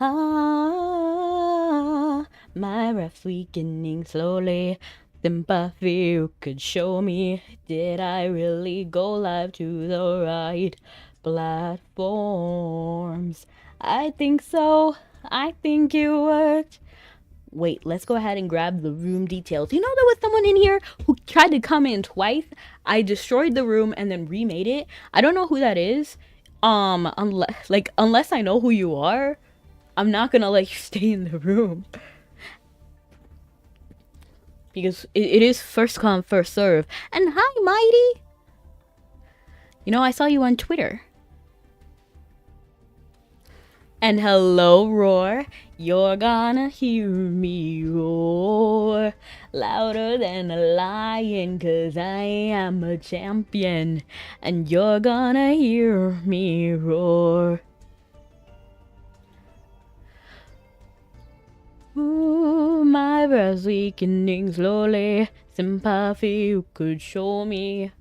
Ah, my breath's weakening slowly. Sympathy you could show me. Did I really go live to the right platforms? I think so. I think it worked. Wait, let's go ahead and grab the room details. You know there was someone in here who tried to come in twice. I destroyed the room and then remade it. I don't know who that is. Unless I know who you are, I'm not gonna let you stay in the room. Because it is first come, first serve. And hi, Mighty! You know, I saw you on Twitter. And hello, Roar. You're gonna hear me roar louder than a lion, 'cause I am a champion. And you're gonna hear me roar. Ooh, my breath's weakening slowly. Sympathy you could show me.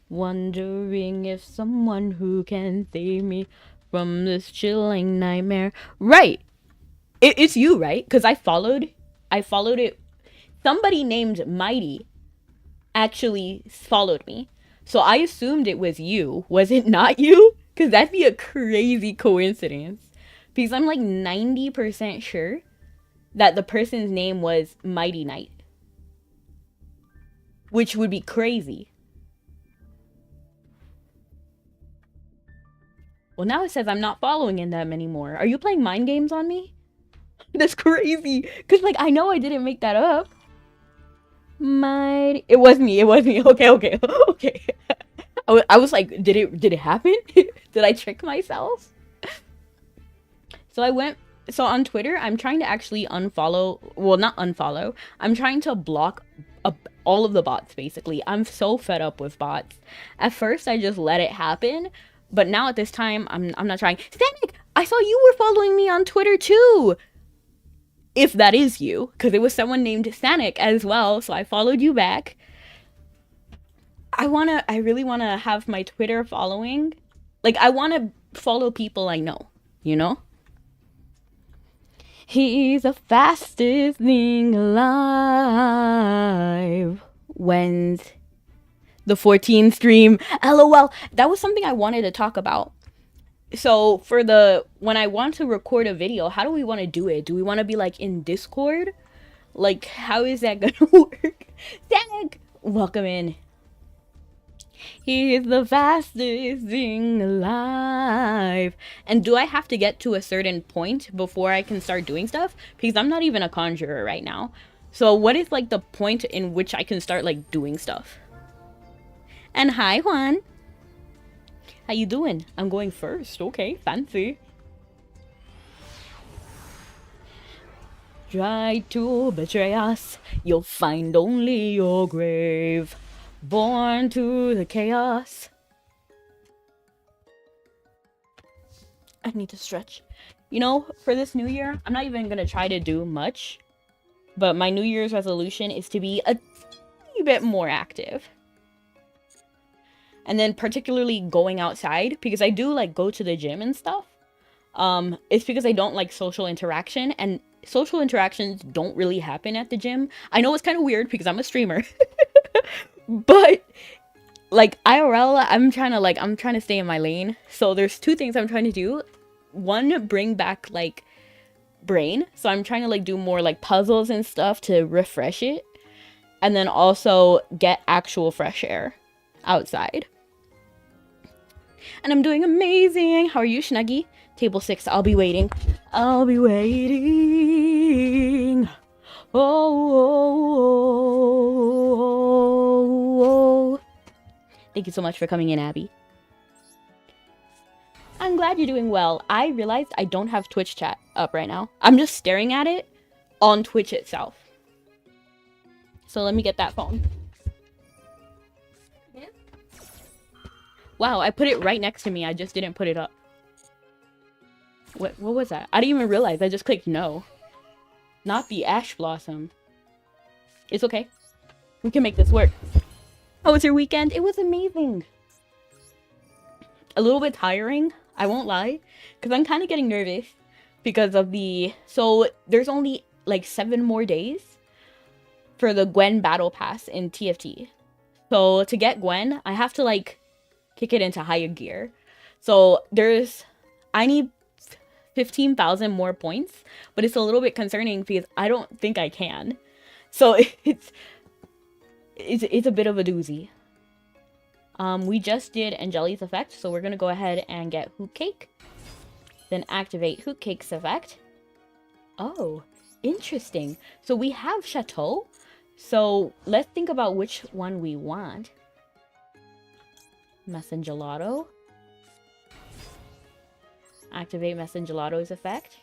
Wondering if someone who can save me from this chilling nightmare. Right! It's you, right? Because I followed it. Somebody named Mighty actually followed me. So I assumed it was you. Was it not you? Because that'd be a crazy coincidence. Because I'm like 90% sure that the person's name was Mighty Knight. Which would be crazy. Well, now it says I'm not following them anymore. Are you playing mind games on me? That's crazy. Because, like, I know I didn't make that up. It was me. Okay. I was like, did it happen? Did I trick myself? So on Twitter, I'm trying to actually unfollow, well, not unfollow. I'm trying to block all of the bots, basically. I'm so fed up with bots. At first, I just let it happen. But now at this time, I'm not trying. Stanek, I saw you were following me on Twitter too. If that is you, because it was someone named Stanek as well, so I followed you back. I really wanna have my Twitter following. Like, I wanna follow people I know, you know? He's the fastest thing alive. When's the 14 stream? LOL. That was something I wanted to talk about. So for when I want to record a video, how do we want to do it? Do we want to be like in Discord? Like, how is that gonna work? Stanek, welcome in. He's the fastest thing alive. And do I have to get to a certain point before I can start doing stuff? Because I'm not even a conjurer right now. So what is like the point in which I can start like doing stuff? And hi, Juan. How you doing? I'm going first. Okay, fancy. Try to betray us, you'll find only your grave. Born to the chaos. I need to stretch. You know, for this new year, I'm not even gonna try to do much. But my New Year's resolution is to be a teeny bit more active. And then particularly going outside, because I do like go to the gym and stuff. It's because I don't like social interaction, and social interactions don't really happen at the gym. I know it's kind of weird because I'm a streamer. But like IRL, I'm trying to stay in my lane. So there's two things I'm trying to do. One, bring back like brain. So I'm trying to like do more like puzzles and stuff to refresh it. And then also get actual fresh air outside. And I'm doing amazing. How are you, Snuggy? Table 6, I'll be waiting. I'll be waiting. Oh. Thank you so much for coming in, Abby. I'm glad you're doing well. I realized I don't have Twitch chat up right now. I'm just staring at it on Twitch itself. So let me get that phone. Wow, I put it right next to me. I just didn't put it up. What was that? I didn't even realize. I just clicked no. Not the ash blossom. It's okay. We can make this work. How was your weekend? It was amazing. A little bit tiring, I won't lie, because I'm kind of getting nervous. because of so there's only like 7 more days for the Gwen battle pass in TFT. So to get Gwen, I have to like kick it into higher gear. So I need 15,000 more points, but it's a little bit concerning because I don't think I can. So it's a bit of a doozy. We just did Angeli's effect, so we're gonna go ahead and get Hoot Cake. Then activate Hoot Cake's effect. Oh, interesting. So we have Chateau. So let's think about which one we want. Messengelato. Activate Messengelato's effect.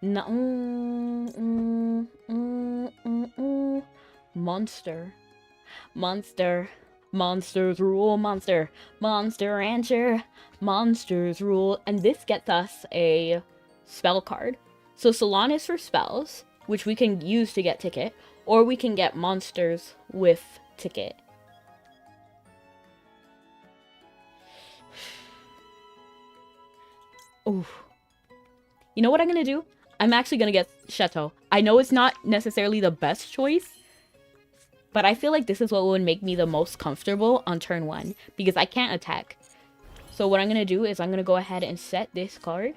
No, Monster. Monsters rule, monster rancher, monsters rule. And this gets us a spell card. So Salon is for spells, which we can use to get ticket, or we can get monsters with ticket. Ooh. You know what I'm gonna do? I'm actually gonna get Chateau. I know it's not necessarily the best choice, but I feel like this is what would make me the most comfortable on turn 1, because I can't attack. So what I'm gonna do is I'm gonna go ahead and set this card,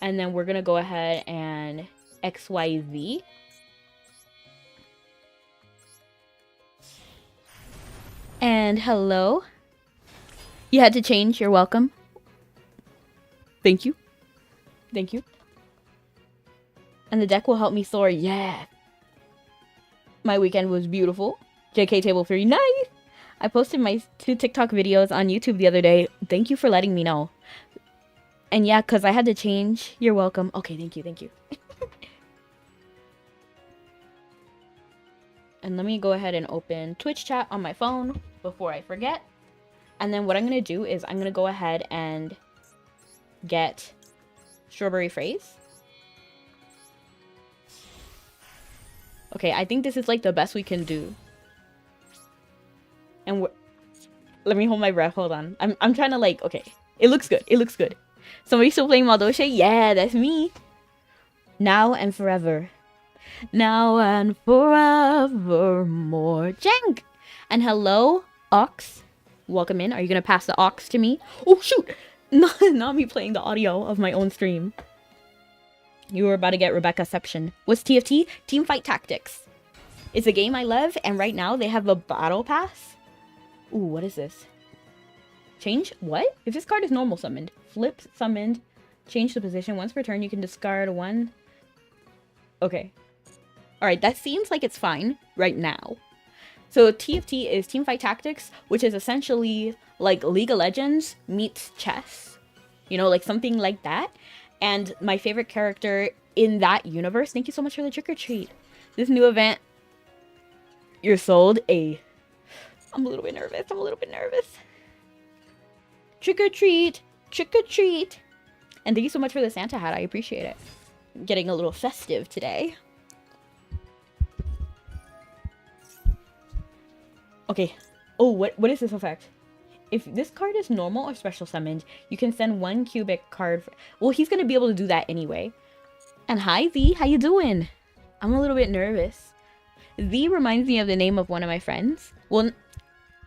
and then we're gonna go ahead and XYZ. And hello. You had to change, you're welcome. Thank you. Thank you. And the deck will help me soar. Yeah. My weekend was beautiful. JK Table 3. Nice! I posted my 2 TikTok videos on YouTube the other day. Thank you for letting me know. And yeah, because I had to change. You're welcome. Okay, thank you, thank you. And let me go ahead and open Twitch chat on my phone before I forget. And then what I'm going to do is I'm going to go ahead and get Strawberry Phrase. Okay, I think this is like the best we can do. And let me hold my breath. Hold on. I'm trying to like, okay. It looks good. It looks good. Somebody still playing madolche? Yeah, that's me. Now and forever. Now and forevermore. Jank! And hello, Ox. Welcome in. Are you gonna pass the Ox to me? Oh shoot! Not me playing the audio of my own stream. You were about to get Rebecaception. What's TFT? Teamfight Tactics. It's a game I love, and right now they have a battle pass. Ooh, what is this? Change? What? If this card is normal summoned, flip summoned, change the position. Once per turn, you can discard 1. Okay. Alright, that seems like it's fine right now. So TFT is Teamfight Tactics, which is essentially like League of Legends meets chess. You know, like something like that. And my favorite character in that universe, thank you so much for the trick or treat. This new event, you're sold a... I'm a little bit nervous. Trick or treat. Trick or treat. And thank you so much for the Santa hat. I appreciate it. I'm getting a little festive today. Okay. Oh, what is this effect? If this card is normal or special summoned, you can send 1 cubic card. Well, he's going to be able to do that anyway. And hi, Z. How you doing? I'm a little bit nervous. Z reminds me of the name of one of my friends. Well,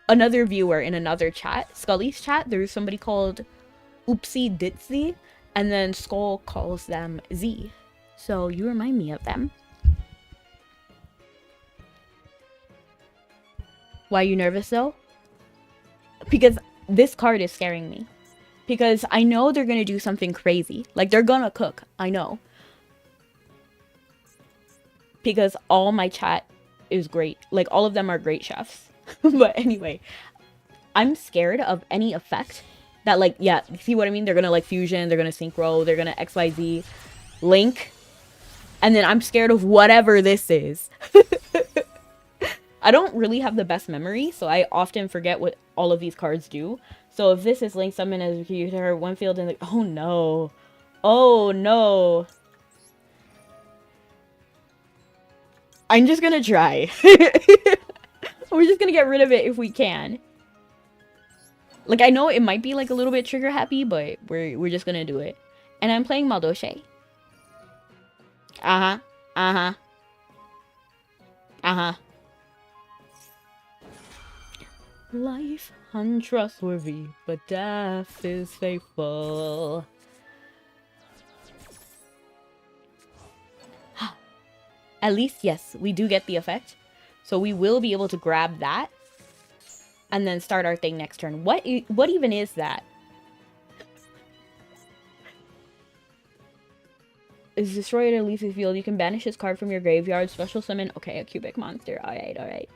another viewer in another chat. Scully's chat. There's somebody called Oopsie Ditzy. And then Skull calls them Z. So you remind me of them. Why are you nervous though? Because this card is scaring me. Because I know they're going to do something crazy. Like, they're going to cook. I know. Because all my chat is great. Like, all of them are great chefs. But anyway, I'm scared of any effect that, like, yeah, see what I mean? They're going to, like, fusion. They're going to synchro. They're going to XYZ. Link. And then I'm scared of whatever this is. I don't really have the best memory, so I often forget what all of these cards do. So if this is Link Summon as Executor, 1 field in the... Oh no. Oh no. I'm just gonna try. We're just gonna get rid of it if we can. Like, I know it might be like a little bit trigger happy, but we're just gonna do it. And I'm playing madolche. Uh-huh. Uh-huh. Uh-huh. Life untrustworthy, but death is faithful. At least, yes, we do get the effect. So we will be able to grab that. And then start our thing next turn. What even is that? Is destroyed at Leafy Field. You can banish this card from your graveyard. Special summon. Okay, a cubic monster. Alright, alright.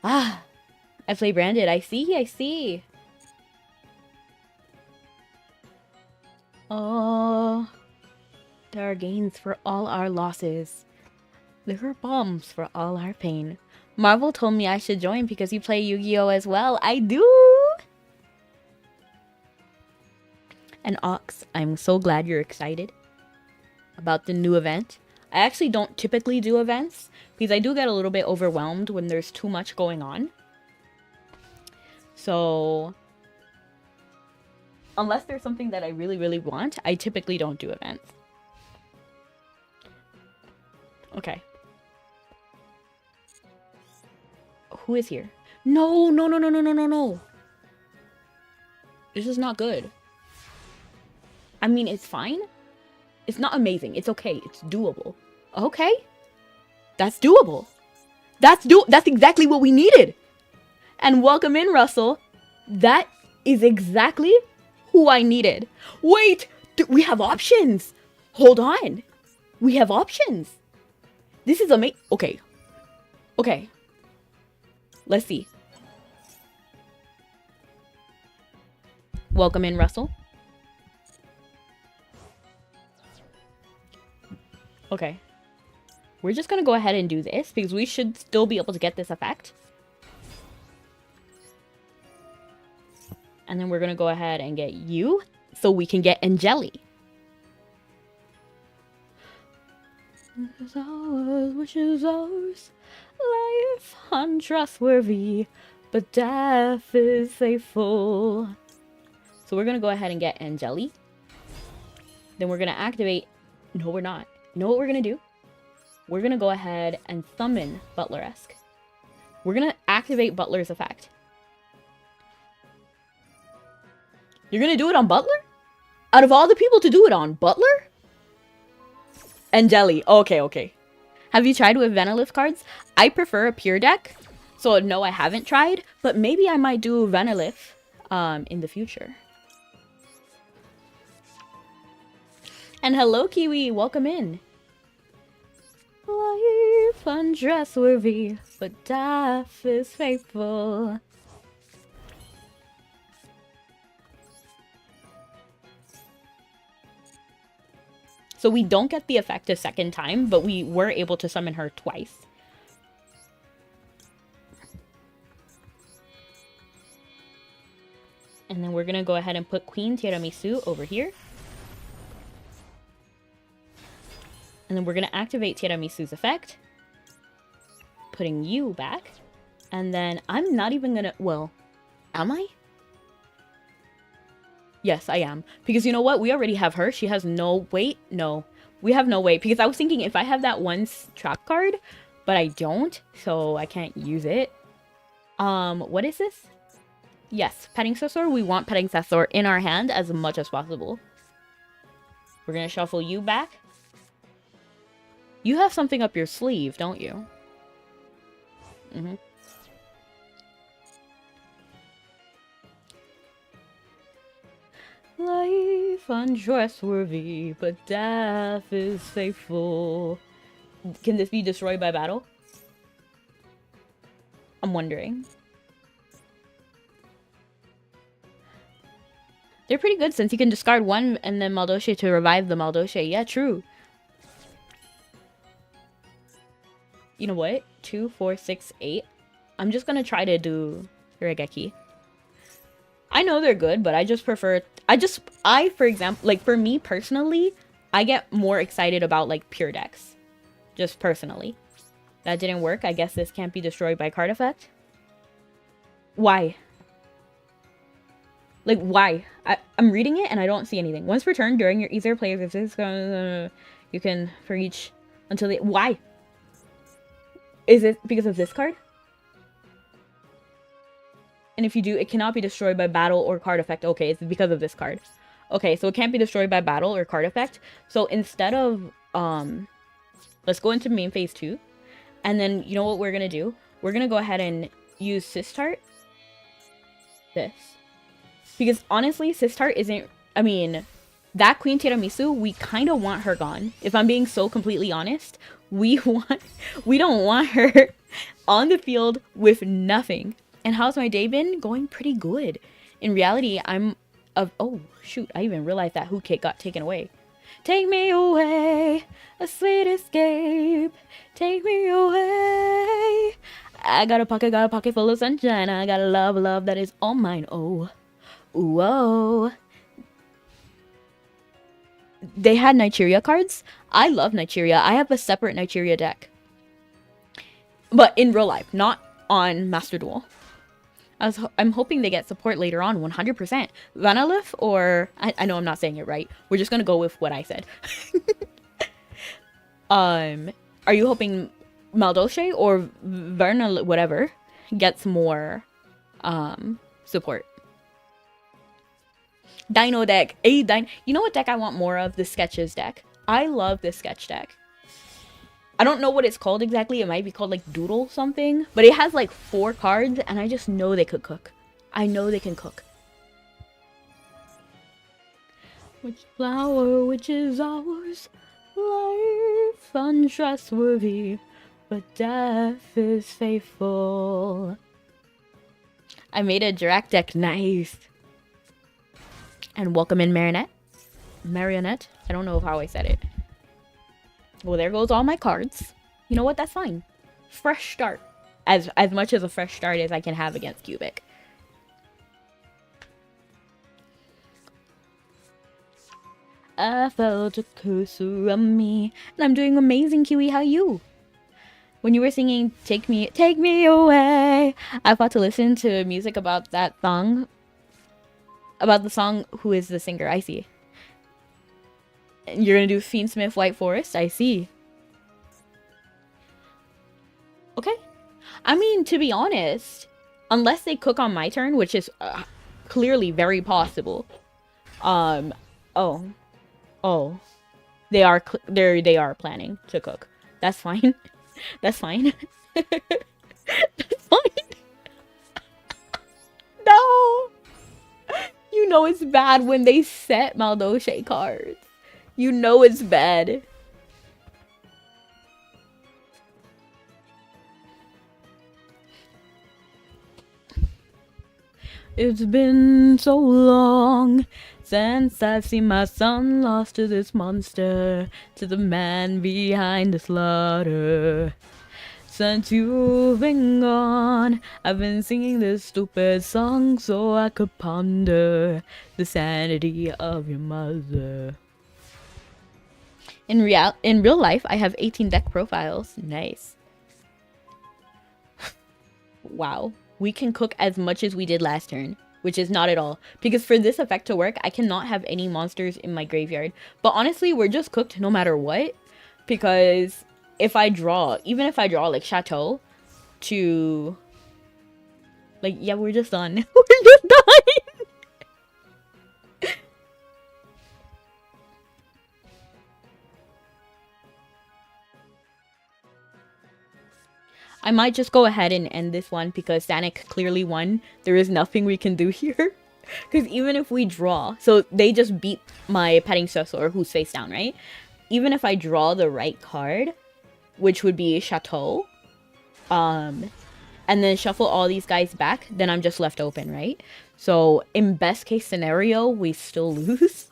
Ah. I play branded. I see, I see. Oh. There are gains for all our losses. There are bombs for all our pain. Marvel told me I should join because you play Yu-Gi-Oh as well. I do! And Ox, I'm so glad you're excited about the new event. I actually don't typically do events because I do get a little bit overwhelmed when there's too much going on. So, unless there's something that I really, really want, I typically don't do events. Okay. Who is here? No, no, no, no, no, no, no, no. This is not good. I mean, it's fine. It's not amazing. It's okay. It's doable. Okay. That's doable. That's exactly what we needed. And welcome in, Russell. That is exactly who I needed. Wait, we have options. Hold on. We have options. This is amazing. Okay. Okay. Let's see. Welcome in, Russell. Okay. We're just gonna go ahead and do this because we should still be able to get this effect. And then we're gonna go ahead and get you so we can get Angeli. Which is ours. Life untrustworthy, but death is faithful. So we're gonna go ahead and get Angeli. Then we're gonna activate. No, we're not. You know what we're gonna do? We're gonna go ahead and summon Butler-esque. We're gonna activate Butler's effect. You're gonna do it on Butler? Out of all the people to do it on, Butler? Angeli. Okay, okay. Have you tried with Venalith cards? I prefer a pure deck. So no, I haven't tried. But maybe I might do Venalith in the future. And hello, Kiwi. Welcome in. Life untrustworthy, but death is faithful. So we don't get the effect a second time, but we were able to summon her twice. And then we're going to go ahead and put Queen Tiramisu over here. And then we're going to activate Tiramisu's effect. Putting you back. And then I'm not even going to... Well, am I? Yes, I am. Because you know what? We already have her. She has no weight. No, we have no weight. Because I was thinking if I have that one trap card, but I don't, so I can't use it. What is this? Yes, Petting Sessor. We want Petting Sessor in our hand as much as possible. We're going to shuffle you back. You have something up your sleeve, don't you? Mm-hmm. Life untrustworthy, but death is faithful. Can this be destroyed by battle? I'm wondering. They're pretty good since you can discard one and then madolche to revive the madolche. Yeah, true. You know what? 2, 4, 6, 8. I'm just gonna try to do Regeki. I know they're good, but I just prefer... for example, like, for me personally, I get more excited about, like, pure decks. Just personally. That didn't work. I guess this can't be destroyed by card effect. Why? Like, why? I'm reading it and I don't see anything. Once per turn during your either player visits, you can for each until the why? Is it because of this card? And if you do, it cannot be destroyed by battle or card effect. Okay, it's because of this card. Okay, so it can't be destroyed by battle or card effect. So instead of let's go into main phase 2. And then you know what we're gonna do? We're gonna go ahead and use Sistart. This. Because honestly, Sistart isn't, I mean, that Queen Tiramisu, we kind of want her gone. If I'm being so completely honest, we don't want her on the field with nothing. And how's my day been? Going pretty good. In reality, oh shoot, I even realized that Hoot Cake got taken away. Take me away, a sweet escape. Take me away. I got a pocket full of sunshine. I got a love that is all mine. Oh. Whoa. They had Nigeria cards. I love Nigeria. I have a separate Nigeria deck. But in real life, not on Master Duel. I'm hoping they get support later on, 100%. Vanalif or... I know I'm not saying it right. We're just gonna go with what I said. Are you hoping Madolche or Vernal, whatever, gets more support? Dino deck. You know what deck I want more of? The Sketches deck. I love this sketch deck. I don't know what it's called exactly. It might be called like Doodle something. But it has like 4 cards and I just know they could cook. I know they can cook. Which flower, which is ours? Life untrustworthy, but death is faithful. I made a Dirac deck. Nice. And welcome in Marionette. I don't know how I said it. Well, there goes all my cards. You know what? That's fine. Fresh start. As much as a fresh start as I can have against Cubic. I felt a curse around me. And I'm doing amazing, Kiwi. How are you? When you were singing Take Me Away, I thought to listen to music about that song. About the song, who is the singer? I see. And you're gonna do Fiend Smith White Forest? I see. Okay. I mean, to be honest, unless they cook on my turn, which is clearly very possible. Oh. They are planning to cook. That's fine. That's fine. That's fine. No. You know it's bad when they set Madolche cards. You know it's bad. It's been so long since I've seen my son lost to this monster, to the man behind the slaughter. Since you've been gone, I've been singing this stupid song so I could ponder the sanity of your mother. In real life, I have 18 deck profiles. Nice. Wow. We can cook as much as we did last turn, which is not at all. Because for this effect to work, I cannot have any monsters in my graveyard. But honestly, we're just cooked no matter what. Because if I draw, even if I draw like Chateau to... Like, yeah, we're just done. We're just done! I might just go ahead and end this one because Sanic clearly won. There is nothing we can do here. Because even if we draw... So they just beat my Petting Successor who's face down, right? Even if I draw the right card, which would be Chateau, and then shuffle all these guys back, then I'm just left open, right? So in best case scenario, we still lose.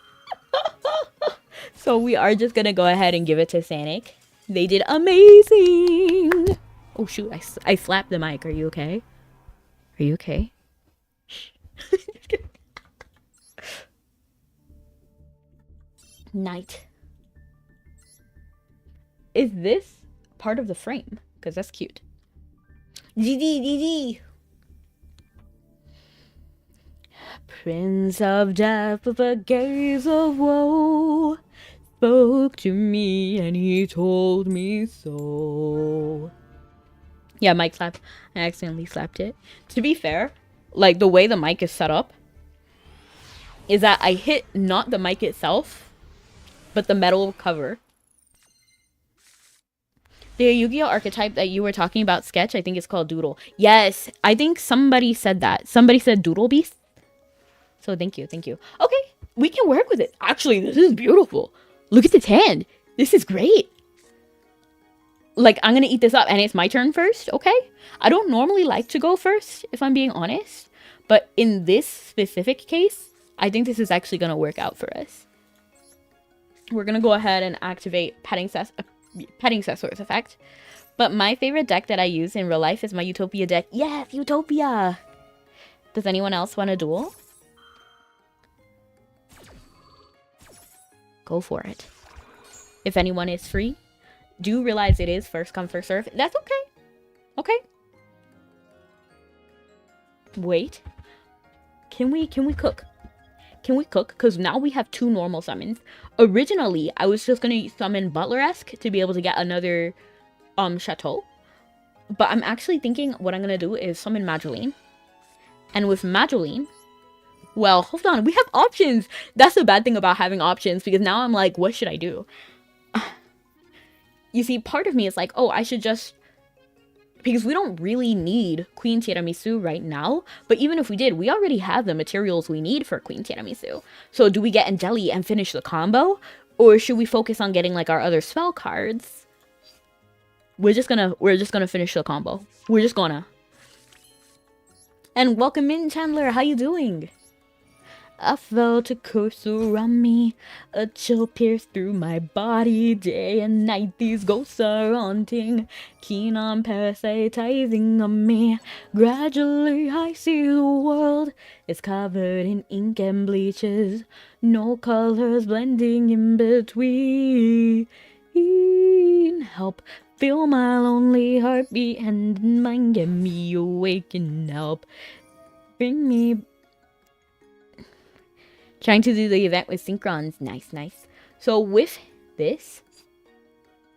So we are just gonna go ahead and give it to Sanic. They did amazing! Oh shoot, I slapped the mic. Are you okay? Are you okay? Shh. Night. Is this part of the frame? Because that's cute. GG. Prince of Death with a gaze of woe spoke to me and he told me so. Yeah, mic slap. I accidentally slapped it. To be fair, like the way the mic is set up is that I hit not the mic itself, but the metal cover. The Yu-Gi-Oh archetype that you were talking about, Sketch, I think it's called Doodle. Yes, I think somebody said that. Somebody said Doodle Beast. So thank you, thank you. Okay, we can work with it. Actually, this is beautiful. Look at this hand. This is great. Like, I'm gonna eat this up, and it's my turn first, okay? I don't normally like to go first, if I'm being honest. But in this specific case, I think this is actually gonna work out for us. We're gonna go ahead and activate Petting Sessor's effect. But my favorite deck that I use in real life is my Utopia deck. Yes, Utopia! Does anyone else want a duel? Go for it. If anyone is free, do realize it is first come, first serve. That's okay. Okay. Wait. Can we cook? Can we cook? Because now we have 2 normal summons. Originally, I was just going to summon Butler-esque to be able to get another Chateau. But I'm actually thinking what I'm going to do is summon Madeline. And with Madeline, well, hold on. We have options. That's the bad thing about having options, because now I'm like, what should I do? You see, part of me is like, oh, I should just... Because we don't really need Queen Tiramisu right now. But even if we did, we already have the materials we need for Queen Tiramisu. So do we get Angeli and finish the combo? Or should we focus on getting like our other spell cards? We're just gonna finish the combo. We're just gonna. And welcome in, Chandler. How you doing? I felt a curse around me, a chill pierced through my body. Day and night these ghosts are haunting, keen on parasitizing on me. Gradually I see the world is covered in ink and bleaches, no colors blending in between. Help, feel my lonely heartbeat, hand in mind, get me awake and help. Bring me... Trying to do the event with Synchrons. Nice, nice. So with this...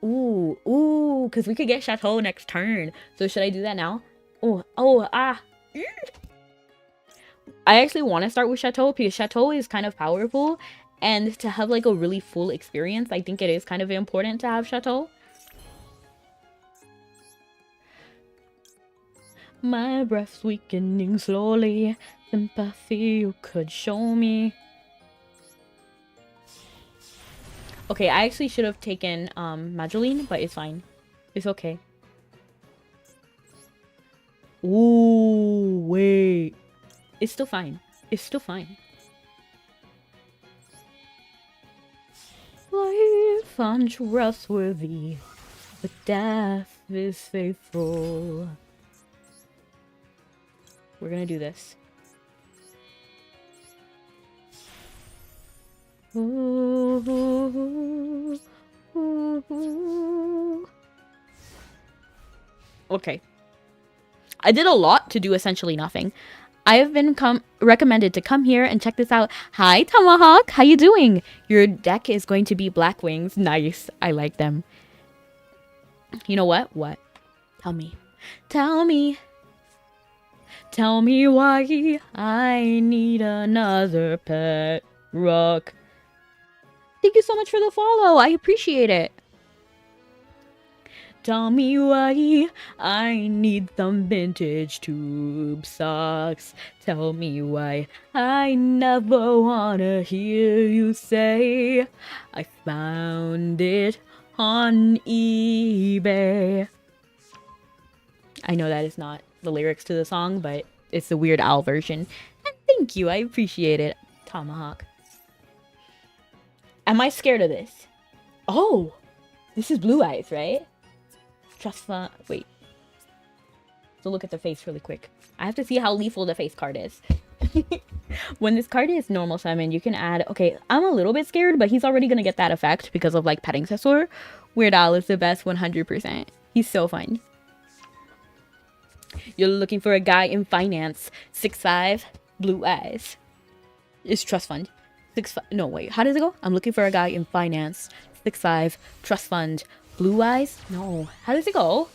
Ooh, because we could get Chateau next turn. So should I do that now? I actually want to start with Chateau because Chateau is kind of powerful. And to have like a really full experience, I think it is kind of important to have Chateau. My breath's weakening slowly. Sympathy you could show me. Okay, I actually should have taken Madeline, but it's fine. It's okay. Ooh, wait. It's still fine. It's still fine. Life untrustworthy, but death is faithful. We're gonna do this. Okay. I did a lot to do essentially nothing. I have been recommended to come here and check this out. Hi, Tomahawk. How you doing? Your deck is going to be Black Wings. Nice. I like them. You know what? What? Tell me. Tell me. Tell me why I need another pet rock. Thank you so much for the follow. I appreciate it. Tell me why I need some vintage tube socks. Tell me why I never wanna hear you say I found it on eBay. I know that is not the lyrics to the song, but it's the Weird Al version. And thank you. I appreciate it, Tomahawk. Am I scared of this? Oh, this is Blue Eyes, right? Trust fund. Wait. So look at the face really quick. I have to see how lethal the face card is. When this card is normal summon, you can add... Okay, I'm a little bit scared, but he's already going to get that effect because of, like, Petting Sessor. Weird Al is the best 100%. He's so fun. You're looking for a guy in finance. 6'5", Blue Eyes. It's trust fund. No, wait. How does it go? I'm looking for a guy in finance. 6'5", trust fund. Blue eyes? No. How does it go?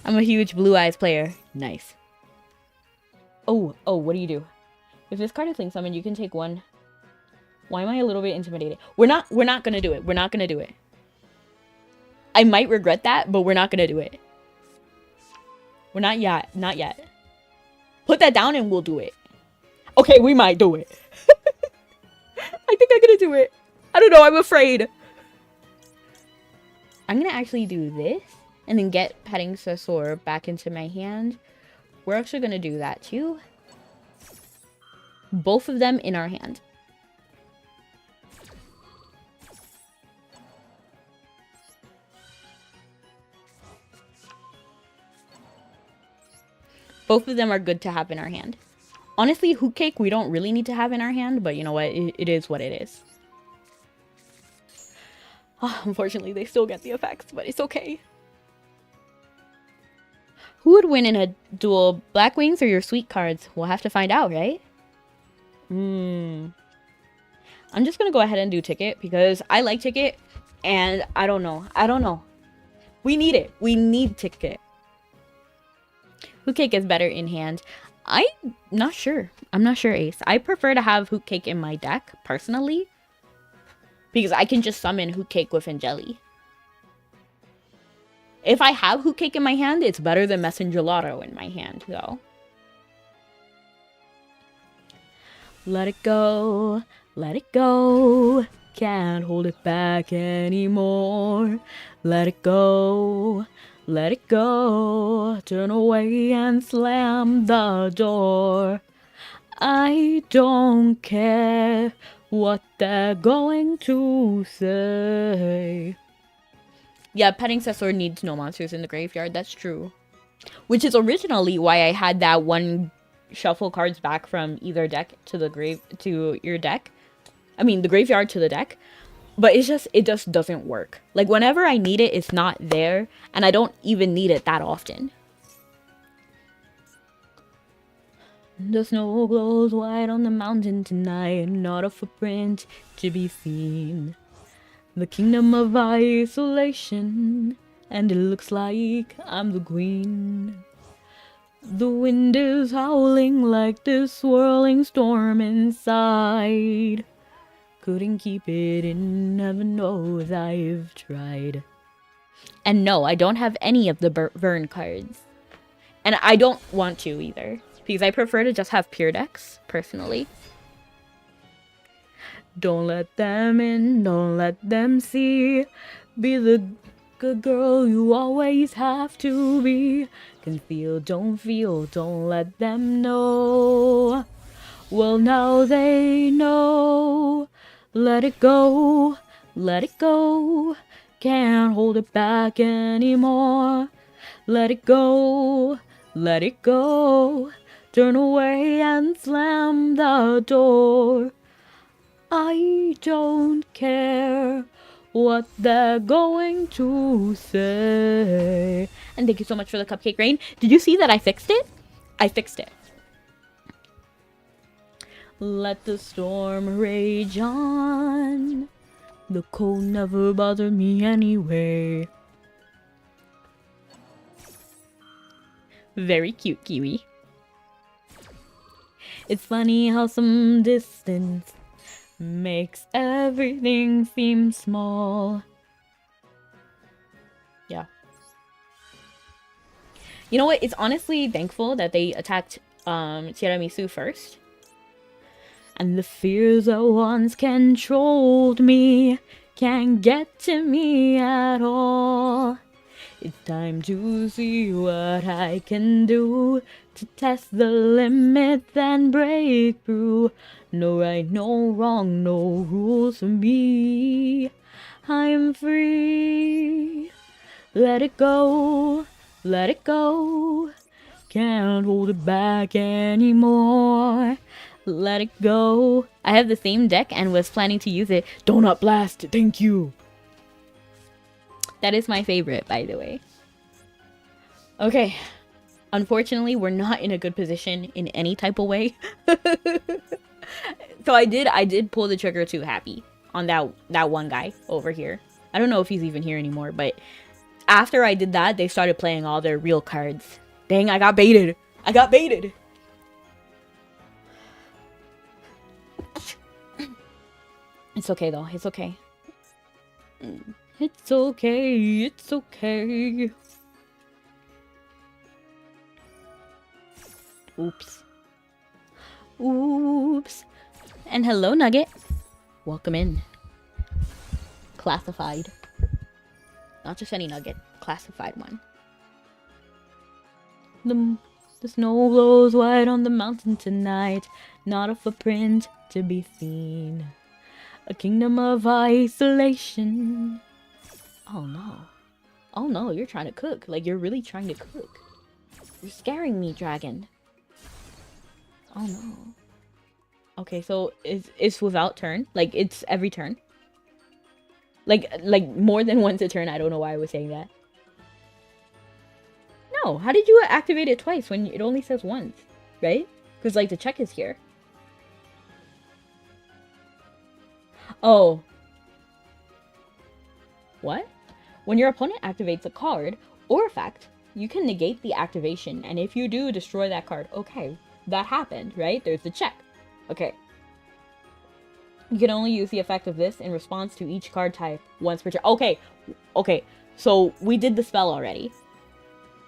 I'm a huge blue eyes player. Nice. Oh, what do you do? If this card is link summoned, you can take one. Why am I a little bit intimidated? We're not gonna do it. We're not gonna do it. I might regret that, but we're not gonna do it. We're not yet. Not yet. Put that down and we'll do it. Okay, we might do it. I think I'm gonna do it. I don't know, I'm afraid. I'm gonna actually do this and then get Petting Sesor back into my hand. We're actually gonna do that too. Both of them in our hand. Both of them are good to have in our hand. Honestly, Hoot Cake we don't really need to have in our hand, but you know what? It is what it is. Oh, unfortunately, they still get the effects, but it's okay. Who would win in a duel? Black Wings or your sweet cards? We'll have to find out, right? I'm just gonna go ahead and do Ticket because I like Ticket and I don't know. We need it. We need Ticket. Hoot Cake is better in hand. I'm not sure. I'm not sure, Ace. I prefer to have Hoot Cake in my deck, personally. Because I can just summon Hoot Cake with Angeli. If I have Hoot Cake in my hand, it's better than Messengelato in my hand, though. Let it go. Let it go. Can't hold it back anymore. Let it go. Let it go, turn away and slam the door. I don't care what they're going to say. Yeah, Petting Sesor needs no monsters in the graveyard, that's true. Which is originally why I had that one shuffle cards back from either deck to your deck. I mean, the graveyard to the deck. But it just doesn't work. Like, whenever I need it, it's not there. And I don't even need it that often. The snow glows white on the mountain tonight. Not a footprint to be seen. The kingdom of isolation. And it looks like I'm the queen. The wind is howling like this swirling storm inside. Couldn't keep it in, heaven knows I've tried. And no, I don't have any of the Vern cards. And I don't want to either. Because I prefer to just have pure decks, personally. Don't let them in, don't let them see. Be the good girl you always have to be. Can feel, don't let them know. Well, now they know. Let it go, can't hold it back anymore. Let it go, turn away and slam the door. I don't care what they're going to say. And thank you so much for the cupcake rain. Did you see that I fixed it? I fixed it. Let the storm rage on. The cold never bothered me anyway. Very cute, Kiwi. It's funny how some distance makes everything seem small. Yeah. You know what? It's honestly thankful that they attacked Tiramisu first. And the fears that once controlled me can't get to me at all. It's time to see what I can do to test the limits and break through. No right, no wrong, no rules for me. I'm free. Let it go, can't hold it back anymore. Let it go. I have the same deck and was planning to use it. Donut Blast, thank you. That is my favorite, by the way. Okay. Unfortunately, we're not in a good position in any type of way. So I did pull the trigger too happy on that one guy over here. I don't know if he's even here anymore, but after I did that, they started playing all their real cards. Dang, I got baited. I got baited. It's okay though. It's okay. It's okay. It's okay. Oops. Oops. And hello, Nugget. Welcome in. Classified. Not just any Nugget. Classified one. The snow blows white on the mountain tonight. Not a footprint to be seen. A kingdom of isolation. Oh no. Oh no, you're trying to cook. Like, you're really trying to cook. You're scaring me, dragon. Oh no. Okay, so it's without turn. Like, it's every turn. Like more than once a turn. I don't know why I was saying that. No, how did you activate it twice when it only says once? Right? Because, like, the check is here. Oh. What? When your opponent activates a card or effect, you can negate the activation, and if you do, destroy that card. Okay, that happened, right? There's the check. Okay. You can only use the effect of this in response to each card type once per turn. Okay, okay. So we did the spell already.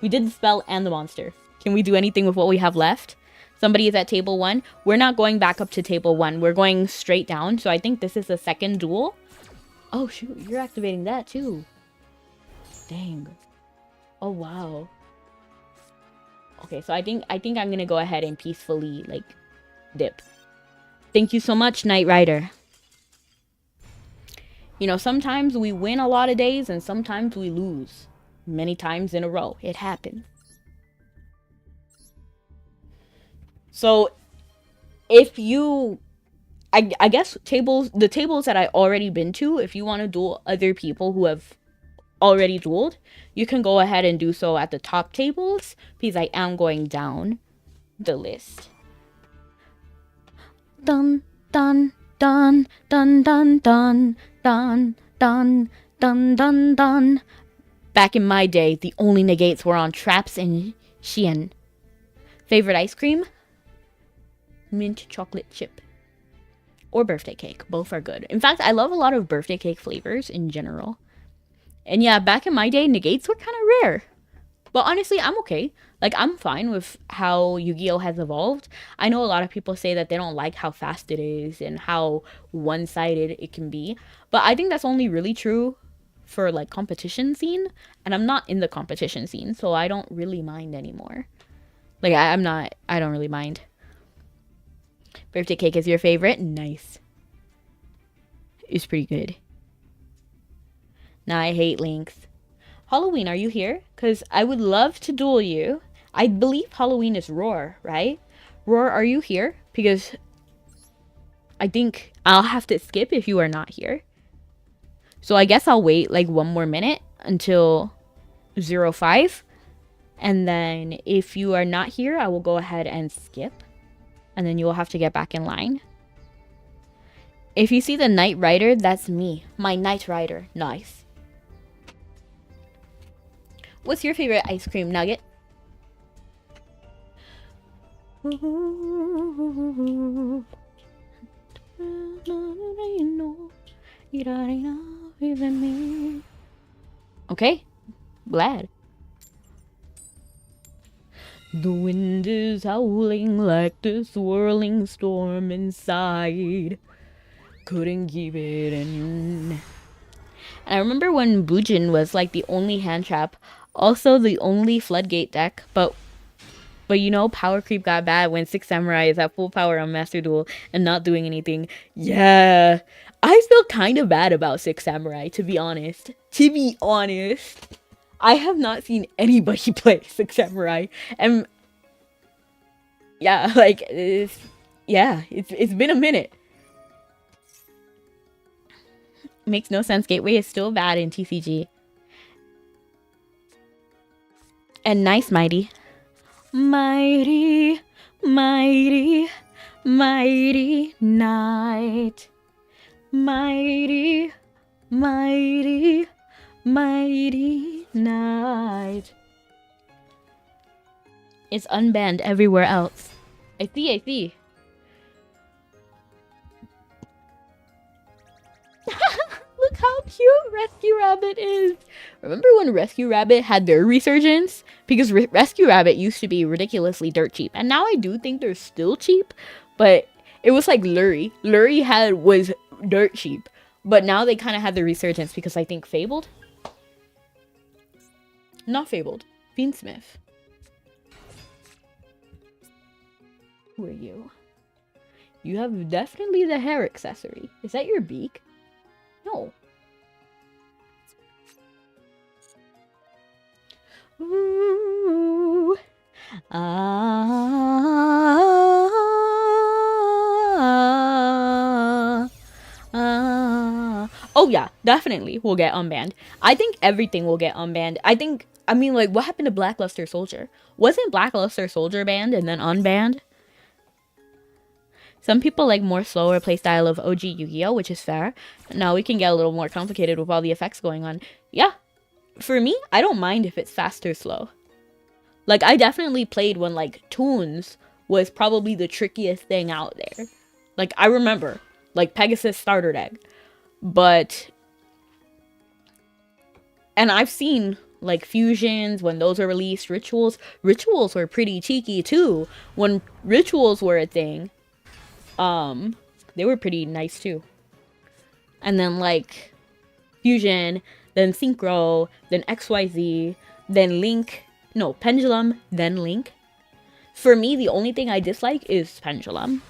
We did the spell and the monster. Can we do anything with what we have left? Somebody is at table 1. We're not going back up to table 1. We're going straight down. So I think this is the second duel. Oh, shoot. You're activating that, too. Dang. Oh, wow. Okay, so I think I'm going to go ahead and peacefully, like, dip. Thank you so much, Knight Rider. You know, sometimes we win a lot of days and sometimes we lose. Many times in a row. It happens. So, if you... I guess the tables that I already been to, if you want to duel other people who have already dueled, you can go ahead and do so at the top tables, because I am going down the list. Dun, dun, dun, dun, dun, dun, dun, dun, dun, dun, dun. Back in my day, the only negates were on Traps and Shein. Favorite ice cream? Mint chocolate chip. Or birthday cake. Both are good. In fact, I love a lot of birthday cake flavors in general. And yeah, back in my day, negates were kind of rare. But honestly, I'm okay. Like, I'm fine with how Yu-Gi-Oh! Has evolved. I know a lot of people say that they don't like how fast it is and how one-sided it can be. But I think that's only really true for, like, competition scene. And I'm not in the competition scene, so I don't really mind anymore. Like, I don't really mind. Birthday cake is your favorite? Nice. It's pretty good. Nah, I hate Lynx. Halloween, are you here? Because I would love to duel you. I believe Halloween is Roar, right? Roar, are you here? Because I think I'll have to skip if you are not here. So I guess I'll wait like one more minute until 05. And then if you are not here, I will go ahead and skip. And then you will have to get back in line. If you see the Knight Rider, that's me. My Knight Rider. Nice. What's your favorite ice cream, Nugget? Okay. Glad. The wind is howling like the swirling storm inside. Couldn't keep it in. And I remember when Bujin was like the only hand trap, also the only floodgate deck, but you know, power creep got bad when 6 Samurai is at full power on Master Duel and not doing anything. Yeah, I feel kind of bad about 6 Samurai, to be honest. I have not seen anybody play 6 Samurai, and yeah, like, it's been a minute. Makes no sense. Gateway is still bad in TCG. And nice, Mighty. Mighty, mighty, mighty night. Mighty, mighty, mighty night. It's unbanned everywhere else. I see. Look how cute Rescue Rabbit is. Remember when Rescue Rabbit had their resurgence? Because Rescue Rabbit used to be ridiculously dirt cheap. And now I do think they're still cheap. But it was like Lurie. Lurie was dirt cheap. But now they kind of had the resurgence because I think Fabled? Not Fabled. Fiendsmith. Who are you? You have definitely the hair accessory. Is that your beak? No. Ooh. Oh yeah, definitely will get unbanned. I think everything will get unbanned. I mean, like, what happened to Blackluster Soldier? Wasn't Blackluster Soldier banned and then unbanned? Some people like more slower playstyle of OG Yu-Gi-Oh, which is fair. Now we can get a little more complicated with all the effects going on. Yeah, for me, I don't mind if it's fast or slow. Like, I definitely played when, like, Toons was probably the trickiest thing out there. Like, I remember, like, Pegasus Starter Deck. But, and I've seen, like, fusions when those were released. Rituals were pretty cheeky, too. When rituals were a thing. They were pretty nice too. And then like Fusion, then Synchro, then XYZ, then Link. No, Pendulum, then Link. For me, the only thing I dislike is Pendulum.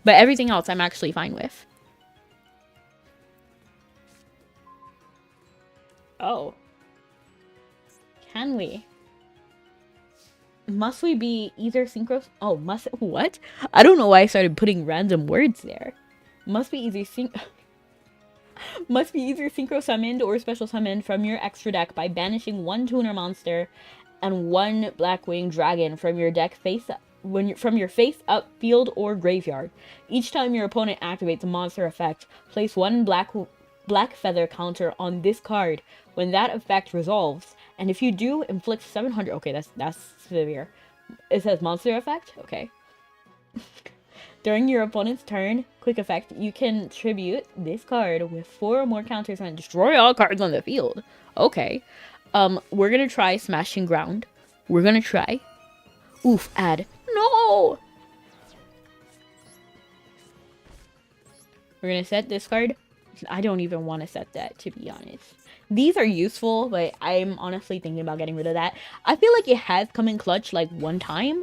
But everything else I'm actually fine with. Oh. Can we? Must we be either synchro? Oh, must what? I don't know why I started putting random words there. Must be either must be either synchro summoned or special summoned from your extra deck by banishing one tuner monster and one Blackwing Dragon from your deck from your face up field or graveyard. Each time your opponent activates a monster effect, place one black feather counter on this card. When that effect resolves, and if you do, inflict 700. Okay, that's severe. It says monster effect. Okay. During your opponent's turn, quick effect, you can tribute this card with 4 or more counters and destroy all cards on the field. Okay. We're gonna try Smashing Ground. We're gonna try. Oof, add. No! We're gonna set this card. I don't even want to set that, to be honest. These are useful, but I'm honestly thinking about getting rid of that. I feel like it has come in clutch like one time,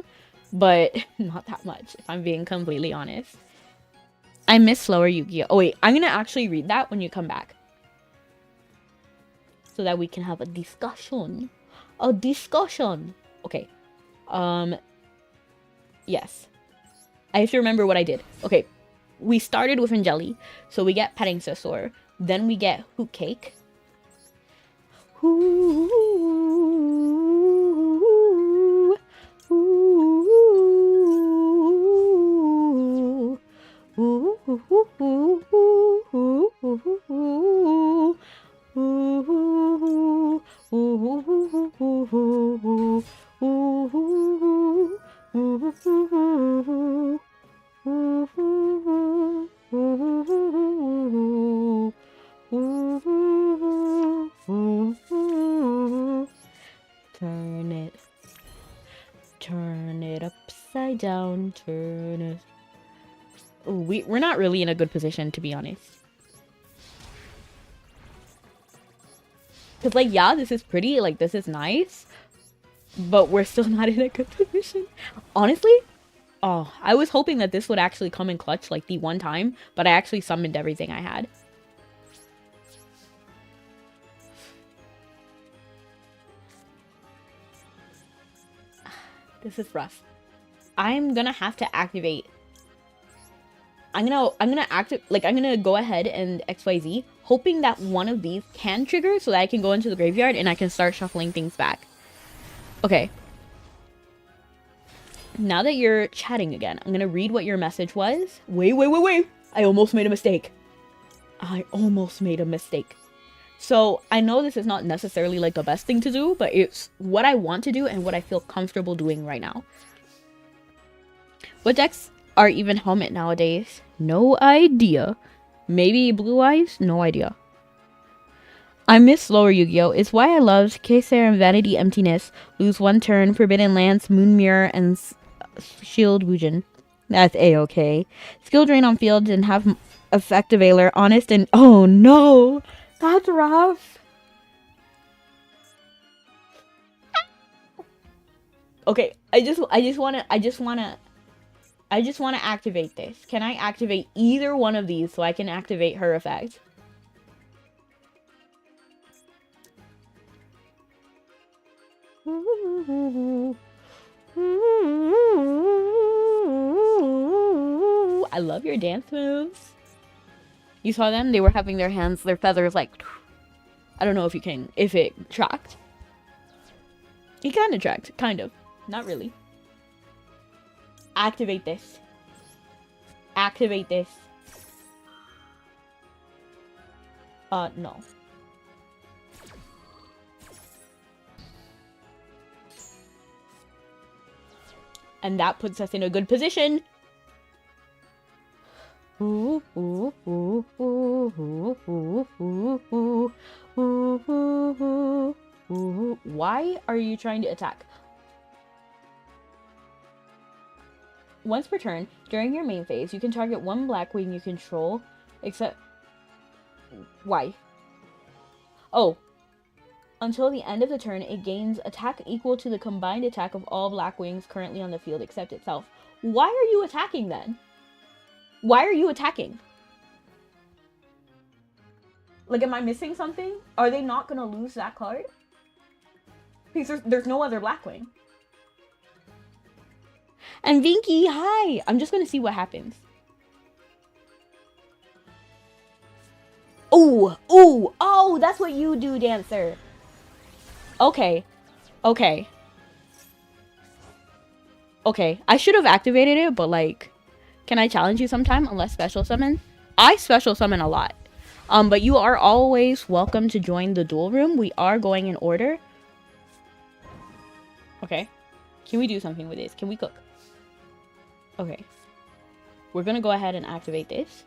but not that much, if I'm being completely honest. I miss slower Yu-Gi-Oh! Oh wait, I'm gonna actually read that when you come back. So that we can have a discussion. A discussion! Okay. Yes. I have to remember what I did. Okay. We started with Angeli, so we get Petting Sessor. Then we get Hoot Cake. Ooh, ooh, ooh, turn it upside down, turn it. Ooh, we're not really in a good position, to be honest. Because, like, yeah, this is pretty, like, this is nice, but we're still not in a good position. Honestly, oh, I was hoping that this would actually come in clutch, like, the one time, but I actually summoned everything I had. This is rough. I'm gonna have to activate. I'm gonna go ahead and XYZ, hoping that one of these can trigger so that I can go into the graveyard and I can start shuffling things back. Okay. Now that you're chatting again, I'm gonna read what your message was. Wait. I almost made a mistake. So I know this is not necessarily like the best thing to do, but it's what I want to do and what I feel comfortable doing right now. What decks are even helmet nowadays? No idea. Maybe Blue Eyes? No idea. I miss slower Yu-Gi-Oh! It's why I loved Kaiser and Vanity Emptiness. Lose 1 turn, Forbidden Lance, Moon Mirror, and Shield Wujin. That's a-okay. Skill drain on field and have effective Ailer, honest and oh no! That's rough. Okay, I just wanna activate this. Can I activate either one of these so I can activate her effect? I love your dance moves. You saw them? They were having their hands, their feathers like... I don't know if it tracked. It kind of tracked, kind of. Not really. Activate this. Activate this. No. And that puts us in a good position. Why are you trying to attack? Once per turn, during your main phase, you can target 1 Blackwing you control, except... Why? Oh. Until the end of the turn, it gains attack equal to the combined attack of all Blackwings currently on the field except itself. Why are you attacking then? Why are you attacking? Like, am I missing something? Are they not gonna lose that card? Because there's no other Blackwing. And Vinky, hi! I'm just gonna see what happens. Oh, that's what you do, Dancer. Okay. I should have activated it, but like, can I challenge you sometime unless special summon? I special summon a lot. But you are always welcome to join the duel room. We are going in order. Okay. Can we do something with this? Can we cook? Okay. We're gonna go ahead and activate this.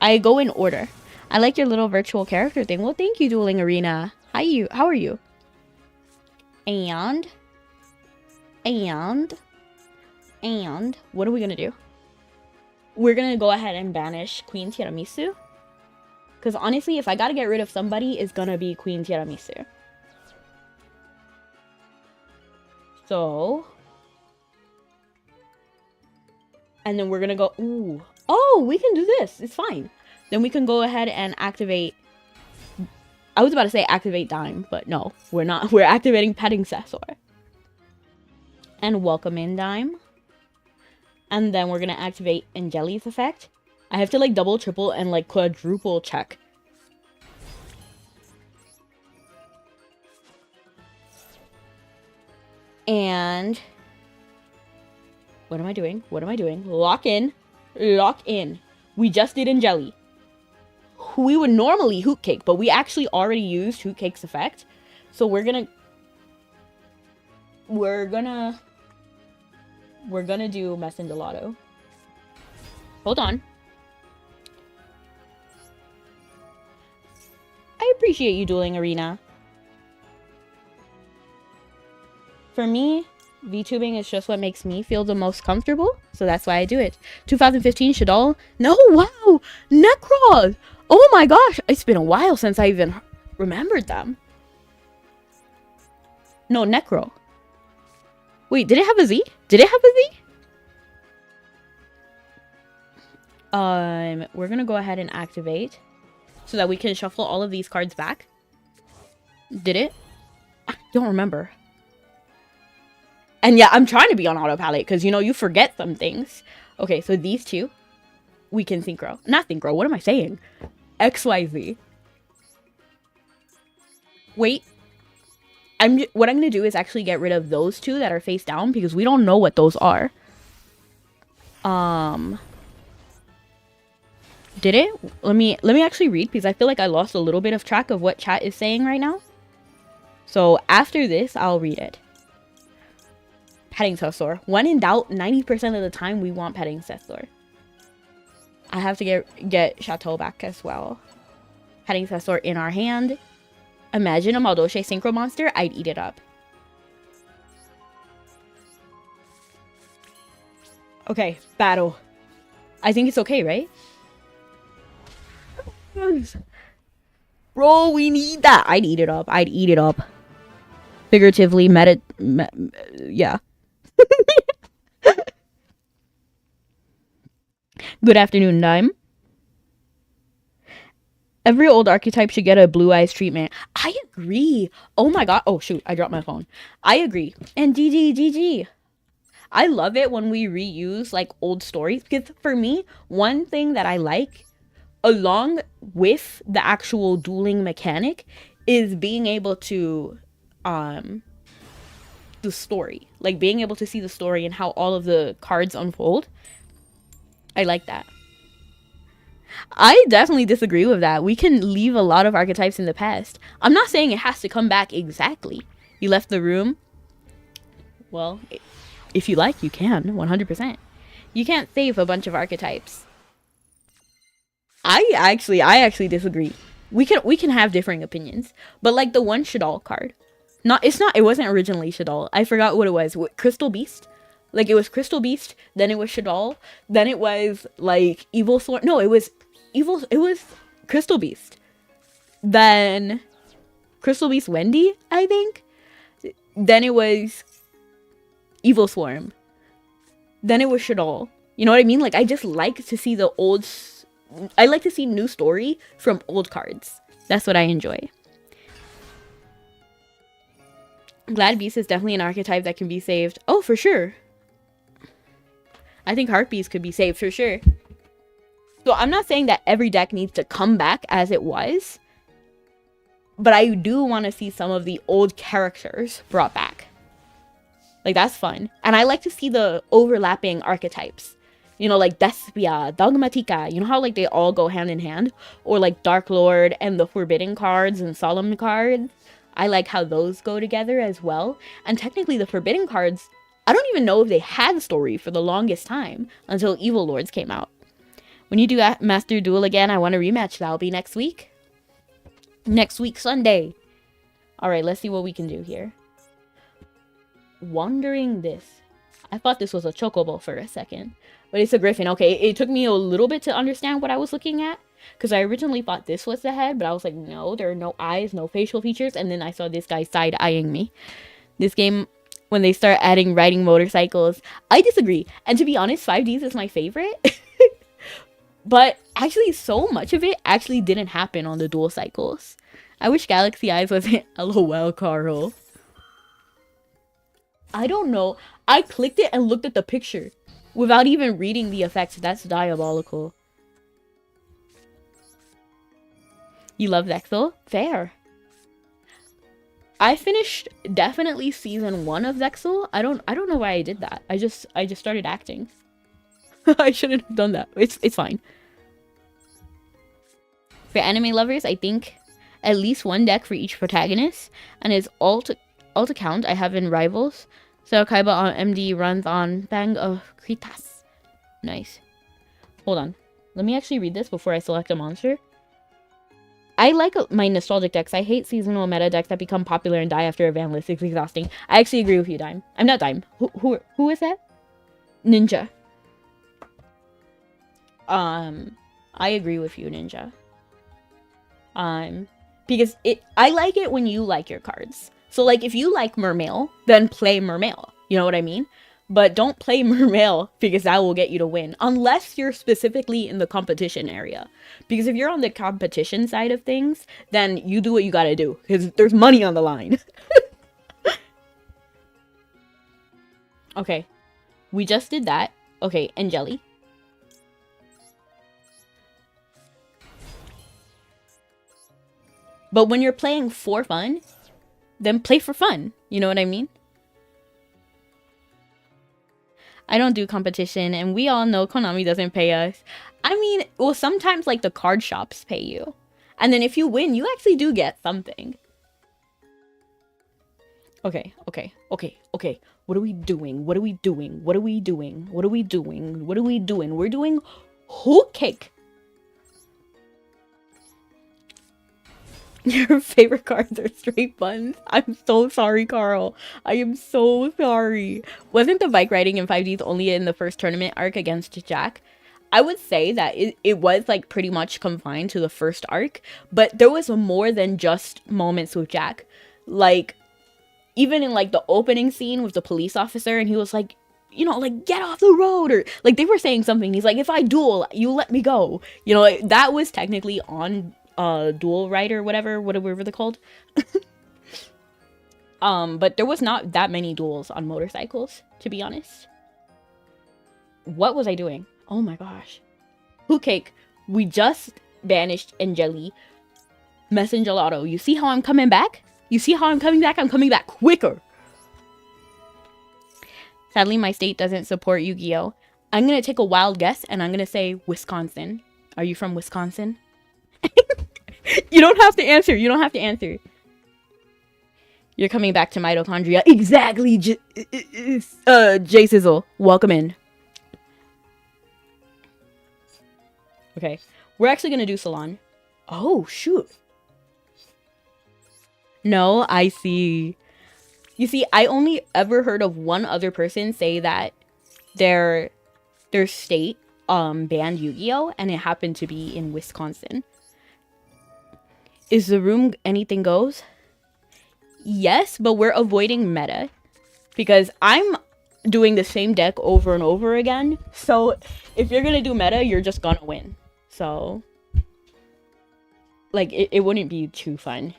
I go in order. I like your little virtual character thing. Well, thank you, Dueling Arena. Hi, how are you? And what are we gonna do? We're gonna go ahead and banish Queen Tiramisu. Because honestly, if I gotta get rid of somebody, it's gonna be Queen Tiramisu. So... And then we're gonna go... Ooh. Oh, we can do this. It's fine. Then we can go ahead and activate... I was about to say activate Dime, but no. We're not. We're activating Petting Sessor. And welcome in Dime. And then we're gonna activate Angeli's effect. I have to like double, triple, and like quadruple check. And... What am I doing? Lock in. We just did Angeli. We would normally Hoot Cake, but we actually already used Hoot Cake's effect. So we're gonna do Mess and Gelato. Hold on. I appreciate you, Dueling Arena. For me, VTubing is just what makes me feel the most comfortable, so that's why I do it. 2015 Shadol? No, wow! Necros! Oh my gosh! It's been a while since I even remembered them. No, Necro. Wait, did it have a Z? We're gonna go ahead and activate so that we can shuffle all of these cards back. Did it? I don't remember. And yeah, I'm trying to be on autopilot because, you know, you forget some things. Okay, so these two, we can synchro. Not synchro, what am I saying? XYZ. Wait. what I'm gonna do is actually get rid of those two that are face down because we don't know what those are. Did it? Let me actually read because I feel like I lost a little bit of track of what chat is saying right now. So after this, I'll read it. Petting Sessor. When in doubt, 90% of the time we want Petting Sessor. I have to get Chateau back as well. Petting Sessor in our hand. Imagine a madolche synchro monster, I'd eat it up. Okay, battle. I think it's okay, right? Bro, we need that. I'd eat it up. I'd eat it up. Figuratively, yeah. Good afternoon, Dime. Every old archetype should get a blue eyes treatment. I agree. Oh my god. Oh shoot, I dropped my phone. I agree. And GG. I love it when we reuse like old stories because for me, one thing that I like along with the actual dueling mechanic is being able to the story, like being able to see the story and how all of the cards unfold. I like that. I definitely disagree with that. We can leave a lot of archetypes in the past. I'm not saying it has to come back exactly. You left the room. Well, if you like, you can. 100%. You can't save a bunch of archetypes. I actually disagree. We can have differing opinions. But like the one Shaddoll card. It wasn't originally Shaddoll. I forgot what it was. Crystal Beast? Like it was Crystal Beast, then it was Shaddoll, then it was like Evil Swarm. No, it was Crystal Beast. Then Crystal Beast Wendy, I think. Then it was Evil Swarm. Then it was Shaddoll. You know what I mean? Like I just like to see I like to see new story from old cards. That's what I enjoy. Glad Beast is definitely an archetype that can be saved. Oh, for sure. I think Heartbeast could be saved for sure. So I'm not saying that every deck needs to come back as it was. But I do want to see some of the old characters brought back. Like, that's fun. And I like to see the overlapping archetypes. You know, like Despia, Dogmatika. You know how, like, they all go hand in hand? Or, like, Dark Lord and the Forbidden cards and Solemn cards. I like how those go together as well. And technically, the Forbidden cards, I don't even know if they had story for the longest time until Evil Lords came out. When you do Master Duel again, I want a rematch. That'll be next week. Next week, Sunday. Alright, let's see what we can do here. Wandering this. I thought this was a chocobo for a second. But it's a griffin. Okay, it took me a little bit to understand what I was looking at. Because I originally thought this was the head. But I was like, no, there are no eyes, no facial features. And then I saw this guy side-eyeing me. This game, when they start adding riding motorcycles, I disagree. And to be honest, 5Ds is my favorite. But actually, so much of it actually didn't happen on the dual cycles. I wish Galaxy Eyes wasn't LOL, Carl. I don't know. I clicked it and looked at the picture without even reading the effects. That's diabolical. You love Zexal? Fair. I finished definitely season 1 of Zexal. I don't know why I did that. I just started acting. I shouldn't have done that. It's fine. For anime lovers, I think at least one deck for each protagonist, and his alt account I have in Rivals. So Kaiba on MD runs on Bang of Kritas. Nice. Hold on. Let me actually read this before I select a monster. I like my nostalgic decks. I hate seasonal meta decks that become popular and die after a ban list. It's exhausting. I actually agree with you, Dime. I'm not Dime. Who is that? Ninja. I agree with you, Ninja. Because I like it when you like your cards. So, like, if you like Mermail, then play Mermail. You know what I mean? But don't play Mermail because that will get you to win. Unless you're specifically in the competition area. Because if you're on the competition side of things, then you do what you gotta do. Because there's money on the line. Okay. We just did that. Okay, and Jelly. But when you're playing for fun, then play for fun. You know what I mean? I don't do competition, and we all know Konami doesn't pay us. I mean, well, sometimes like the card shops pay you. And then if you win, you actually do get something. Okay. What are we doing? What are we doing? What are we doing? What are we doing? What are we doing? We're doing hoot cake. Your favorite cards are straight buns. I'm so sorry, Carl. I am so sorry. Wasn't the bike riding in 5Ds only in the first tournament arc against Jack? I would say that it was like pretty much confined to the first arc, but there was more than just moments with Jack. Like, even in like the opening scene with the police officer, and he was like, you know, like, get off the road, or like they were saying something. He's like, if I duel, you let me go. You know, like, that was technically on Duel Ride or whatever they're called. But there was not that many duels on motorcycles, to be honest. What was I doing? Oh my gosh. Hoot cake. We just banished Angeli. Messengelato. You see how I'm coming back? You see how I'm coming back? I'm coming back quicker. Sadly, my state doesn't support Yu-Gi-Oh! I'm gonna take a wild guess, and I'm gonna say Wisconsin. Are you from Wisconsin? You don't have to answer. You don't have to answer. You're coming back to mitochondria. Exactly, J Sizzle. Welcome in. Okay. We're actually going to do Salon. Oh, shoot. No, I see. You see, I only ever heard of one other person say that their state banned Yu-Gi-Oh! And it happened to be in Wisconsin. Is the room anything goes? Yes, but we're avoiding meta. Because I'm doing the same deck over and over again. So if you're going to do meta, you're just going to win. So, like, it wouldn't be too fun.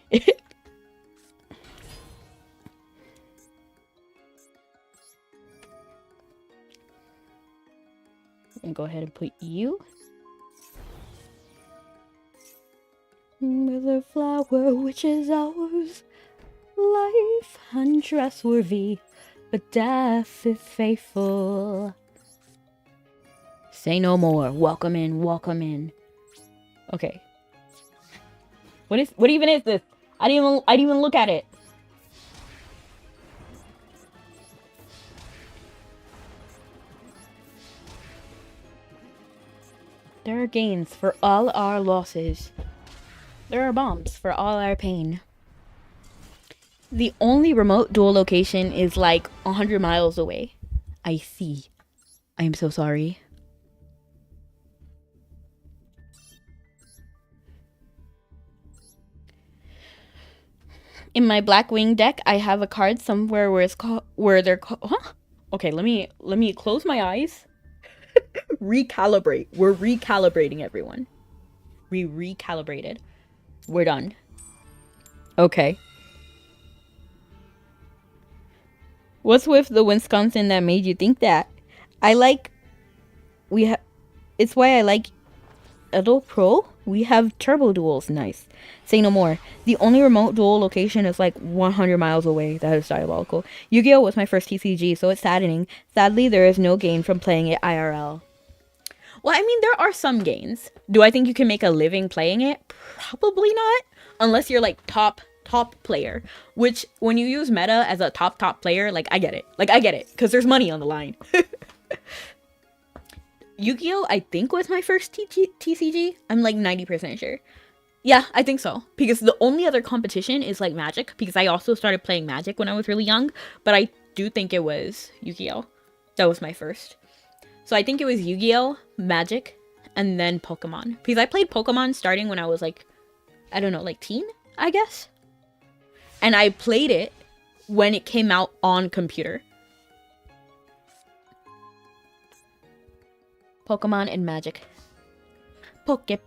And go ahead and put you. With a flower which is ours, life untrustworthy, but death is faithful. Say no more. Welcome in. Welcome in. Okay. What even is this? I didn't even look at it. There are gains for all our losses. There are bombs for all our pain. The only remote duel location is like 100 miles away. I see. I am so sorry. In my Blackwing deck, I have a card somewhere where they're called. Huh? Okay, let me close my eyes. Recalibrate. We're recalibrating, everyone. We recalibrated. We're done. Okay. What's with the Wisconsin that made you think that? It's why I like Adult Pro. We have turbo duels. Nice. Say no more. The only remote duel location is like 100 miles away. That is diabolical. Yu-Gi-Oh! Was my first TCG, so it's saddening. Sadly, there is no gain from playing it IRL. Well, I mean, there are some gains. Do I think you can make a living playing it? Probably not. Unless you're like top player. Which, when you use meta as a top player, like, I get it. Like, I get it. Because there's money on the line. Yu-Gi-Oh! I think was my first TCG. I'm like 90% sure. Yeah, I think so. Because the only other competition is like Magic. Because I also started playing Magic when I was really young. But I do think it was Yu-Gi-Oh! That was my first. So I think it was Yu-Gi-Oh!, Magic, and then Pokemon. Because I played Pokemon starting when I was like, I don't know, like teen, I guess? And I played it when it came out on computer. Pokemon and Magic. Pokemon,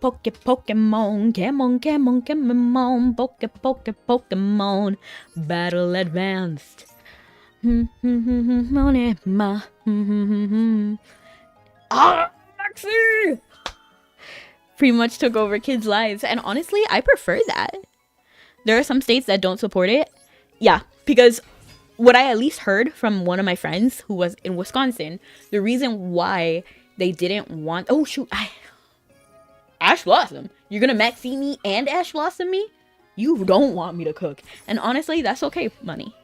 Pokemon, Pokemon, Battle Advanced. Ah, Maxi! Pretty much took over kids' lives, and honestly, I prefer that. There are some states that don't support it. Yeah, because what I at least heard from one of my friends who was in Wisconsin, the reason why they didn't want... Oh, shoot. Ash Blossom. You're gonna Maxi me and Ash Blossom me? You don't want me to cook. And honestly, that's okay, money.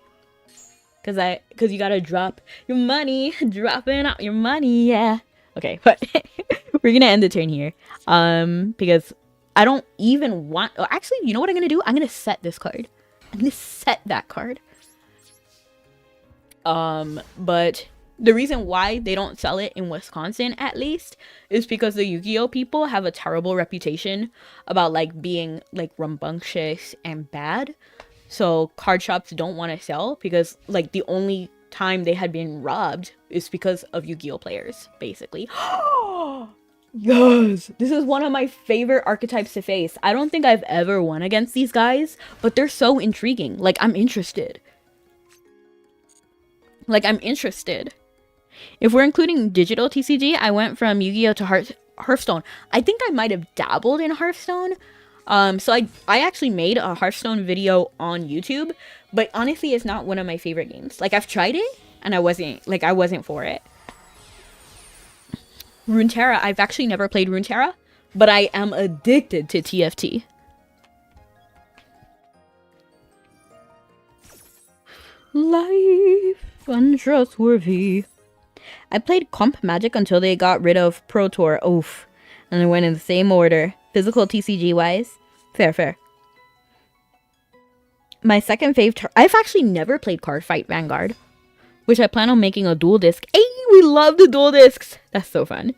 Because you gotta drop your money. Dropping out your money, yeah. Okay, but we're gonna end the turn here. Because I don't even want... Oh, actually, you know what I'm gonna do? I'm gonna set this card. I'm gonna set that card. But the reason why they don't sell it in Wisconsin, at least, is because the Yu-Gi-Oh people have a terrible reputation about, like, being, like, rambunctious and bad. So card shops don't want to sell because, like, the only time they had been robbed is because of Yu-Gi-Oh players, basically. Yes! This is one of my favorite archetypes to face. I don't think I've ever won against these guys, but they're so intriguing. Like, I'm interested. If we're including digital TCG, I went from Yu-Gi-Oh to Hearthstone. I think I might have dabbled in Hearthstone. So I actually made a Hearthstone video on YouTube, but honestly, it's not one of my favorite games. Like, I've tried it, and I wasn't for it. Runeterra, I've actually never played Runeterra, but I am addicted to TFT. Life untrustworthy. I played Comp Magic until they got rid of Pro Tour. Oof. And I went in the same order. Physical TCG wise. Fair. My second fave... I've actually never played Card Fight Vanguard, which I plan on making a dual disc. Hey, we love the dual discs. That's so fun.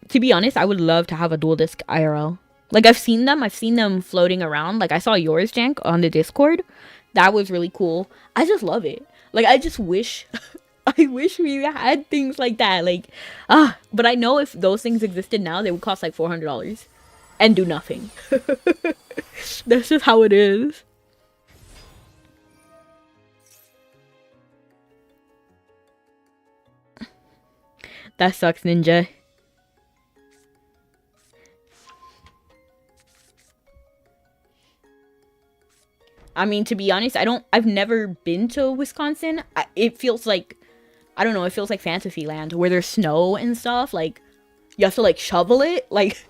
To be honest, I would love to have a dual disc IRL. Like, I've seen them floating around. Like, I saw yours, Jank, on the Discord. That was really cool. I just love it. Like, I just wish... I wish we had things like that. Like, but I know if those things existed now, they would cost like $400 and do nothing. That's just how it is. That sucks, Ninja. I mean, to be honest, I've never been to Wisconsin. It feels like, I don't know, it feels like Fantasyland where there's snow and stuff. Like, you have to, like, shovel it. Like,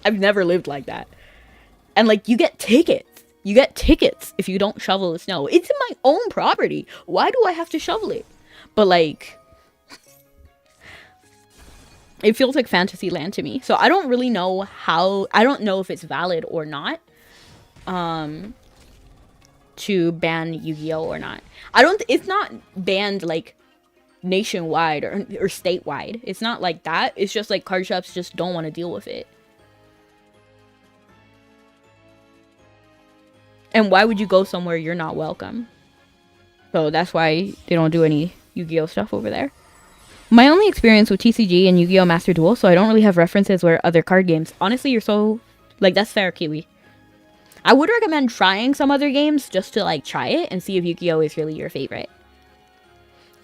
I've never lived like that. And, like, you get tickets. You get tickets if you don't shovel the snow. It's in my own property. Why do I have to shovel it? But, like, it feels like Fantasyland to me. So I don't really know I don't know if it's valid or not. To ban Yu-Gi-Oh or not. It's not banned, like, nationwide or statewide. It's not like that. It's just like card shops just don't want to deal with it. And why would you go somewhere you're not welcome? So that's why they don't do any Yu-Gi-Oh stuff over there. My only experience with TCG and Yu-Gi-Oh Master Duel, so I don't really have references where other card games. Honestly, you're so... Like, that's fair, Kiwi. I would recommend trying some other games just to, like, try it and see if Yu-Gi-Oh is really your favorite.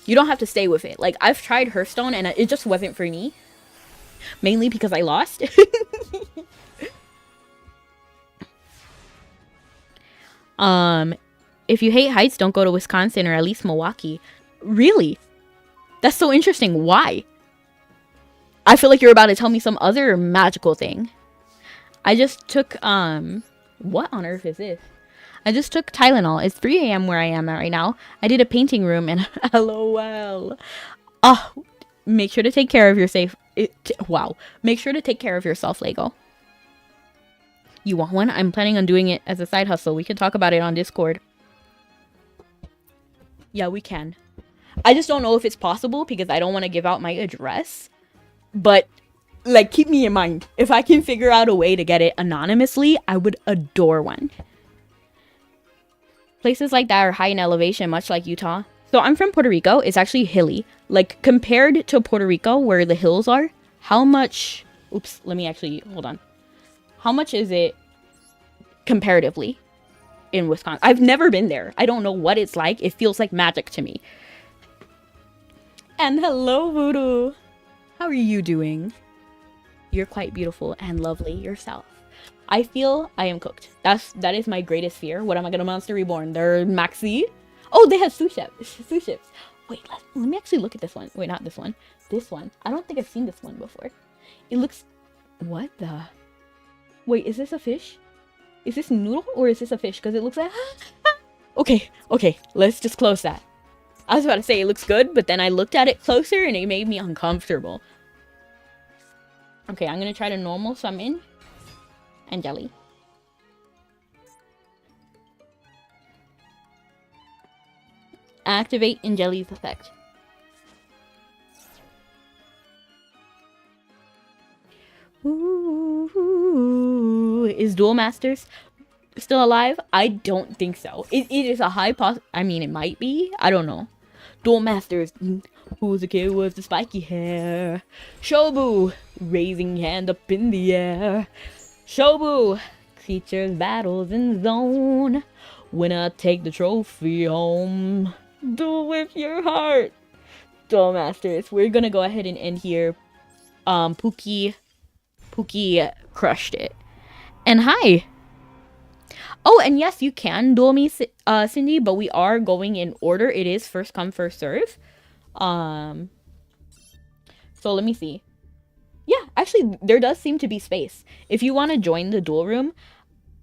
You don't have to stay with it. Like, I've tried Hearthstone and it just wasn't for me. Mainly because I lost. If you hate heights, don't go to Wisconsin or at least Milwaukee. Really? That's so interesting. Why? I feel like you're about to tell me some other magical thing. I just took, what on earth is this? I just took Tylenol. It's 3 a.m. where I am at right now. I did a painting room and LOL. Oh, make sure to take care of your wow. Make sure to take care of yourself, Lego. You want one? I'm planning on doing it as a side hustle. We can talk about it on Discord. Yeah, we can. I just don't know if it's possible because I don't want to give out my address. But, like, keep me in mind. If I can figure out a way to get it anonymously, I would adore one. Places like that are high in elevation, much like Utah. So I'm from Puerto Rico. It's actually hilly. Like, compared to Puerto Rico, where the hills are, how much... Oops, let me actually... Hold on. How much is it comparatively in Wisconsin? I've never been there. I don't know what it's like. It feels like magic to me. And hello, Voodoo. How are you doing? you're quite beautiful and lovely yourself. I feel I am cooked. That is my greatest fear. What am I gonna monster reborn? They're maxi. Oh, they have sous ships. Wait, let me actually look at this one. Wait, not this one. This one. I don't think I've seen this one before. It looks... What the... Wait, is this a fish? Is this noodle or is this a fish? Because it looks like... Okay, let's just close that. I was about to say it looks good, but then I looked at it closer and it made me uncomfortable. Okay, I'm gonna try to normal summon and jelly. Activate in jelly's effect. Ooh, is Duel Masters still alive? I don't think so. It is a high I mean, it might be. I don't know. Duel Masters. Who's the kid with the spiky hair? Shobu. Raising hand up in the air. Shobu. Creatures battles in zone. Winner take the trophy home. Duel with your heart. Duel Masters. We're gonna go ahead and end here. Pookie crushed it. And hi. Oh, and yes, you can duel me, Cindy, but we are going in order. It is first come, first serve. So let me see. Yeah, actually, there does seem to be space. If you want to join the duel room,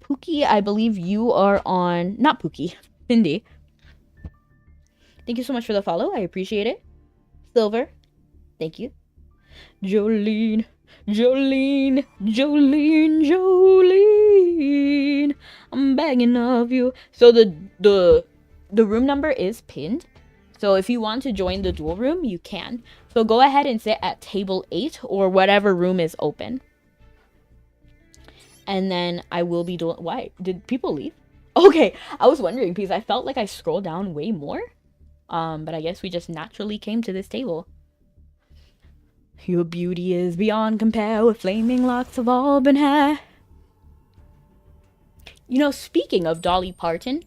Pookie, I believe you are on... Not Pookie, Cindy. Thank you so much for the follow. I appreciate it. Silver, thank you. Jolene. I'm begging of you. So the room number is pinned. So if you want to join the duel room, you can. So go ahead and sit at table 8 or whatever room is open. And then I will be dueling. Why? Did people leave? Okay, I was wondering because I felt like I scrolled down way more. But I guess we just naturally came to this table. Your beauty is beyond compare with flaming locks of auburn hair. You know, speaking of Dolly Parton,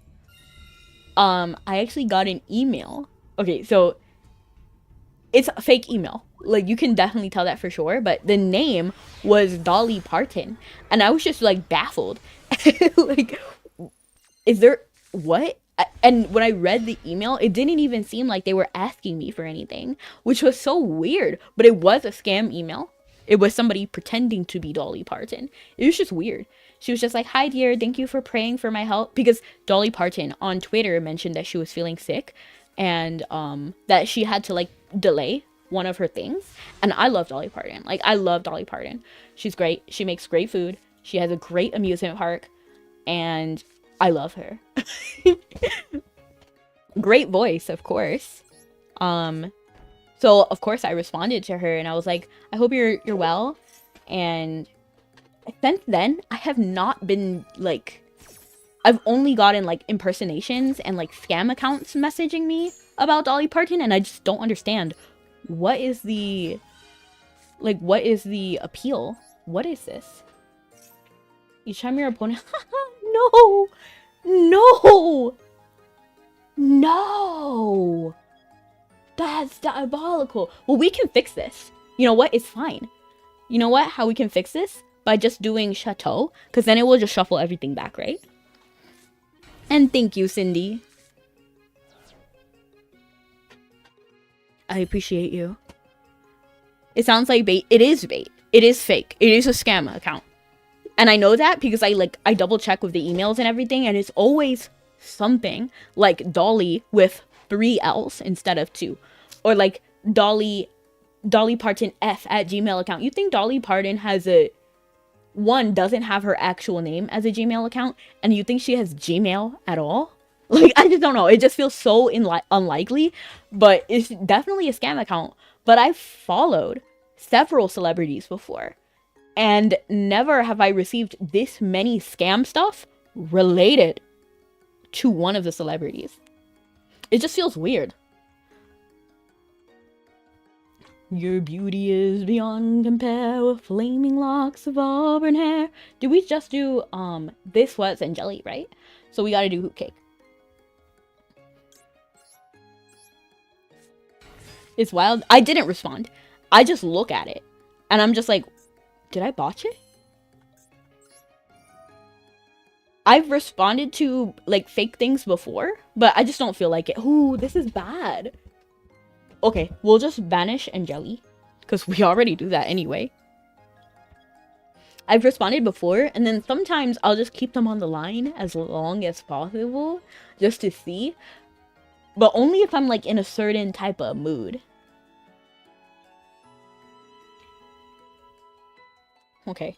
I actually got an email. Okay, so it's a fake email. Like, you can definitely tell that for sure, but the name was Dolly Parton. And I was just, like, baffled. Like, is there... What? And when I read the email, it didn't even seem like they were asking me for anything, which was so weird. But it was a scam email. It was somebody pretending to be Dolly Parton. It was just weird. She was just like, hi, dear, thank you for praying for my help. Because Dolly Parton on Twitter mentioned that she was feeling sick and that she had to, like, delay one of her things. And I love Dolly Parton. Like, I love Dolly Parton. She's great. She makes great food. She has a great amusement park. And... I love her. Great voice, of course. So of course I responded to her and I was like, I hope you're well. And since then, I have not been like, I've only gotten like impersonations and like scam accounts messaging me about Dolly Parton, and I just don't understand what is the appeal? What is this? Each time your opponent No! That's diabolical. Well, we can fix this. You know what? It's fine. You know what? How we can fix this? By just doing Chateau. Because then it will just shuffle everything back, right? And thank you, Cindy. I appreciate you. It sounds like bait. It is bait. It is fake. It is a scam account. And I know that because I double check with the emails and everything, and it's always something like Dolly with 3 L's instead of 2. Or like Dolly Parton F at Gmail account. You think Dolly Parton has doesn't have her actual name as a Gmail account, and you think she has Gmail at all? Like, I just don't know. It just feels so unlikely, but it's definitely a scam account. But I've followed several celebrities before. And never have I received this many scam stuff related to one of the celebrities. It just feels weird. Your beauty is beyond compare with flaming locks of auburn hair. Did we just do, this was and jelly, right? So we gotta do hoop cake. It's wild. I didn't respond. I just look at it. And I'm just like... Did I botch it? I've responded to, like, fake things before, but I just don't feel like it. Ooh, this is bad. Okay, we'll just banish and jelly, because we already do that anyway. I've responded before, and then sometimes I'll just keep them on the line as long as possible, just to see. But only if I'm, like, in a certain type of mood. Okay.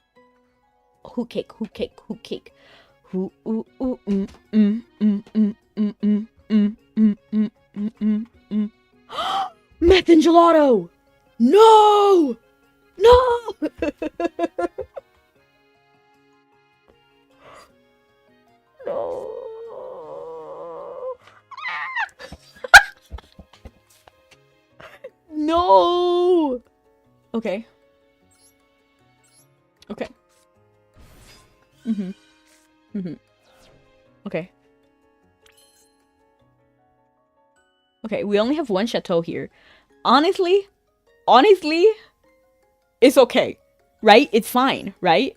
Who cake, who cake, who cake. Ooh, ooh, ooh, Meth and gelato! No! No! No. No! Okay. Okay. Okay. Okay, we only have one chateau here. Honestly, it's okay. Right? It's fine, right?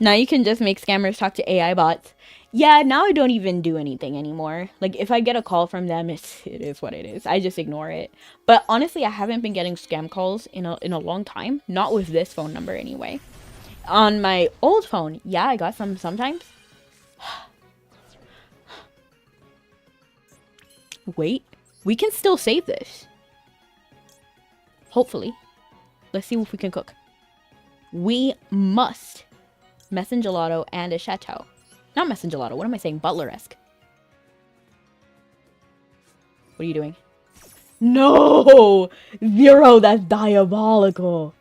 Now you can just make scammers talk to AI bots. Yeah, now I don't even do anything anymore. Like, if I get a call from them, it is what it is. I just ignore it. But honestly, I haven't been getting scam calls in a long time. Not with this phone number anyway. On my old phone, yeah, I got some sometimes. Wait, we can still save this. Hopefully. Let's see if we can cook. We must. Mess and gelato and a chateau. Not mess and gelato. What am I saying? Butler-esque. What are you doing? No! 0! That's diabolical.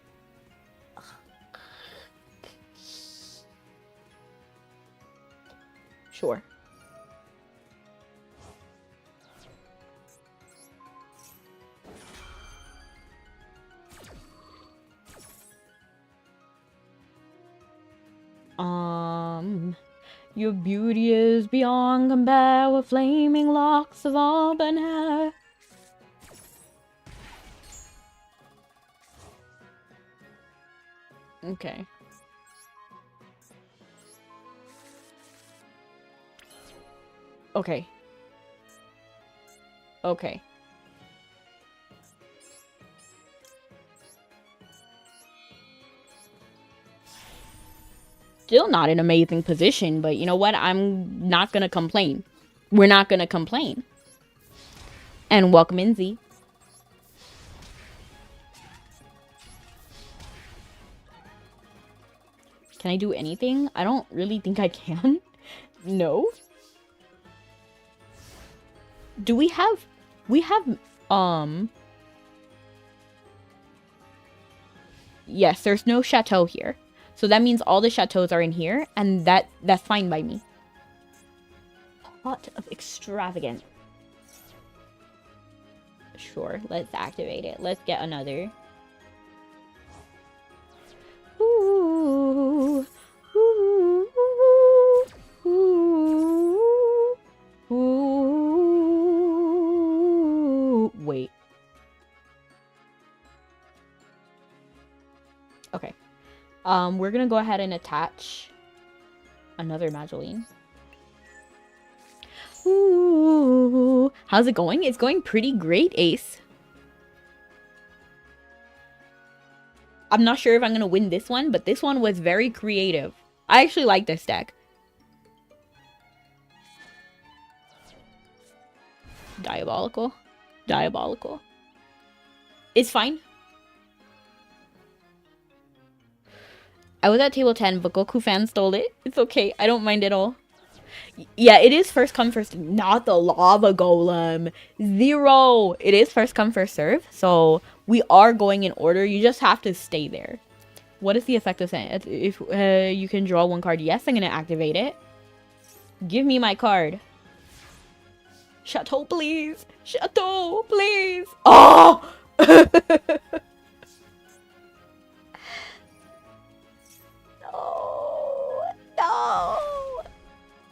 Sure. Your beauty is beyond compare with flaming locks of auburn hair. Okay. Okay. Okay. Still not an amazing position, but you know what? I'm not gonna complain. We're not gonna complain. And welcome in, Z. Can I do anything? I don't really think I can. No. Do we have... Yes, there's no chateau here. So that means all the chateaus are in here, and that's fine by me. Pot of extravagant. Sure, let's activate it. Let's get another. Ooh, ooh, ooh, ooh. Wait. Okay. We're gonna go ahead and attach another madolche. Ooh, how's it going? It's going pretty great, Ace. I'm not sure if I'm gonna win this one, but this one was very creative. I actually like this deck. Diabolical. Diabolical. It's fine. I was at table 10, but Goku fan stole it. It's okay. I don't mind at all. Yeah, it is first come, first... Not the lava golem. 0. It is first come, first serve. So, we are going in order. You just have to stay there. What is the effect of saying? If you can draw one card. Yes, I'm going to activate it. Give me my card. Chateau, please. Chateau, please. Oh! No.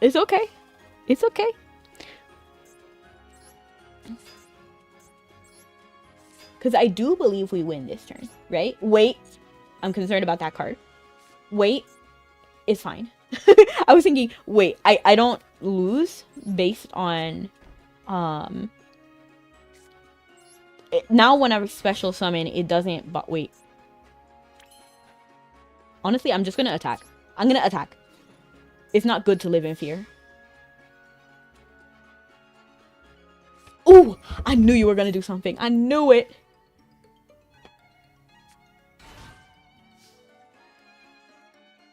It's okay. It's okay. Because I do believe we win this turn, right? Wait. I'm concerned about that card. Wait, it's fine. I was thinking, wait, I don't lose based on now when I special summon it doesn't, but wait. Honestly, I'm just gonna attack. I'm gonna attack. It's not good to live in fear. Ooh, I knew you were gonna do something. I knew it.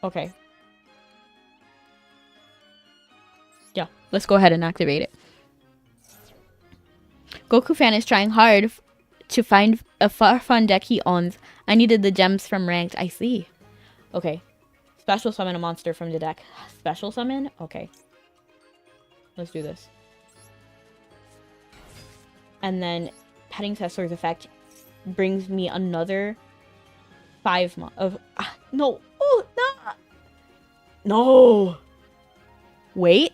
Okay. Yeah, let's go ahead and activate it. Goku fan is trying hard to find a fun deck he owns. I needed the gems from ranked. I see. Okay. Special summon a monster from the deck. Special summon? Okay. Let's do this. And then Petting Tessor's effect brings me another 5 of... no! Oh, no! No! Wait.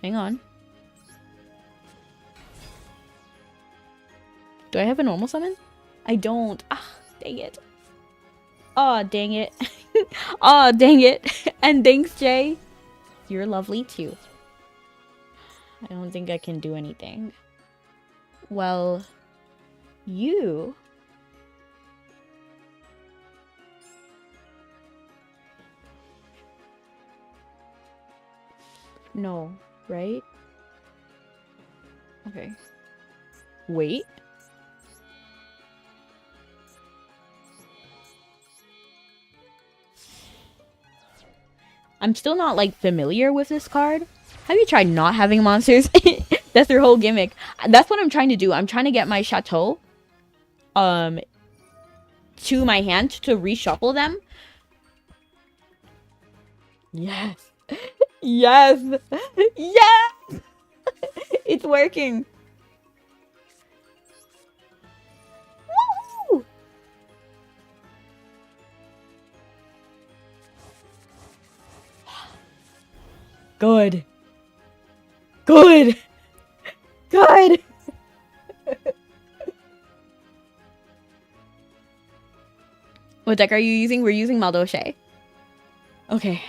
Hang on. Do I have a normal summon? I don't. Ah, dang it. Aw, dang it. Aw, dang it. And thanks, Jay. You're lovely, too. I don't think I can do anything. Well, you... No, right? Okay. Wait. I'm still not, like, familiar with this card. Have you tried not having monsters? That's their whole gimmick. That's what I'm trying to do. I'm trying to get my Chateau to my hand to reshuffle them. Yes. Yes. Yes. It's working. Woo! Good. Good. Good. What deck are you using? We're using madolche. Okay.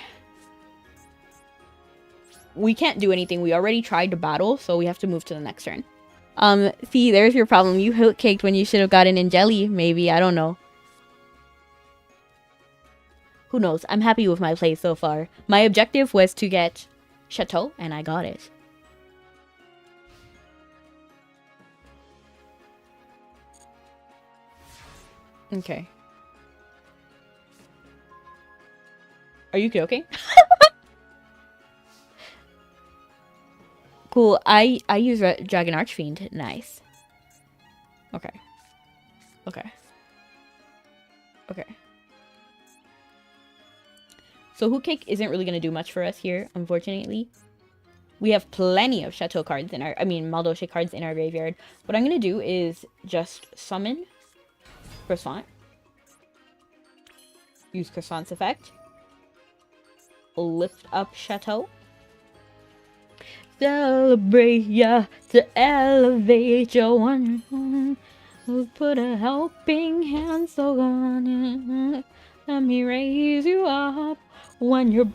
We can't do anything. We already tried to battle, so we have to move to the next turn. See, there's your problem. You hook caked when you should have gotten in jelly, maybe. I don't know. Who knows? I'm happy with my play so far. My objective was to get Chateau, and I got it. Okay. Are you joking? Cool. I use Dragon Archfiend. Nice. Okay. Okay. Okay. So Hook Cake isn't really going to do much for us here, unfortunately. We have plenty of Chateau cards in our... I mean, madolche cards in our graveyard. What I'm going to do is just summon Croissant. Use Croissant's effect. Lift up Chateau. Celebrate ya to elevate your one. Put a helping hand so on it. Let me raise you up when your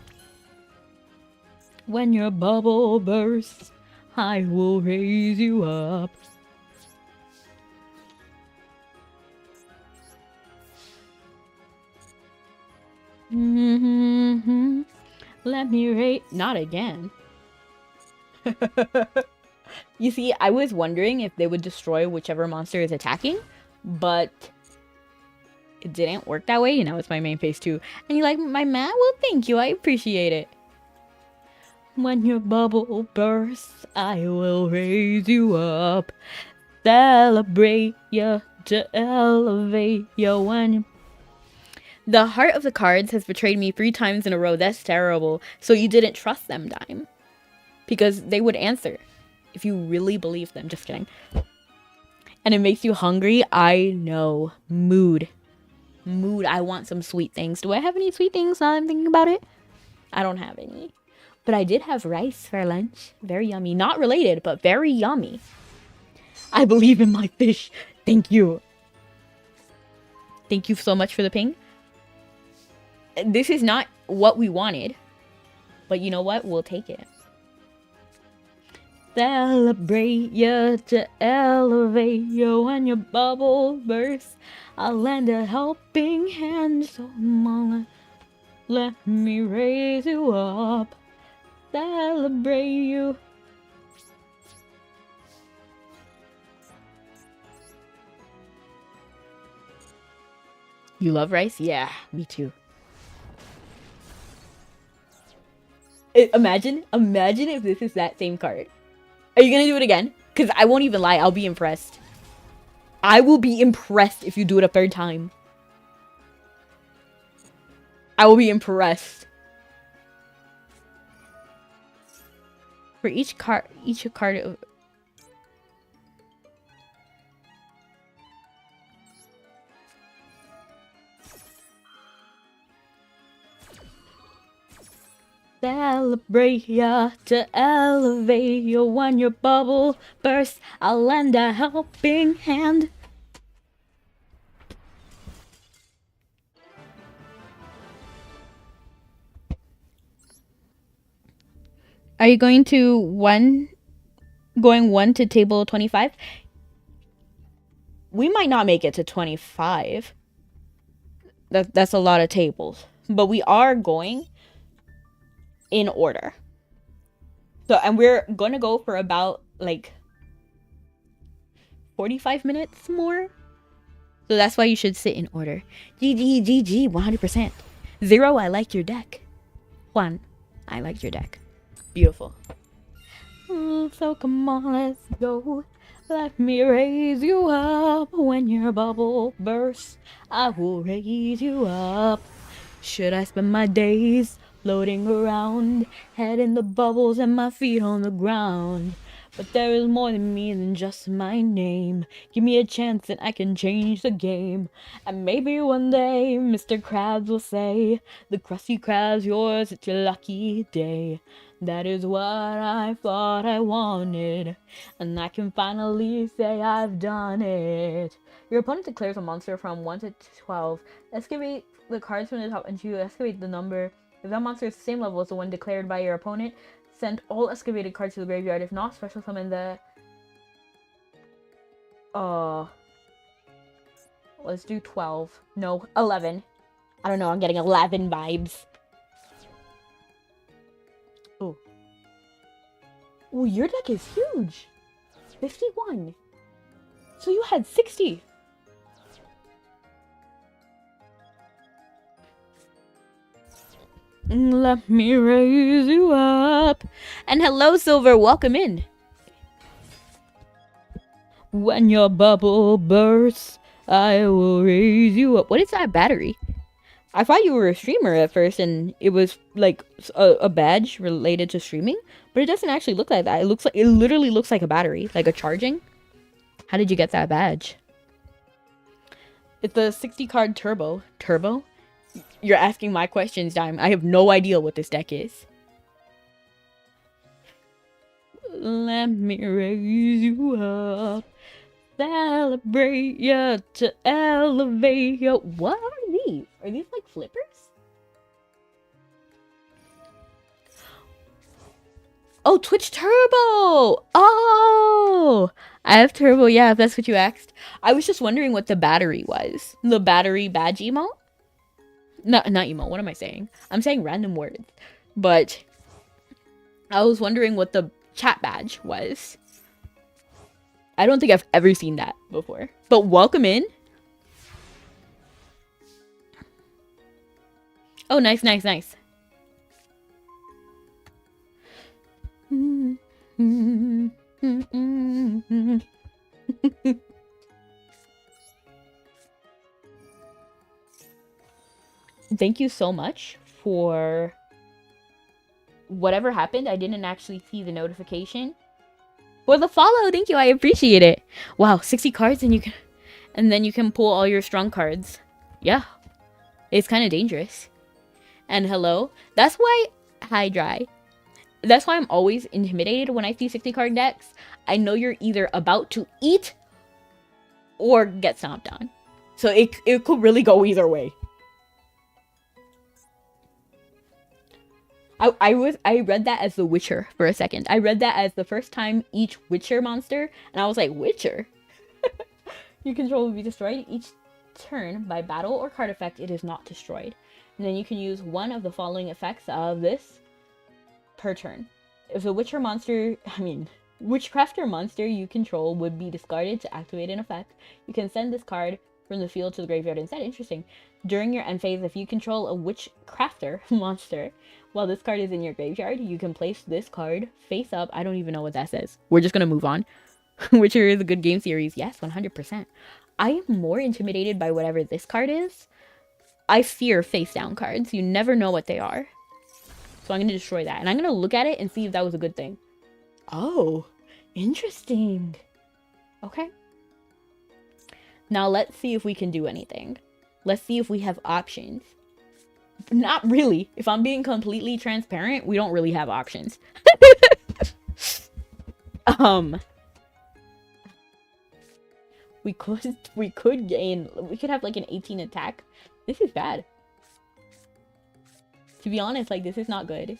bubble bursts. I will raise you up. Let me raise... Not again. You see, I was wondering if they would destroy whichever monster is attacking, but it didn't work that way, and now it's my main phase too. And you're like, my man? Well, thank you, I appreciate it. When your bubble bursts, I will raise you up. Celebrate ya to elevate ya when... The heart of the cards has betrayed me 3 times in a row. That's terrible. So you didn't trust them, Dime. Because they would answer if you really believe them. Just kidding. And it makes you hungry. I know. Mood. Mood. I want some sweet things. Do I have any sweet things now that I'm thinking about it? I don't have any. But I did have rice for lunch. Very yummy. Not related, but very yummy. I believe in my fish. Thank you. Thank you so much for the ping. This is not what we wanted, but you know what? We'll take it. Celebrate ya to elevate you when your bubble bursts. I'll lend a helping hand, so mama, let me raise you up. Celebrate you. You love rice? Yeah, me too. Imagine if this is that same card. Are you gonna do it again? Because I won't even lie, I'll be impressed. I will be impressed if you do it a third time. I will be impressed. For each card of... Celebrate ya to elevate you when your bubble bursts. I'll lend a helping hand. Are you going to going 1 to table 25? We might not make it to 25. That's a lot of tables. But we are going in order. So, and we're gonna go for about like 45 minutes more. So that's why you should sit in order. GG, 100%. 0, I like your deck. 1, I like your deck. Beautiful. So come on, let's go. Let me raise you up when your bubble bursts. I will raise you up. Should I spend my days floating around, head in the bubbles and my feet on the ground? But there is more than me than just my name. Give me a chance and I can change the game. And maybe one day Mr. Krabs will say, the Krusty Krab's yours, it's your lucky day. That is what I thought I wanted, and I can finally say I've done it. Your opponent declares a monster from 1 to 12. Excavate the cards from the top and you excavate the number. If that monster is the same level as the one declared by your opponent, send all excavated cards to the graveyard. If not, special summon the... let's do 12. No, 11. I don't know, I'm getting 11 vibes. Oh. Oh, your deck is huge. 51. So you had 60. Let me raise you up. And hello, Silver. Welcome in. When your bubble bursts, I will raise you up. What is that battery? I thought you were a streamer at first, and it was like a badge related to streaming, but it doesn't actually look like that. It literally looks like a battery, like a charging. How did you get that badge? It's the 60 card turbo. Turbo? You're asking my questions, Dime. I have no idea what this deck is. Let me raise you up. Celebrate ya to elevate ya. What are these? Are these like flippers? Oh, Twitch Turbo! Oh! I have Turbo, yeah, if that's what you asked. I was just wondering what the battery was. The battery badge emote? Not emote, what am I saying? I'm saying random words. But I was wondering what the chat badge was. I don't think I've ever seen that before. But welcome in. Oh, nice. Thank you so much for whatever happened. I didn't actually see the notification. For the follow, thank you. I appreciate it. Wow, 60 cards and then you can pull all your strong cards. Yeah. It's kind of dangerous. And hello. That's why that's why I'm always intimidated when I see 60 card decks. I know you're either about to eat or get stomped on. So it could really go either way. I read that as the Witcher for a second. I read that as the first time each Witcher monster, and I was like, Witcher? You control will be destroyed each turn by battle or card effect. It is not destroyed. And then you can use one of the following effects of this per turn. If the Witcher monster, Witchcrafter monster you control would be discarded to activate an effect, you can send this card from the field to the graveyard instead. Interesting. During your end phase, if you control a Witchcrafter monster, while this card is in your graveyard, you can place this card face up. I don't even know what that says. We're just gonna move on. Witcher is a good game series. Yes, 100%. I am more intimidated by whatever this card is. I fear face down cards. You never know what they are. So I'm gonna destroy that. And I'm gonna look at it and see if that was a good thing. Oh, interesting. Okay. Now let's see if we can do anything. Let's see if we have options. Not really. If I'm being completely transparent, we don't really have options. We could have like an 18 attack. This is bad. To be honest, like, this is not good.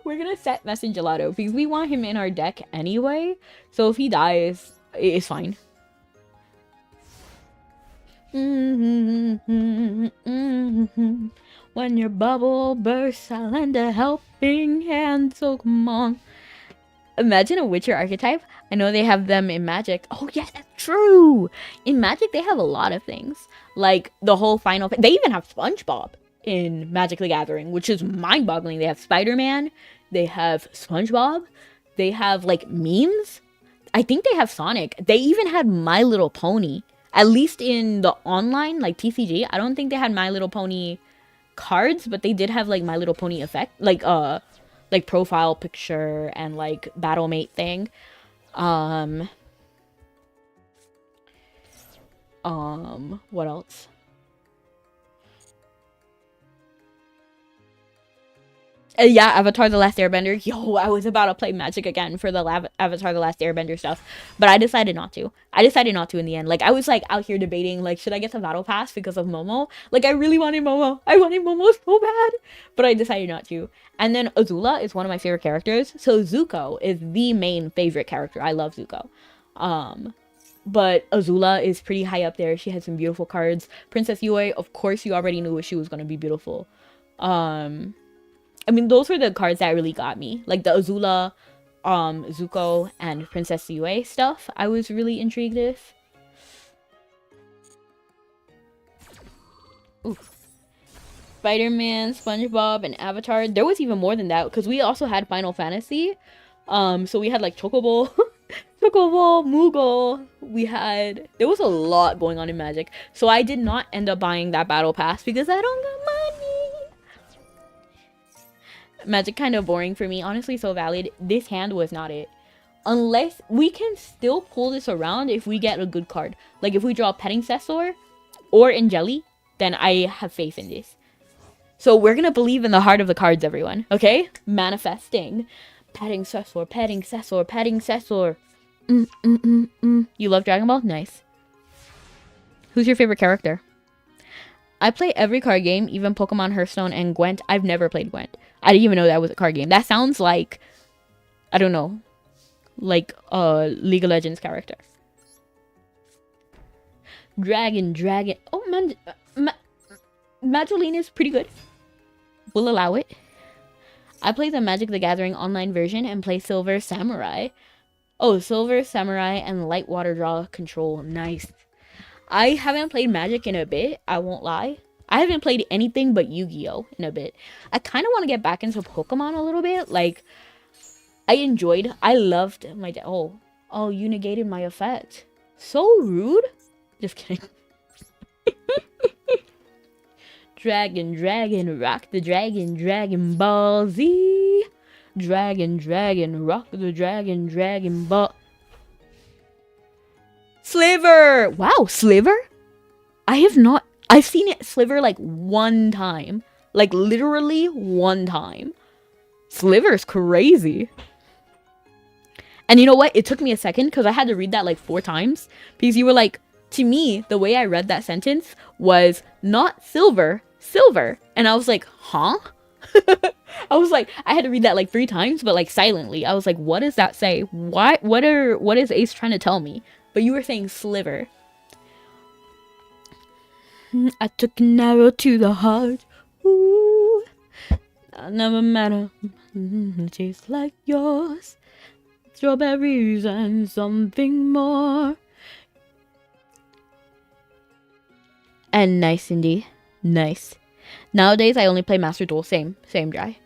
We're gonna set Messenger Gelato because we want him in our deck anyway. So if he dies, it's fine. When your bubble bursts, I'll lend a helping hand. So come on. Imagine a Witcher archetype. I know they have them in Magic. Oh yeah, that's true. In Magic, they have a lot of things. Like the whole final... They even have SpongeBob in Magic the Gathering, which is mind-boggling. They have Spider-Man. They have SpongeBob. They have, like, memes. I think they have Sonic. They even had My Little Pony. At least in the online, like TCG. I don't think they had My Little Pony cards, but they did have, like, My Little Pony effect. Like profile picture and, like, battle mate thing. What else? Yeah, Avatar The Last Airbender. Yo, I was about to play Magic again for the Avatar The Last Airbender stuff, but I decided not to. I decided not to in the end. Like, I was, like, out here debating, like, should I get the Battle Pass because of Momo? Like, I really wanted Momo. I wanted Momo so bad, but I decided not to. And then Azula is one of my favorite characters, so Zuko is the main favorite character. I love Zuko. But Azula is pretty high up there. She has some beautiful cards. Princess Yue, of course, you already knew she was going to be beautiful. I mean, those were the cards that really got me. Like the Azula, Zuko, and Princess Yue stuff, I was really intrigued with. Oof. Spider-Man, SpongeBob, and Avatar. There was even more than that, because we also had Final Fantasy. So we had, like, Chocobo, Chocobo, Moogle. There was a lot going on in Magic. So I did not end up buying that Battle Pass, because I don't got money. Magic kind of boring for me. Honestly, so valid. This hand was not it. Unless we can still pull this around if we get a good card. Like if we draw Petting Cessor or Angeli, then I have faith in this. So we're going to believe in the heart of the cards, everyone. Okay? Manifesting. Petting Cessor, Petting Cessor, Petting Cessor. You love Dragon Ball? Nice. Who's your favorite character? I play every card game, even Pokemon Hearthstone and Gwent. I've never played Gwent. I didn't even know that was a card game. That sounds like, I don't know, like a League of Legends character. Dragon. Oh, man. Magdalene is pretty good. We'll allow it. I play the Magic the Gathering online version and play Silver Samurai. Oh, Silver Samurai and Light Water Draw Control. Nice. I haven't played Magic in a bit. I won't lie. I haven't played anything but Yu-Gi-Oh! In a bit. I kind of want to get back into Pokemon a little bit. Like, I loved my... Oh, you negated my effect. So rude. Just kidding. Dragon, rock the dragon, Dragon Ball Z. Dragon, rock the Dragon Ball... Sliver! Wow, Sliver? I've seen it Sliver like one time. Like literally one time. Sliver's crazy. And you know what? It took me a second because I had to read that like 4 times because you were like, to me, the way I read that sentence was not silver, silver. And I was like, huh? I was like, I had to read that like 3 times, but like silently. I was like, what does that say? What is Ace trying to tell me? But you were saying sliver. I took an arrow to the heart. Ooh, I never met a taste like yours. Strawberries and something more. And nice, Cindy. Nice. Nowadays, I only play Master Duel. Same dry.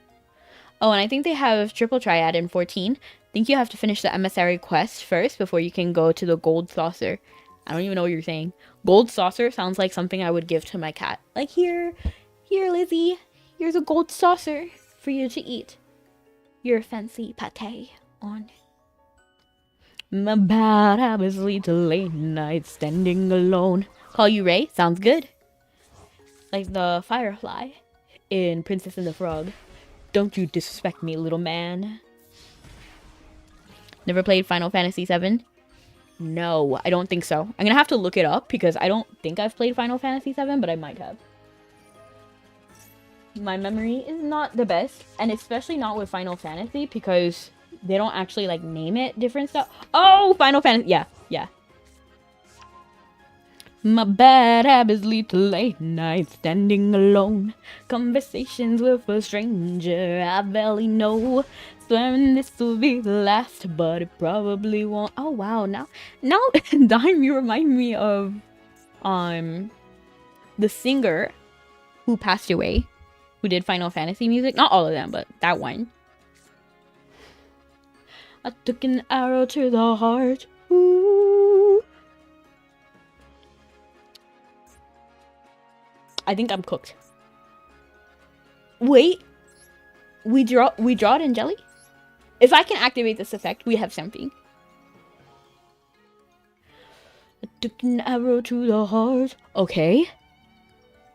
Oh, and I think they have Triple Triad in 14. I think you have to finish the emissary quest first before you can go to the gold saucer. I don't even know what you're saying. Gold saucer sounds like something I would give to my cat. Like, here, Lizzie. Here's a gold saucer for you to eat your fancy pate on. My bad habits lead to late nights standing alone. Call you Ray? Sounds good. Like the firefly in Princess and the Frog. Don't you disrespect me, little man. Never played Final Fantasy VII? No, I don't think so. I'm gonna have to look it up because I don't think I've played Final Fantasy VII, but I might have. My memory is not the best, and especially not with Final Fantasy because they don't actually like name it different stuff. Oh, Final Fantasy. Yeah. My bad habits lead to late nights standing alone. Conversations with a stranger I barely know. Swearing this will be the last, but it probably won't. Oh wow, now Dime, you remind me of the singer who passed away, who did Final Fantasy music. Not all of them, but that one. I took an arrow to the heart. Ooh. I think I'm cooked. Wait. We draw it in jelly? If I can activate this effect, we have something. I took an arrow to the heart. Okay.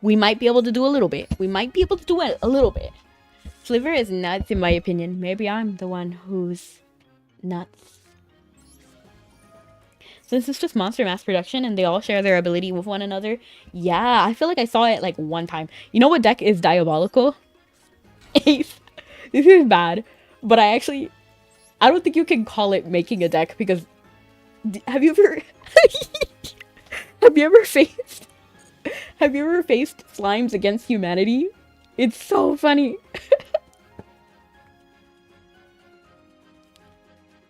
We might be able to do a little bit. Sliver is nuts in my opinion. Maybe I'm the one who's nuts. Since it's just monster mass production and they all share their ability with one another. Yeah, I feel like I saw it like one time. You know what deck is diabolical? Ace. This is bad. But I don't think you can call it making a deck because... Have you ever... Have you ever faced Slimes Against Humanity? It's so funny.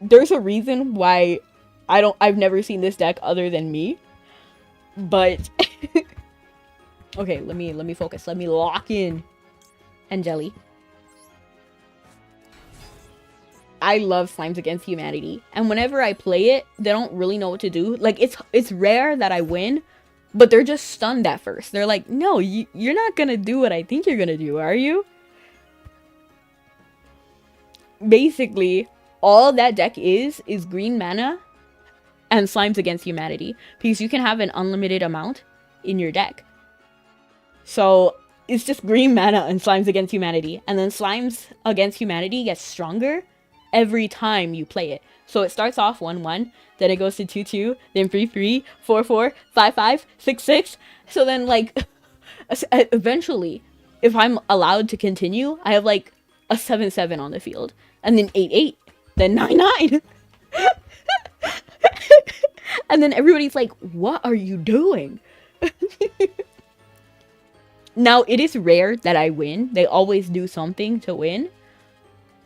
There's a reason why I've never seen this deck other than me. But okay, let me focus. Let me lock in. And jelly. I love Slimes Against Humanity. And whenever I play it, they don't really know what to do. Like, it's rare that I win, but they're just stunned at first. They're like, no, you're not gonna do what I think you're gonna do, are you? Basically, all that deck is green mana and Slimes Against Humanity. Because you can have an unlimited amount in your deck. So, it's just green mana and Slimes Against Humanity. And then Slimes Against Humanity gets stronger every time you play it. So it starts off 1-1, then it goes to 2-2, then 3-3, 4-4, 5-5, 6-6. So then, like, eventually, if I'm allowed to continue, I have, like, a 7-7 on the field. And then 8-8, then 9-9. And then everybody's like, what are you doing? Now, it is rare that I win. They always do something to win.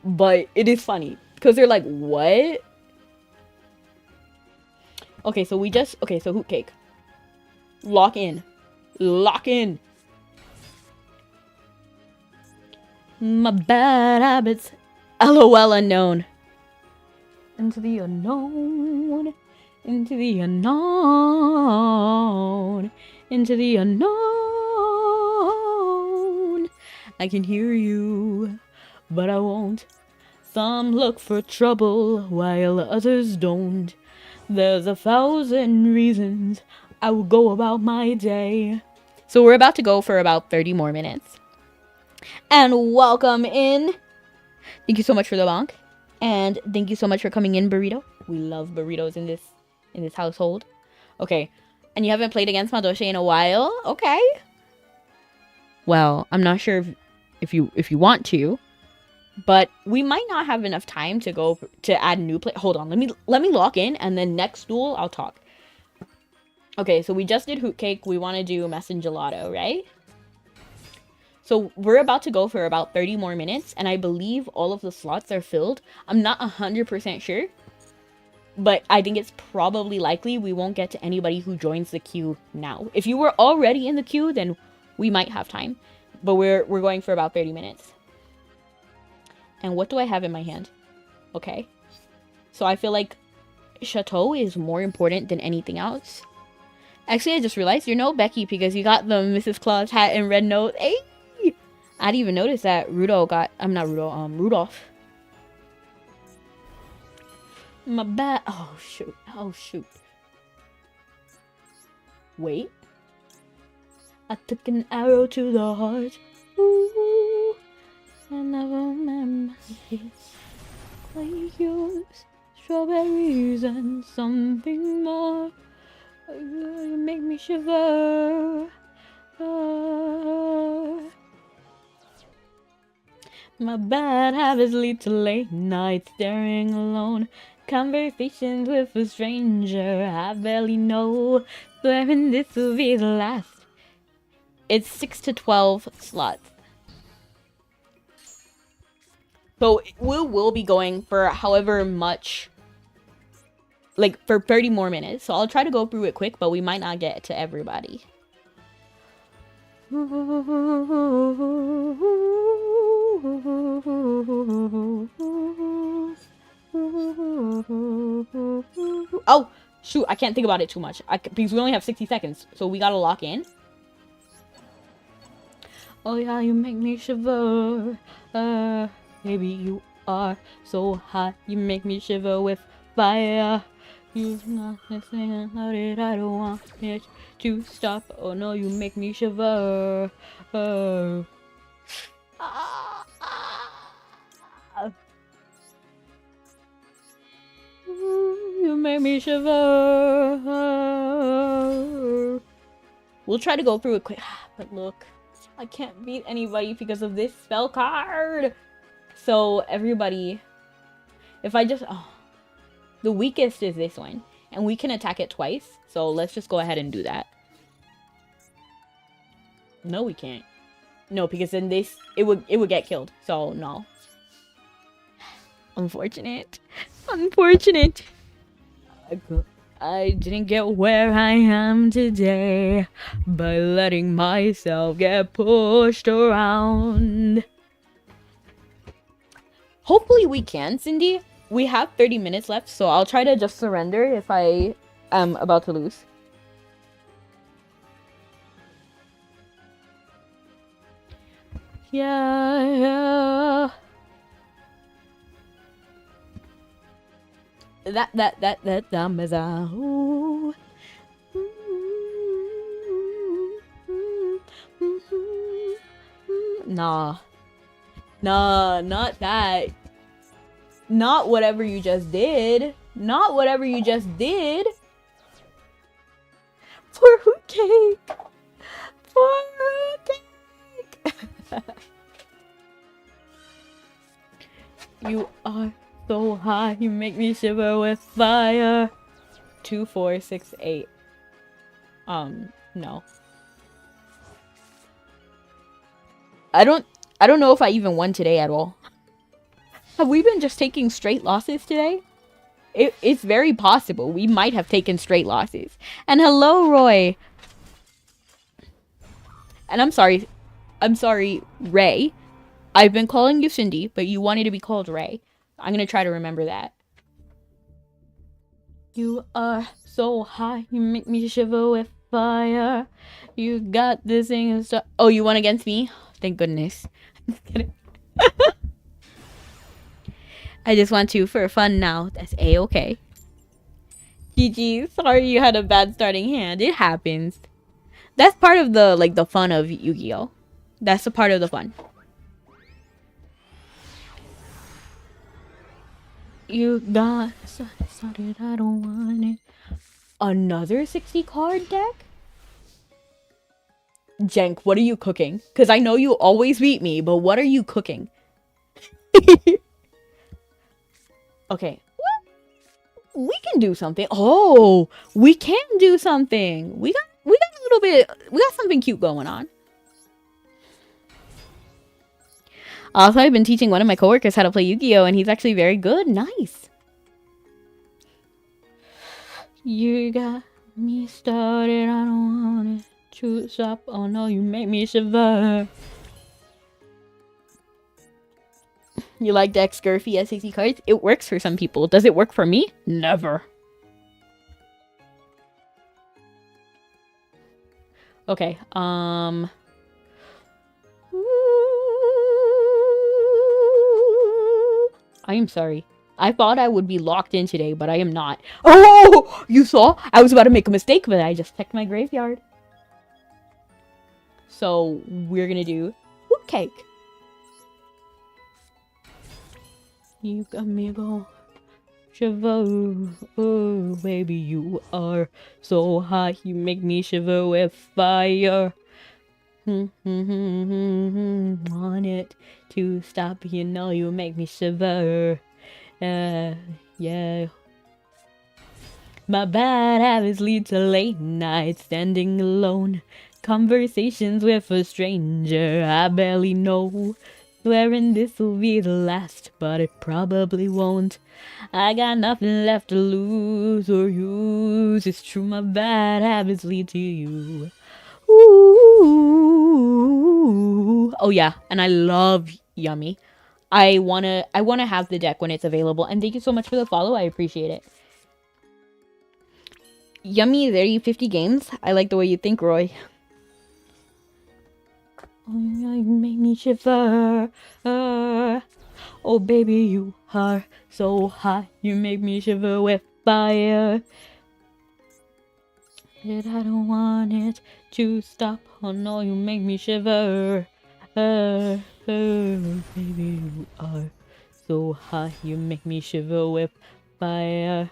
But it is funny. Because they're like, what? Okay, so Hoot Cake. Lock in. Lock in. My bad habits. LOL unknown. Into the unknown. Into the unknown. Into the unknown. I can hear you, but I won't. Some look for trouble while others don't. There's 1,000 reasons I will go about my day. So we're about to go for about 30 more minutes. And welcome in. Thank you so much for the bonk. And thank you so much for coming in, Burrito. We love burritos in this household. Okay. And you haven't played against madolche in a while? Okay. Well, I'm not sure if you want to, but we might not have enough time to go to add new play. Hold on, let me lock in, and then next duel I'll talk. Okay, so we just did hoot cake. We want to do mess and gelato, right? So we're about to go for about 30 more minutes, and I believe all of the slots are filled. I'm not 100% sure, but I think it's probably likely we won't get to anybody who joins the queue now. If you were already in the queue, then we might have time, but we're going for about 30 minutes. And what do I have in my hand? Okay. So I feel like Chateau is more important than anything else. Actually, I just realized you're no Becky because you got the Mrs. Claus hat and red nose. Hey! I didn't even notice that Rudolph. My bad. Oh, shoot. Oh, shoot. Wait. I took an arrow to the heart. Ooh. And I remember like yours. Strawberries and something more. You make me shiver. My bad habits lead to late nights staring alone. Conversations with a stranger I barely know. Swearing this will be the last. It's 6 to 12 slots. So we'll be going for however much, like for 30 more minutes. So I'll try to go through it quick, but we might not get to everybody. Oh, shoot, I can't think about it too much. Because we only have 60 seconds, so we gotta lock in. Oh yeah, you make me shiver. Baby, you are so hot. You make me shiver with fire. You're not listening about it. I don't want it to stop. Oh no, you make me shiver. You make me shiver. We'll try to go through it quick. But look, I can't beat anybody because of this spell card. So everybody, if I just, the weakest is this one, and we can attack it twice. So let's just go ahead and do that. No, we can't. No, because then this, it would get killed. So no. Unfortunate. Unfortunate. I didn't get where I am today by letting myself get pushed around. Hopefully we can, Cindy. We have 30 minutes left, so I'll try to just surrender if I am about to lose. Yeah. That dumb is a ooh. Nah. Nah, not that. Not whatever you just did. Not whatever you just did. For hoot cake. For hoot cake. You are so hot, you make me shiver with fire. 2, 4, 6, 8. No. I don't know if I even won today at all. Have we been just taking straight losses today? It's very possible. We might have taken straight losses. And hello, Roy. And I'm sorry, Ray. I've been calling you Cindy, but you wanted to be called Ray. I'm gonna try to remember that. You are so hot, you make me shiver with fire. You got this thing and stuff. Oh, you won against me? Thank goodness. Just kidding. I just want to for fun now. That's a-okay. GG, sorry you had a bad starting hand. It happens. That's part of the the fun of Yu-Gi-Oh. That's a part of the fun. You got started, I don't want it. Another 60 card deck? Jenk, what are you cooking? Because I know you always beat me, but what are you cooking? Okay. We can do something. Oh, we can do something. We got a little bit, we got something cute going on. Also, I've been teaching one of my coworkers how to play Yu-Gi-Oh, and he's actually very good. Nice. You got me started, I don't want it to stop. Oh no, you make me shiver. You like the X-Gurfy S60 cards? It works for some people. Does it work for me? Never. Okay, I am sorry. I thought I would be locked in today, but I am not. Oh! You saw? I was about to make a mistake, but I just checked my graveyard. So, we're gonna do fruit cake. You got me go shiver. Oh, baby, you are so hot. You make me shiver with fire. Want it to stop, you know you make me shiver. Yeah. My bad habits lead to late nights, standing alone. Conversations with a stranger I barely know. Swearing this will be the last, but it probably won't. I got nothing left to lose or use. It's true, my bad habits lead to you. Ooh. Oh yeah, and I love Yummy. I wanna have the deck when it's available. And thank you so much for the follow. I appreciate it. Yummy, there you 50 games. I like the way you think, Roy. Oh, you make me shiver. Oh, baby, you are so hot. You make me shiver with fire. But I don't want it to stop. Oh no, you make me shiver. Baby, you are so hot. You make me shiver with fire.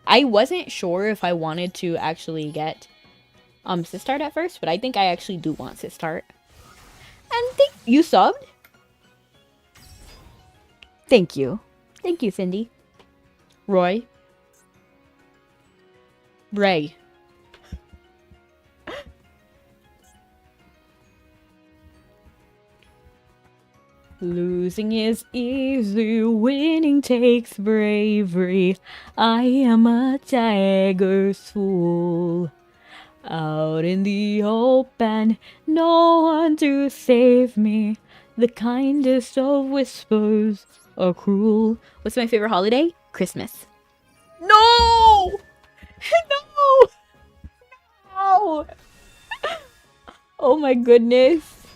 I wasn't sure if I wanted to actually get Sistart at first, but I think I actually do want Sistart. And you subbed? Thank you. Thank you, Cindy. Roy. Ray. Losing is easy, winning takes bravery. I am a tiger's fool. Out in the open, no one to save me. The kindest of whispers are cruel. What's my favorite holiday? Christmas. No! No! No! Oh my goodness.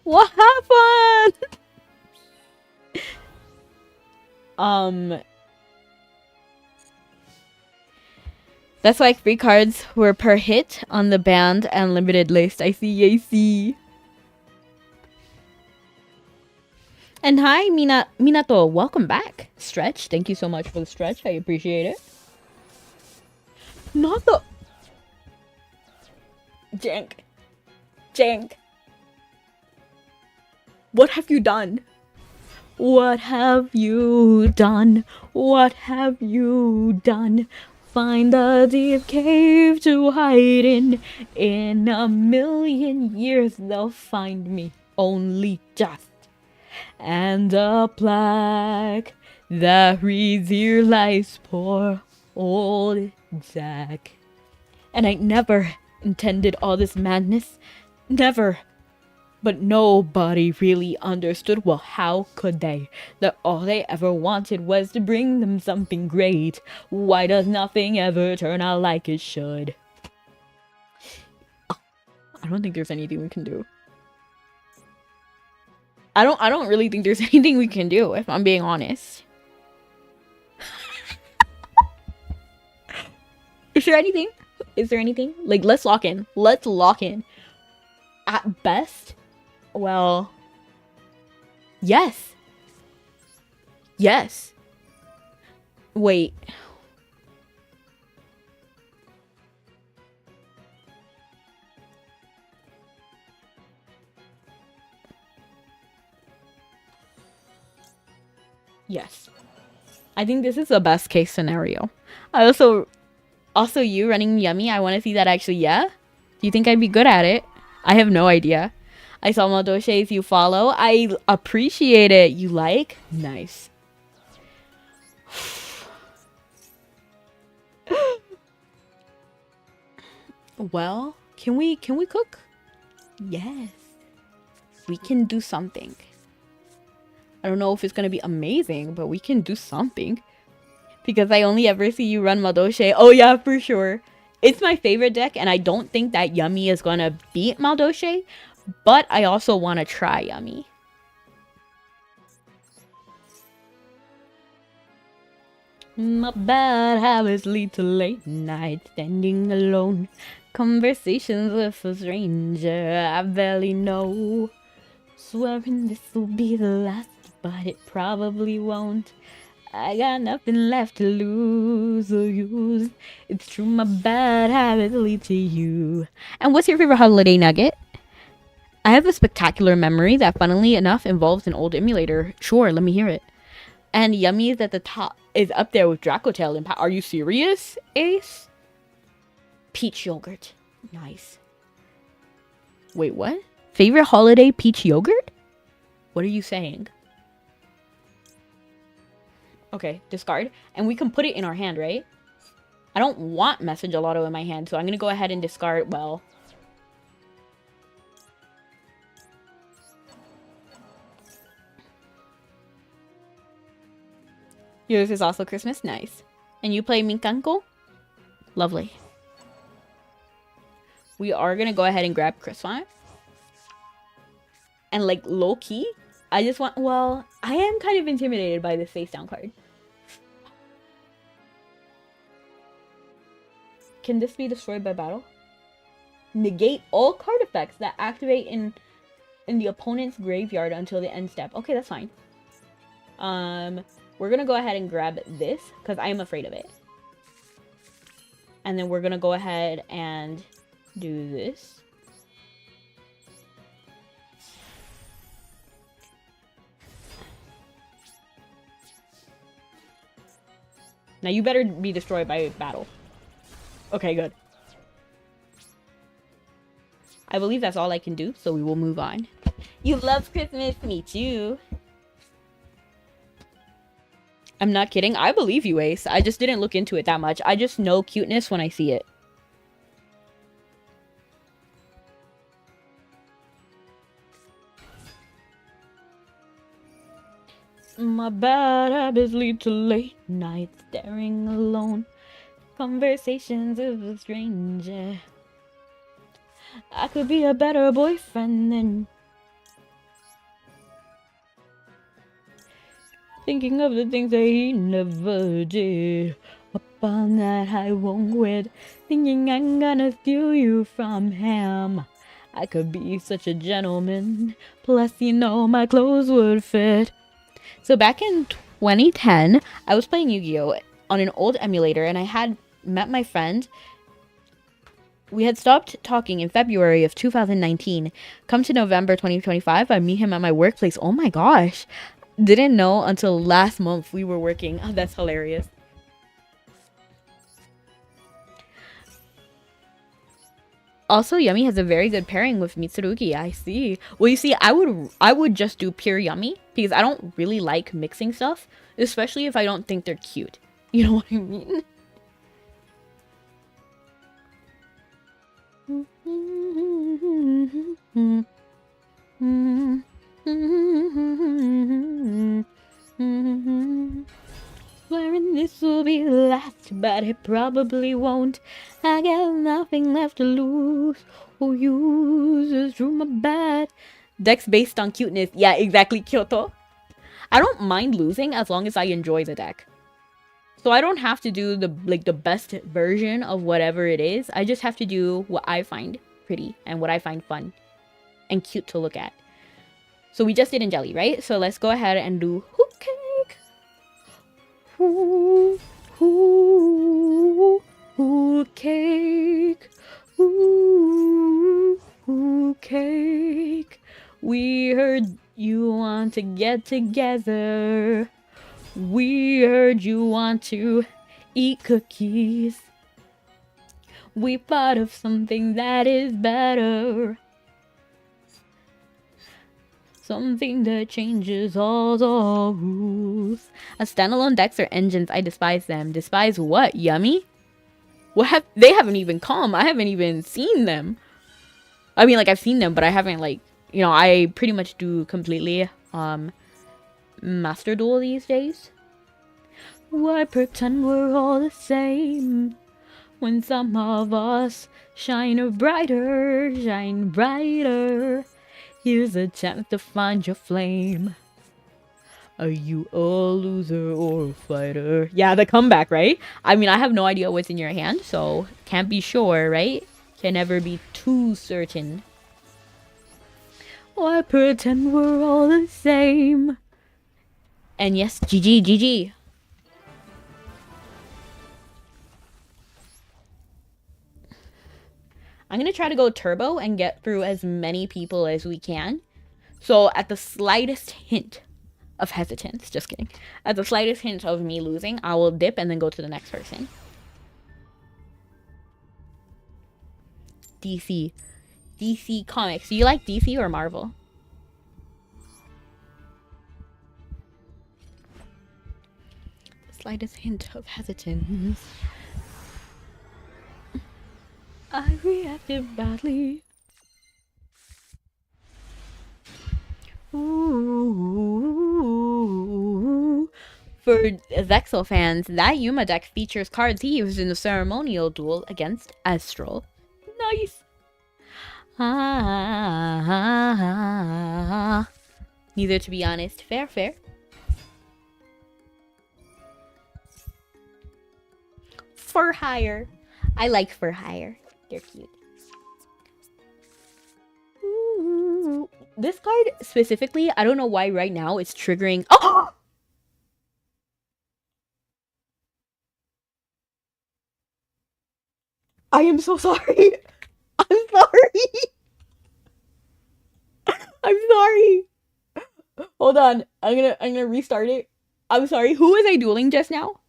What happened? That's like 3 cards were per hit on the banned and limited list. I see. And hi, Minato. Welcome back. Stretch. Thank you so much for the stretch. I appreciate it. Not the... Jank. What have you done? What have you done? What have you done? Find a deep cave to hide in. In a million years they'll find me. Only dust. And a plaque that reads, "Here lies poor old Zack." And I never intended all this madness. Never. But nobody really understood. Well, how could they? That all they ever wanted was to bring them something great. Why does nothing ever turn out like it should? I don't think there's anything we can do. I don't really think there's anything we can do, if I'm being honest. Is there anything? Like, let's lock in. At best, well, Yes. Yes. Wait. Yes. I think this is the best case scenario. I also you running Yummy, I want to see that actually, yeah? Do you think I'd be good at it? I have no idea. I saw madolches you follow. I appreciate it. You like? Nice. Well, can we cook? Yes. We can do something. I don't know if it's gonna be amazing, but we can do something. Because I only ever see you run madolche. Oh yeah, for sure. It's my favorite deck, and I don't think that Yummy is gonna beat madolche, but I also want to try Yummy. My bad habits lead to late nights, standing alone. Conversations with a stranger I barely know. Swearing this will be the last, but it probably won't. I got nothing left to lose or use. It's true, my bad habits lead to you. And what's your favorite holiday nugget? I have a spectacular memory that, funnily enough, involves an old emulator. Sure, let me hear it. And Yummy is at the top, is up there with Dracotail. Are you serious, Ace? Peach yogurt. Nice. Wait, what? Favorite holiday peach yogurt? What are you saying? Okay, discard. And we can put it in our hand, right? I don't want Message Gelato in my hand, so I'm going to go ahead and discard, well... Yours is also Christmas? Nice. And you play Minkanko? Lovely. We are going to go ahead and grab Christmas. And like low-key, I just want... Well, I am kind of intimidated by this face down card. Can this be destroyed by battle? Negate all card effects that activate in the opponent's graveyard until the end step. Okay, that's fine. We're gonna go ahead and grab this because I am afraid of it. And then we're gonna go ahead and do this. Now you better be destroyed by battle. Okay, good. I believe that's all I can do, so we will move on. You love Christmas, me too. I'm not kidding. I believe you, Ace. I just didn't look into it that much. I just know cuteness when I see it. My bad habits lead to late nights staring alone. Conversations with a stranger. I could be a better boyfriend than... Thinking of the things that he never did. Upon that I won't quit. Thinking I'm gonna steal you from him. I could be such a gentleman. Plus, you know, my clothes would fit. So back in 2010, I was playing Yu-Gi-Oh! On an old emulator, and I had met my friend. We had stopped talking in February of 2019. Come to November 2025, I meet him at my workplace. Oh my gosh. Didn't know until last month we were working. Oh, that's hilarious. Also, Yummy has a very good pairing with Mitsurugi. I see. Well, you see, I would just do pure Yummy because I don't really like mixing stuff, especially if I don't think they're cute. You know what I mean? Swearing this will be the last, but it probably won't. I got nothing left to lose or use. It's through my bad. Deck's based on cuteness. Yeah, exactly, Kyoto. I don't mind losing as long as I enjoy the deck. So I don't have to do the best version of whatever it is. I just have to do what I find pretty and what I find fun and cute to look at. So we just did in jelly, right? So let's go ahead and do hoop cake. Hoop, hoop, hoop cake. Hoop, hoop cake. We heard you want to get together. We heard you want to eat cookies. We thought of something that is better. Something that changes all the rules. A standalone decks or engines, I despise them. Despise what? Yummy? What they haven't even come. I haven't even seen them. I mean, like, I've seen them, but I haven't, like, you know, I pretty much do completely Master Duel these days. Why pretend we're all the same when some of us shine brighter, shine brighter? Here's a chance to find your flame. Are you a loser or a fighter? Yeah, the comeback, right? I mean, I have no idea what's in your hand, so can't be sure, right? Can never be too certain. Why pretend we're all the same? And yes, GG, GG. I'm gonna try to go turbo and get through as many people as we can. So at the slightest hint of hesitance, just kidding. At the slightest hint of me losing, I will dip and then go to the next person. DC. DC Comics. Do you like DC or Marvel? The slightest hint of hesitance. I reacted badly. Ooh. For Zexel fans, that Yuma deck features cards he used in the ceremonial duel against Astral. Nice! Neither, to be honest. Fair, fair. For hire. I like for hire. They're cute. Ooh. This card specifically, I don't know why right now it's triggering. Oh! I am so sorry. I'm sorry. I'm sorry. Hold on. I'm gonna restart it. I'm sorry. Who was I dueling just now?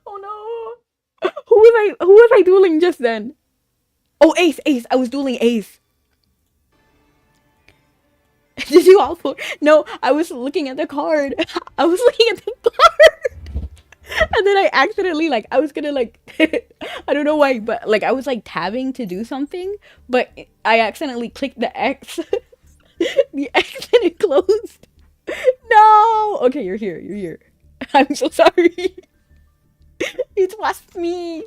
Oh no. Who was I dueling just then? Oh, Ace. I was dueling Ace. Did you all pull? No, I was looking at the card. I was looking at the card. And then I accidentally, like, I was gonna, like, I don't know why, but, like, I was, like, tabbing to do something, but I accidentally clicked the X. The X and it closed. No! Okay, you're here. I'm so sorry. It was me.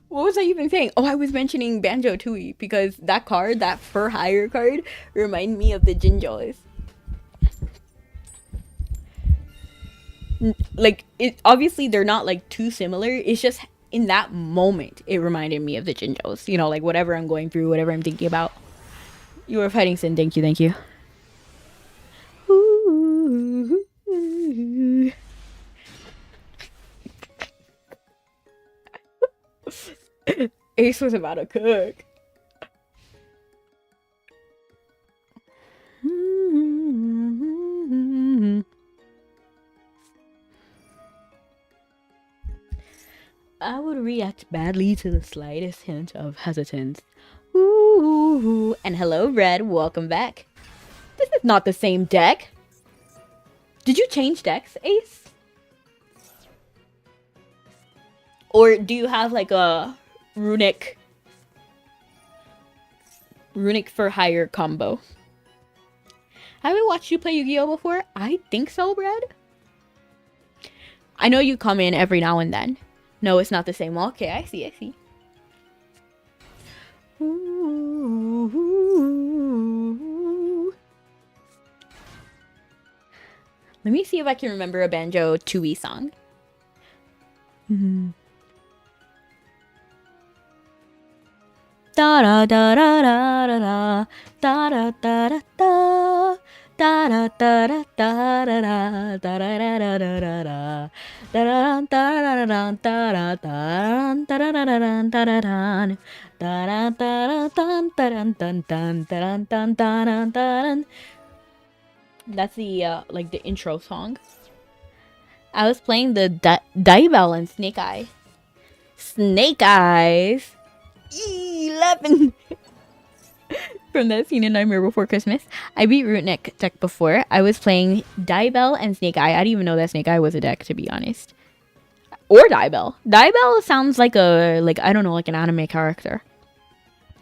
What was I even saying? Oh, I was mentioning Banjo-Tooie because that card, that for hire card, reminded me of the Jinjos. Like, it obviously they're not like too similar. It's just in that moment it reminded me of the Jinjos. You know, like whatever I'm going through, whatever I'm thinking about. You were fighting Sin. Thank you. Ooh. Ace was about to cook. I would react badly to the slightest hint of hesitance. Ooh, and hello, Red. Welcome back. This is not the same deck. Did you change decks, Ace? Or do you have like a runic for hire combo? Have you watched you play Yu-Gi-Oh before? I think so, Brad. I know you come in every now and then. No, it's not the same. Okay, I see. Ooh. Let me see if I can remember a Banjo-Tooie song. Da da da da da da da da da da da. Da da da da da da da da da da da da da da da da da da da. That's the like the intro song. I was playing the Duel and Snake Eye. Snake Eyes 11 from that scene in Nightmare Before Christmas. I beat Root Neck deck before. I was playing Duel and Snake Eye. I didn't even know that Snake Eye was a deck, to be honest. Or Duel. Duel sounds like a I don't know, like an anime character.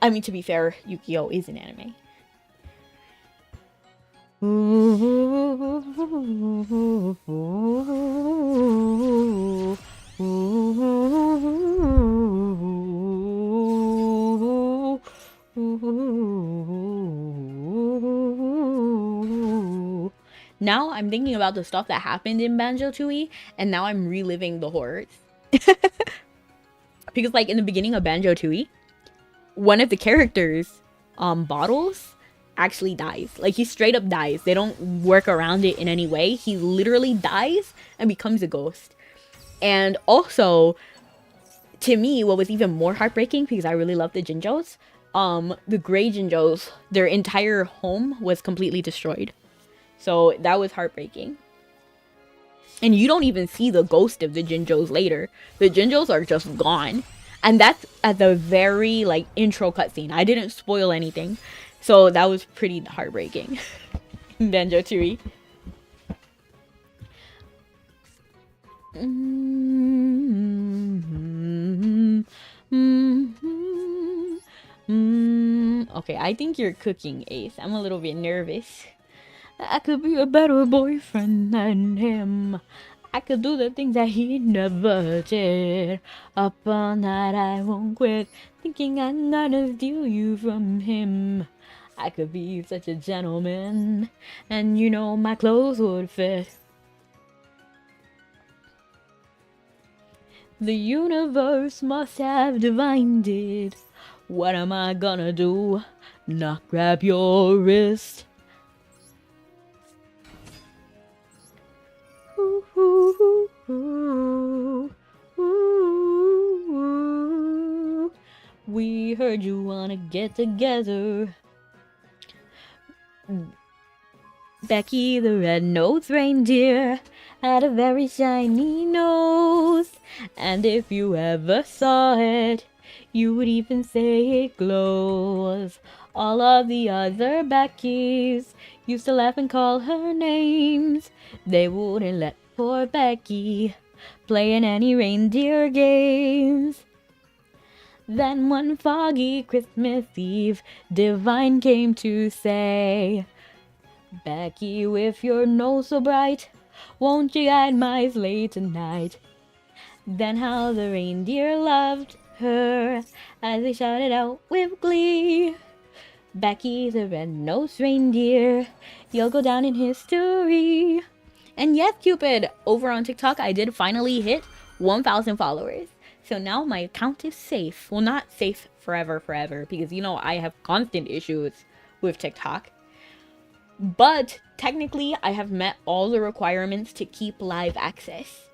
I mean, to be fair, Yu-Gi-Oh is an anime. Now I'm thinking about the stuff that happened in Banjo-Tooie, and now I'm reliving the horrors. Because like in the beginning of Banjo-Tooie, one of the characters, Bottles, actually dies. Like he straight up dies. They don't work around it in any way. He literally dies and becomes a ghost. And also, to me, what was even more heartbreaking, because I really love the Jinjos, the gray Jinjos, their entire home was completely destroyed. So that was heartbreaking. And you don't even see the ghost of the Jinjos later. The Jinjos are just gone. And that's at the very like intro cutscene. I didn't spoil anything. So that was pretty heartbreaking. Banjo-Tooie. Okay, I think you're cooking, Ace. I'm a little bit nervous. I could be a better boyfriend than him. I could do the things that he never did. Up all night I won't quit, thinking I'm gonna steal you from him. I could be such a gentleman, and you know my clothes would fit. The universe must have divined it. What am I gonna do? Not grab your wrist. Ooh, ooh, ooh, ooh. We heard you wanna get together. Becky the red-nosed reindeer had a very shiny nose, and if you ever saw it, you would even say it glows. All of the other Beckys used to laugh and call her names. They wouldn't let poor Becky play in any reindeer games. Then one foggy Christmas Eve, Divine came to say, Becky, with your nose so bright, won't you guide my sleigh tonight? Then how the reindeer loved her as they shouted out with glee, Becky the red-nosed reindeer, you'll go down in history. And yes, Cupid, over on TikTok, I did finally hit 1,000 followers. So now my account is safe. Well, not safe forever, because, you know, I have constant issues with TikTok. But technically, I have met all the requirements to keep live access.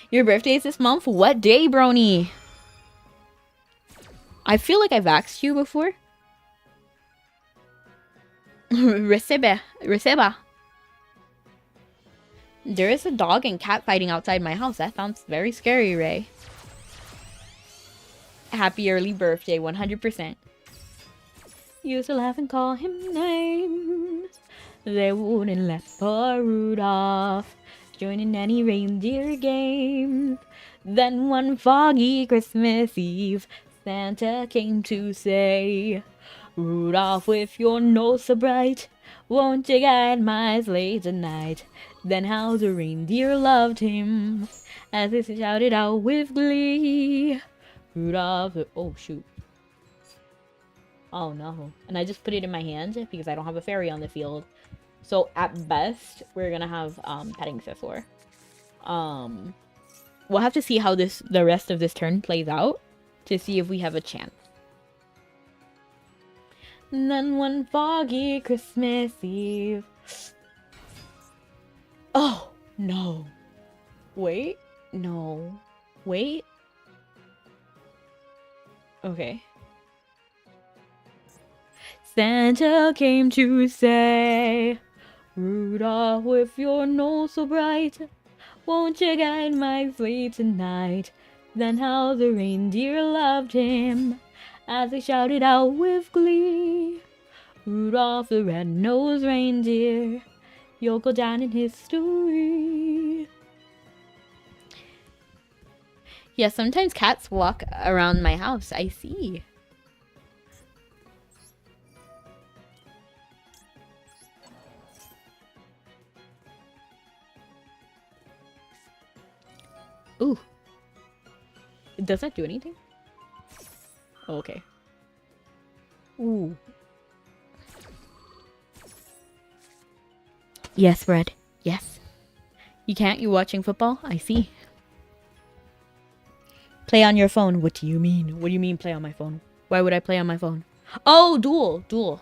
Your birthday is this month? What day, Brony? I feel like I've asked you before. Receba. There is a dog and cat fighting outside my house. That sounds very scary, Ray. Happy early birthday, 100%. Used to laugh and call him names. They wouldn't let poor Rudolph join in any reindeer games. Then one foggy Christmas Eve, Santa came to say, Rudolph, with your nose so bright, won't you guide my sleigh tonight? Then how the reindeer loved him as they shouted out with glee, Rudolph, oh shoot. Oh no. And I just put it in my hand because I don't have a fairy on the field. So at best, we're gonna have petting Sithor. We'll have to see how the rest of this turn plays out. to see if we have a chance. And then one foggy Christmas Eve. Oh, no. Wait. No. Wait. Okay. Santa came to say, Rudolph, with your nose so bright, won't you guide my sleigh tonight? Then how the reindeer loved him as they shouted out with glee, Rudolph the red-nosed reindeer, you'll go down in history. Yeah, sometimes cats walk around my house. I see. Ooh. Does that do anything? Oh, okay. Ooh. Yes, Red. Yes. You can't? You watching football? I see. Play on your phone. What do you mean? What do you mean play on my phone? Why would I play on my phone? Oh, Duel. Duel.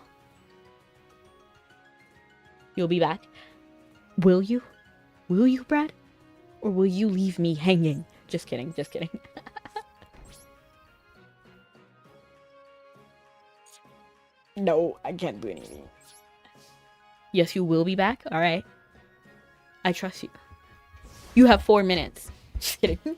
You'll be back. Will you? Will you, Brad? Or will you leave me hanging? Just kidding. Just kidding. No, I can't do anything. Yes, you will be back? Alright. I trust you. You have 4 minutes. Just kidding.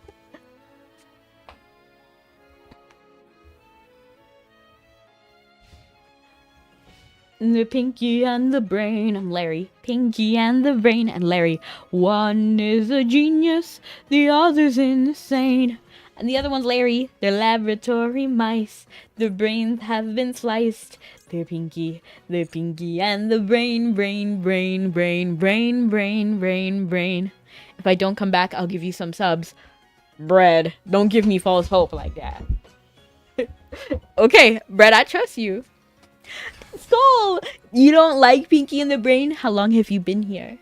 The Pinky and the Brain. I'm Larry. Pinky and the Brain and Larry. One is a genius, the other's insane. And the other one's Larry. They're laboratory mice. Their brains have been sliced. They're Pinky and the Brain, brain, brain, brain, brain, brain, brain, brain. If I don't come back, I'll give you some subs. Bread, don't give me false hope like that. Okay, Bread, I trust you. Skull! You don't like Pinky and the Brain? How long have you been here?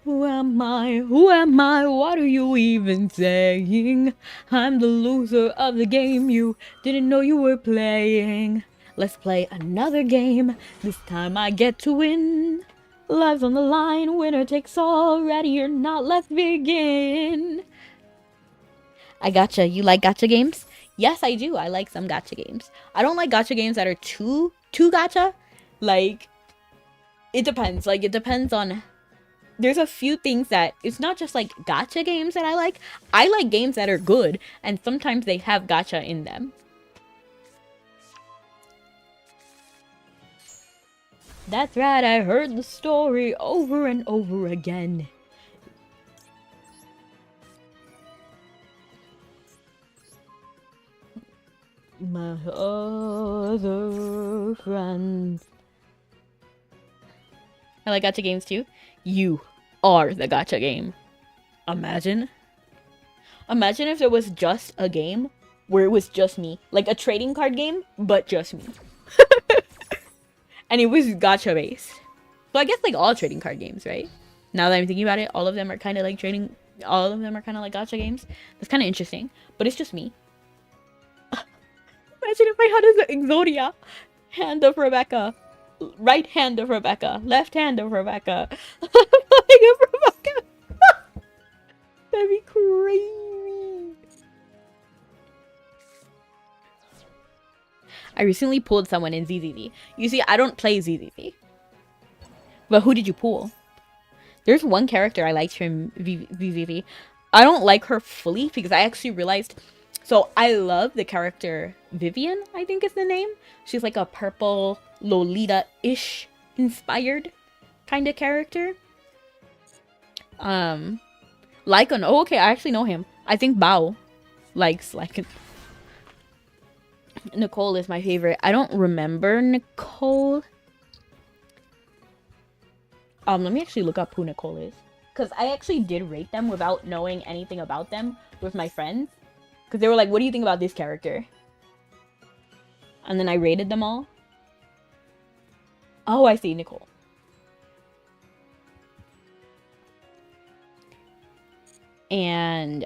Who am I? Who am I? What are you even saying? I'm the loser of the game you didn't know you were playing. Let's play another game. This time I get to win. Lives on the line, winner takes all. Ready or not, let's begin. I gotcha. You like gacha games? Yes, I do. I like some gacha games. I don't like gacha games that are too gacha. Like, it depends. Like, it depends on... There's a few things that... It's not just, like, gacha games that I like. I like games that are good, and sometimes they have gacha in them. That's right, I heard the story over and over again. My other friends. I like gacha games too. You are the gacha game. Imagine if there was just a game where it was just me. Like a trading card game, but just me. And it was gacha based. So I guess like all trading card games, right? Now that I'm thinking about it, all of them are kind of like trading. All of them are kind of like gacha games. That's kind of interesting. But it's just me. Imagine if I had an Exodia. Hand of Rebecca. Right hand of Rebecca. Left hand of Rebecca. Leg of Rebecca. That'd be crazy. I recently pulled someone in ZZZ. You see, I don't play ZZZ. But who did you pull? There's one character I liked from ZZZ. I don't like her fully because I actually realized... So I love the character Vivian, I think is the name. She's like a purple Lolita-ish inspired kind of character. Lycan. Oh, okay, I actually know him. I think Bao likes Lycan. Nicole is my favorite. I don't remember Nicole. Let me actually look up who Nicole is. Because I actually did rate them without knowing anything about them with my friends. Because they were like, what do you think about this character? And then I rated them all. Oh, I see, Nicole. And,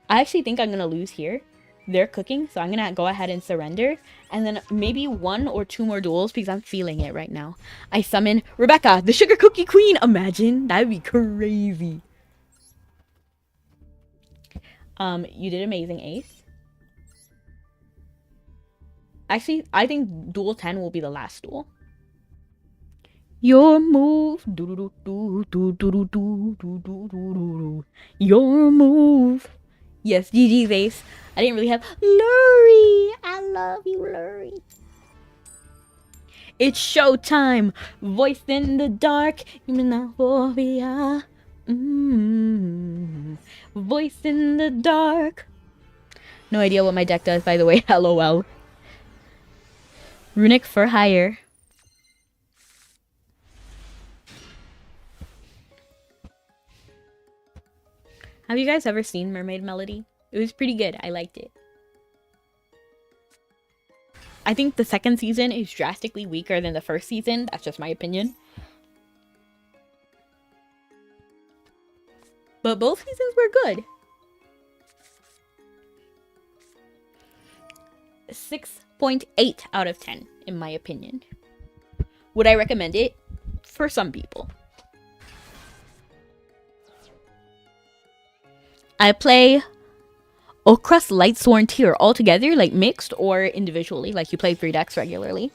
I actually think I'm gonna lose here. They're cooking, so I'm gonna go ahead and surrender. And then maybe 1 or 2 more duels because I'm feeling it right now. I summon Rebeca, the sugar cookie queen. Imagine, that'd be crazy. You did amazing, Ace. Actually, I think duel 10 will be the last duel. Your move. Your move. Yes, GG's, Ace. I didn't really have Lurie. I love you, Lurie. It's showtime. Voice in the dark. Voice in the dark. No idea what my deck does, by the way. LOL. Runic for hire. Have you guys ever seen Mermaid Melody? It was pretty good. I liked it. I think the second season is drastically weaker than the first season. That's just my opinion. But both seasons were good. 6.8 out of 10, in my opinion. Would I recommend it? For some people. I play Okras, Lightsworn, Tier all together, like mixed or individually, like you play 3 decks regularly.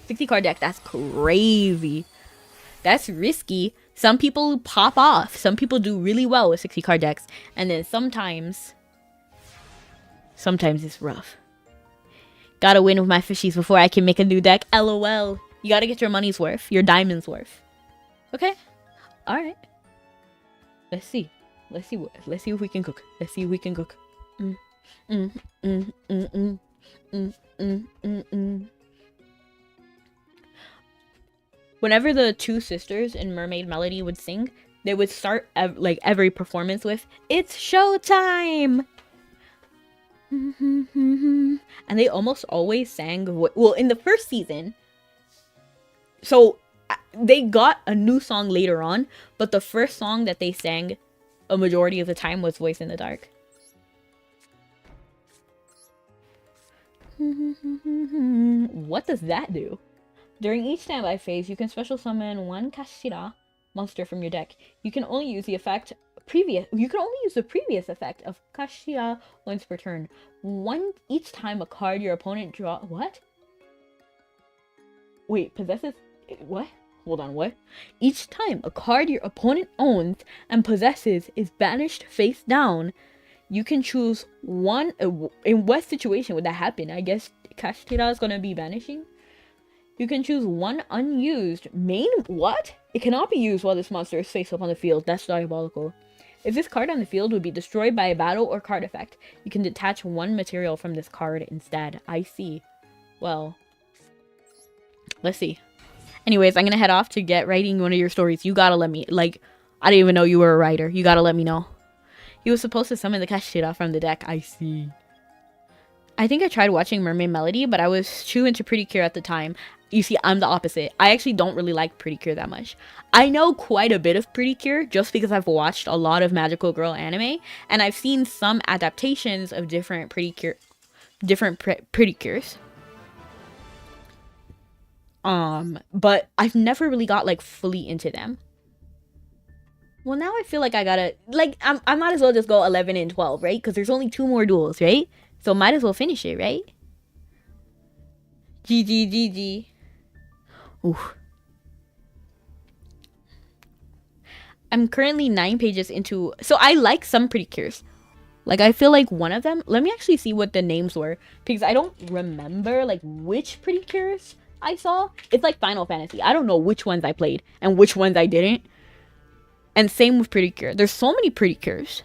60 card deck, that's crazy. That's risky. Some people pop off. Some people do really well with 60 card decks. And then sometimes it's rough. Gotta win with my fishies before I can make a new deck. LOL. You gotta get your money's worth. Your diamond's worth. Okay? Alright. Let's see. Let's see if we can cook. Let's see if we can cook. Whenever the 2 sisters in Mermaid Melody would sing, they would start like every performance with "It's showtime," and they almost always sang. Well, in the first season, so they got a new song later on, but the first song that they sang a majority of the time was Voice in the Dark. What does that do? During each standby phase, you can special summon 1 Kashira monster from your deck. You can only use the effect you can only use the previous effect of Kashira once per turn. Each time a card your opponent draw. What? Wait, possesses what? Hold on, what? Each time a card your opponent owns and possesses is banished face down, you can choose one. In what situation would that happen? I guess Kashira is gonna be banishing. You can choose 1 unused main. What? It cannot be used while this monster is face up on the field. That's diabolical. If this card on the field would be destroyed by a battle or card effect, you can detach 1 material from this card instead. I see. Well, let's see. Anyways, I'm gonna head off to get writing one of your stories. You gotta let me, like, I didn't even know you were a writer. You gotta let me know. He was supposed to summon the Kashira from the deck. I see. I think I tried watching Mermaid Melody, but I was too into Pretty Cure at the time. You see, I'm the opposite. I actually don't really like Pretty Cure that much. I know quite a bit of Pretty Cure just because I've watched a lot of magical girl anime, and I've seen some adaptations of different Pretty Cures. But I've never really got like fully into them. Well, now I feel like I gotta, like, I might as well just go 11 and 12, right? Because there's only 2 more duels, right? So might as well finish it, right? GG. Ooh. I'm currently 9 pages into, so I like some Pretty Cures. Like, I feel like one of them, let me actually see what the names were, because I don't remember, like, which Pretty Cures I saw. It's like Final Fantasy. I don't know which ones I played and which ones I didn't. And same with Pretty Cure. There's so many Pretty Cures.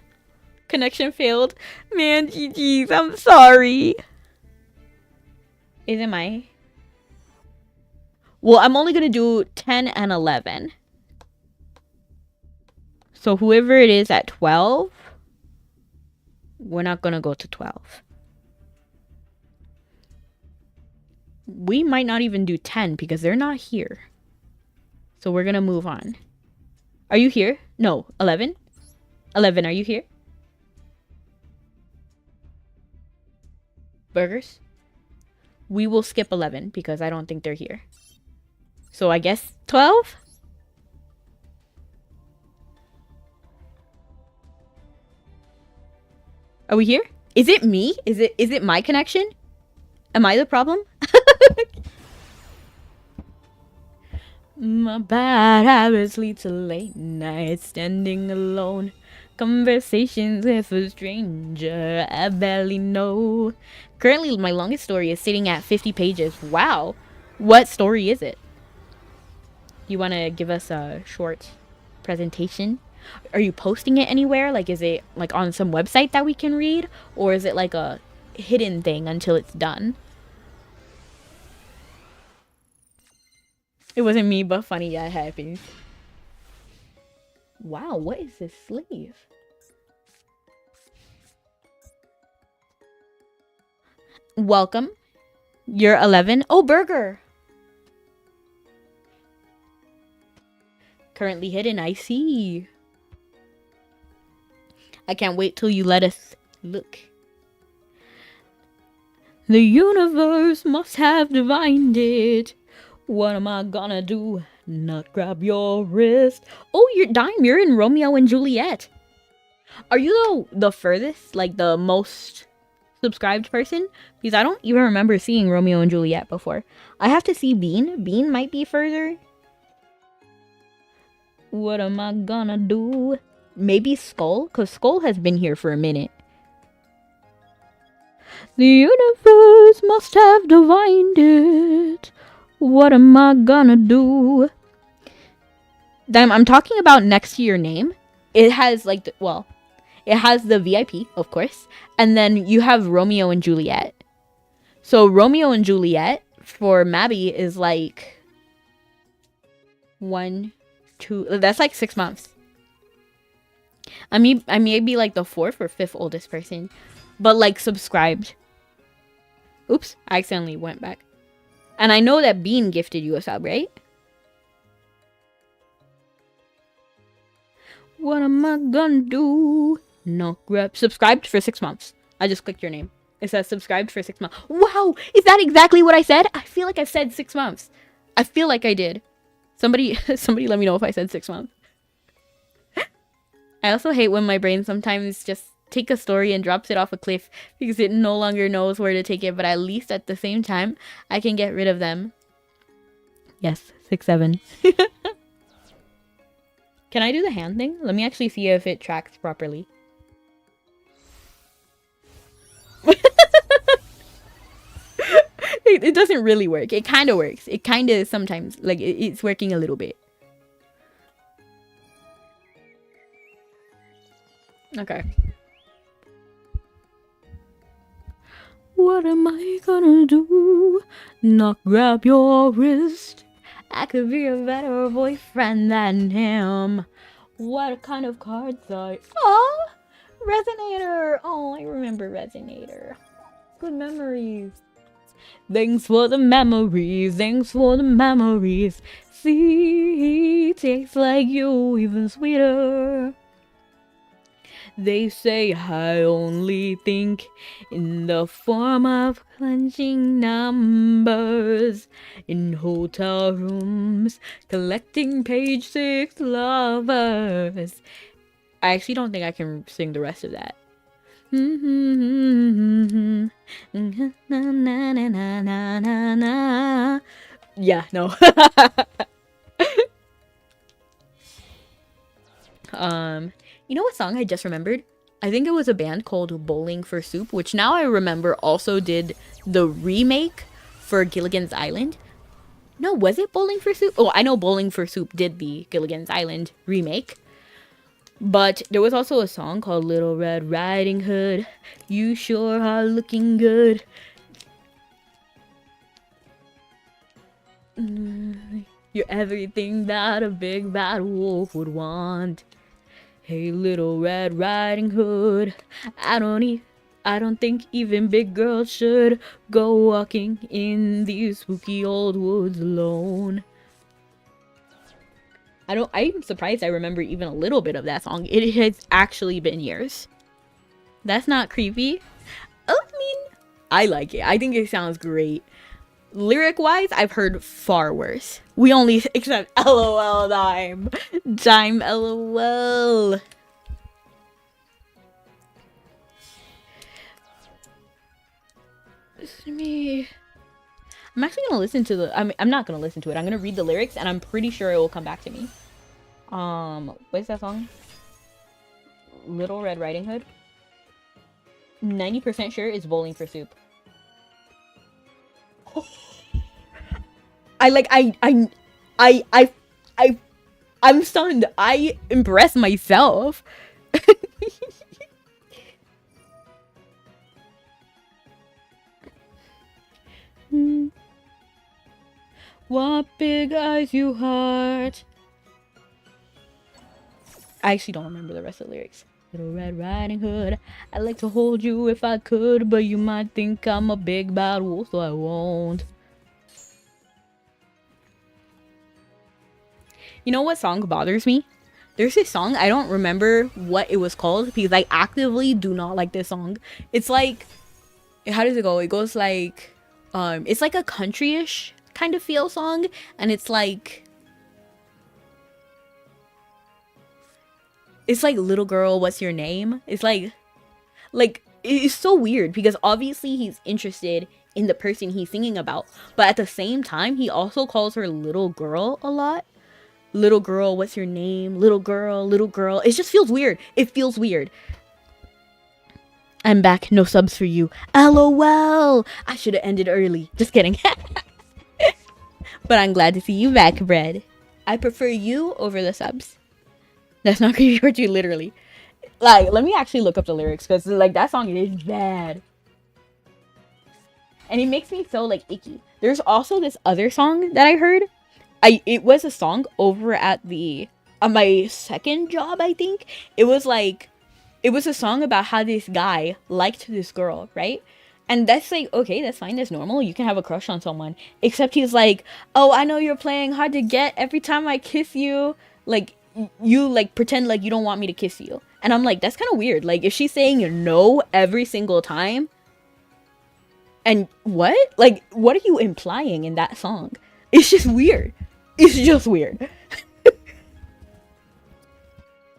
Connection failed. Man, GG's. I'm sorry. Isn't my... Well, I'm only going to do 10 and 11. So whoever it is at 12, we're not going to go to 12. We might not even do 10 because they're not here. So we're going to move on. Are you here? No, 11? 11, are you here? Burgers? We will skip 11 because I don't think they're here. So I guess 12? Are we here? Is it me? Is it my connection? Am I the problem? My bad habits lead to late nights standing alone. Conversations with a stranger I barely know. Currently, my longest story is sitting at 50 pages. Wow. What story is it? You want to give us a short presentation? Are you posting it anywhere? Like, is it like on some website that we can read? Or is it like a hidden thing until it's done? It wasn't me, but funny that happens. Wow, what is this sleeve? Welcome. You're 11. Oh, burger. Currently hidden, I see. I can't wait till you let us look. The universe must have divined it. What am I gonna do? Not grab your wrist. Oh, you're in Romeo and Juliet. Are you the furthest, like the most subscribed person? Because I don't even remember seeing Romeo and Juliet before. I have to see Bean. Bean might be further. What am I gonna do? Maybe Skull? Because Skull has been here for a minute. The universe must have divined it. What am I gonna do? Damn, I'm talking about next to your name. It has like, it has the VIP, of course. And then you have Romeo and Juliet. So Romeo and Juliet for Mabby is like 1, 2, that's like 6 months. I may be like the 4th or 5th oldest person, but like subscribed. Oops, I accidentally went back. And I know that Bean gifted you a sub, right? What am I gonna do? No, subscribed for 6 months. I just clicked your name. It says subscribed for 6 months. Wow, is that exactly what I said? I feel like I said 6 months. I feel like I did. Somebody let me know if I said 6 months. I also hate when my brain sometimes just take a story and drops it off a cliff because it no longer knows where to take it, but at least at the same time, I can get rid of them. Yes, 6, 7. Can I do the hand thing? Let me actually see if it tracks properly. It doesn't really work. It kind of works. It kind of sometimes, like, it's working a little bit. Okay. What am I gonna do? Not grab your wrist. I could be a better boyfriend than him. What kind of cards are... Oh, Resonator. Oh, I remember Resonator. Good memories. Thanks for the memories. Thanks for the memories. See, tastes like you, even sweeter. They say I only think in the form of clenching numbers in hotel rooms, collecting page 6 lovers. I actually don't think I can sing the rest of that. Yeah, no. You know what song I just remembered? I think it was a band called Bowling for Soup, which now I remember also did the remake for Gilligan's Island. No, was it Bowling for Soup? Oh, I know Bowling for Soup did the Gilligan's Island remake. But there was also a song called Little Red Riding Hood. You sure are looking good. You're everything that a big bad wolf would want. Hey, Little Red Riding Hood. I don't think even big girls should go walking in these spooky old woods alone. I'm surprised I remember even a little bit of that song. It has actually been years. That's not creepy. I mean, I like it. I think it sounds great. Lyric wise, I've heard far worse. We only except LOL dime. Dime LOL. This is me. I'm actually gonna listen to the I'm not gonna listen to it. I'm gonna read the lyrics and I'm pretty sure it will come back to me. What's that song? Little Red Riding Hood. 90% sure it's Bowling for Soup. I'm stunned. I impress myself. What big eyes you heart. I actually don't remember the rest of the lyrics. Little Red Riding Hood, I'd like to hold you if I could, but you might think I'm a big bad wolf, so I won't. You know what song bothers me? There's this song, I don't remember what it was called, because I actively do not like this song. It's like, how does it go? It goes like, it's like a country-ish kind of feel song, and it's like little girl, what's your name? It's like it's so weird because obviously he's interested in the person he's singing about, but at the same time he also calls her little girl a lot. Little girl, what's your name? Little girl, little girl. It just feels weird. It feels weird. I'm back, no subs for you. LOL. I should have ended early. Just kidding. But I'm glad to see you back, Bread. I prefer you over the subs. That's not creepy for you, literally. Like, let me actually look up the lyrics, because, like, that song is bad. And it makes me so, like, icky. There's also this other song that I heard. It was a song over at the, my second job, I think. It was, like, it was a song about how this guy liked this girl, right? And that's like, okay, that's fine, that's normal. You can have a crush on someone. Except he's like, oh, I know you're playing hard to get. Every time I kiss you, like, you, like, pretend like you don't want me to kiss you. And I'm like, that's kind of weird. Like, if she's saying no every single time, and what? Like, what are you implying in that song? It's just weird. It's just weird.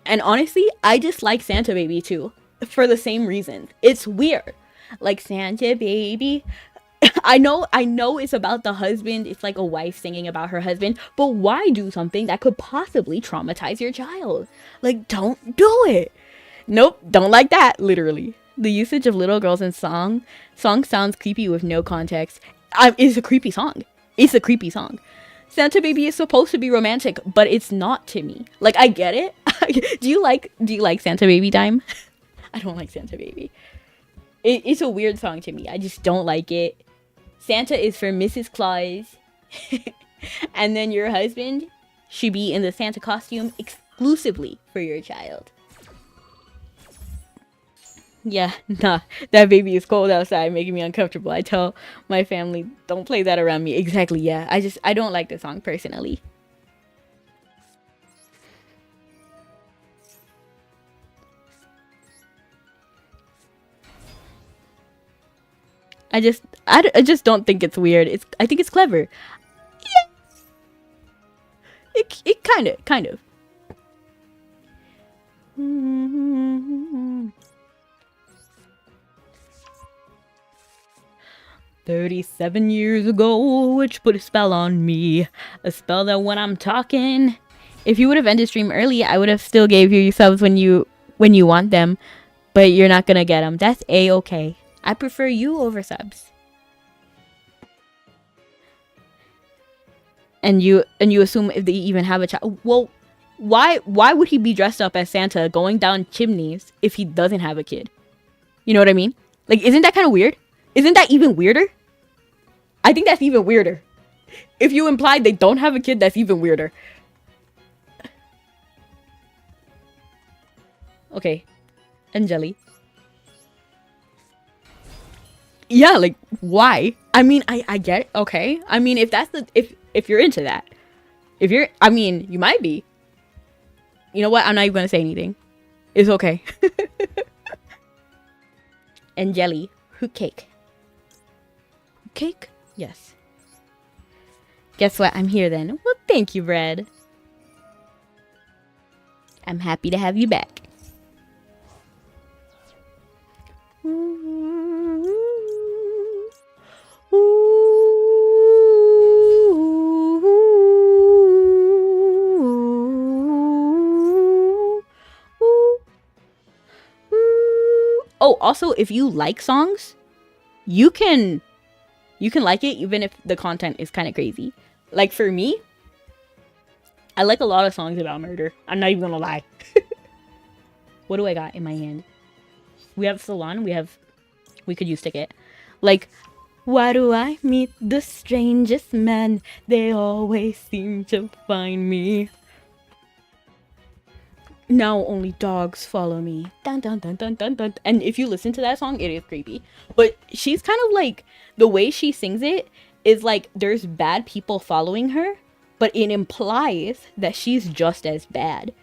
And honestly, I dislike Santa Baby too. For the same reason. It's weird. Like, Santa Baby. I know it's about the husband. It's like a wife singing about her husband. But why do something that could possibly traumatize your child? Like, don't do it. Nope, don't like that, literally. The usage of little girls in song sounds creepy with no context. It's a creepy song. It's a creepy song. Santa Baby is supposed to be romantic, but it's not to me. Like, I get it. Do you like Santa Baby Dime? I don't like Santa Baby. It's a weird song to me. I just don't like it. Santa is for Mrs. Claus. And then your husband should be in the Santa costume exclusively for your child. Yeah, nah. That baby is cold outside, making me uncomfortable. I tell my family, don't play that around me. Exactly, yeah. I don't like the song personally. I just don't think it's weird. I think it's clever. Yeah. It kind of. 37 years ago, which put a spell on me. A spell that when I'm talking, if you would have ended stream early, I would have still gave you subs when you want them, but you're not gonna get them. That's a-okay. I prefer you over subs. And you assume if they even have a child. Well, why would he be dressed up as Santa going down chimneys if he doesn't have a kid? You know what I mean? Like, isn't that kind of weird? Isn't that even weirder? I think that's even weirder. If you implied they don't have a kid, that's even weirder. Okay. Angeli. Yeah, like, why? I mean, I get it. Okay. I mean, if that's the if you're into that. I mean, you might be. You know what? I'm not even gonna say anything. It's okay. Angeli, fruit cake. Cake? Yes. Guess what? I'm here then. Well, thank you, Brad. I'm happy to have you back. Oh, also, if you like songs, you can like it even if the content is kind of crazy. Like for me, I like a lot of songs about murder. I'm not even gonna lie. What do I got in my hand? We have Salon. We could use Ticket. Like, why do I meet the strangest men? They always seem to find me. Now only dogs follow me. Dun, dun, dun, dun, dun, dun. And if you listen to that song, it is creepy. But she's kind of like, the way she sings it is like there's bad people following her, but it implies that she's just as bad.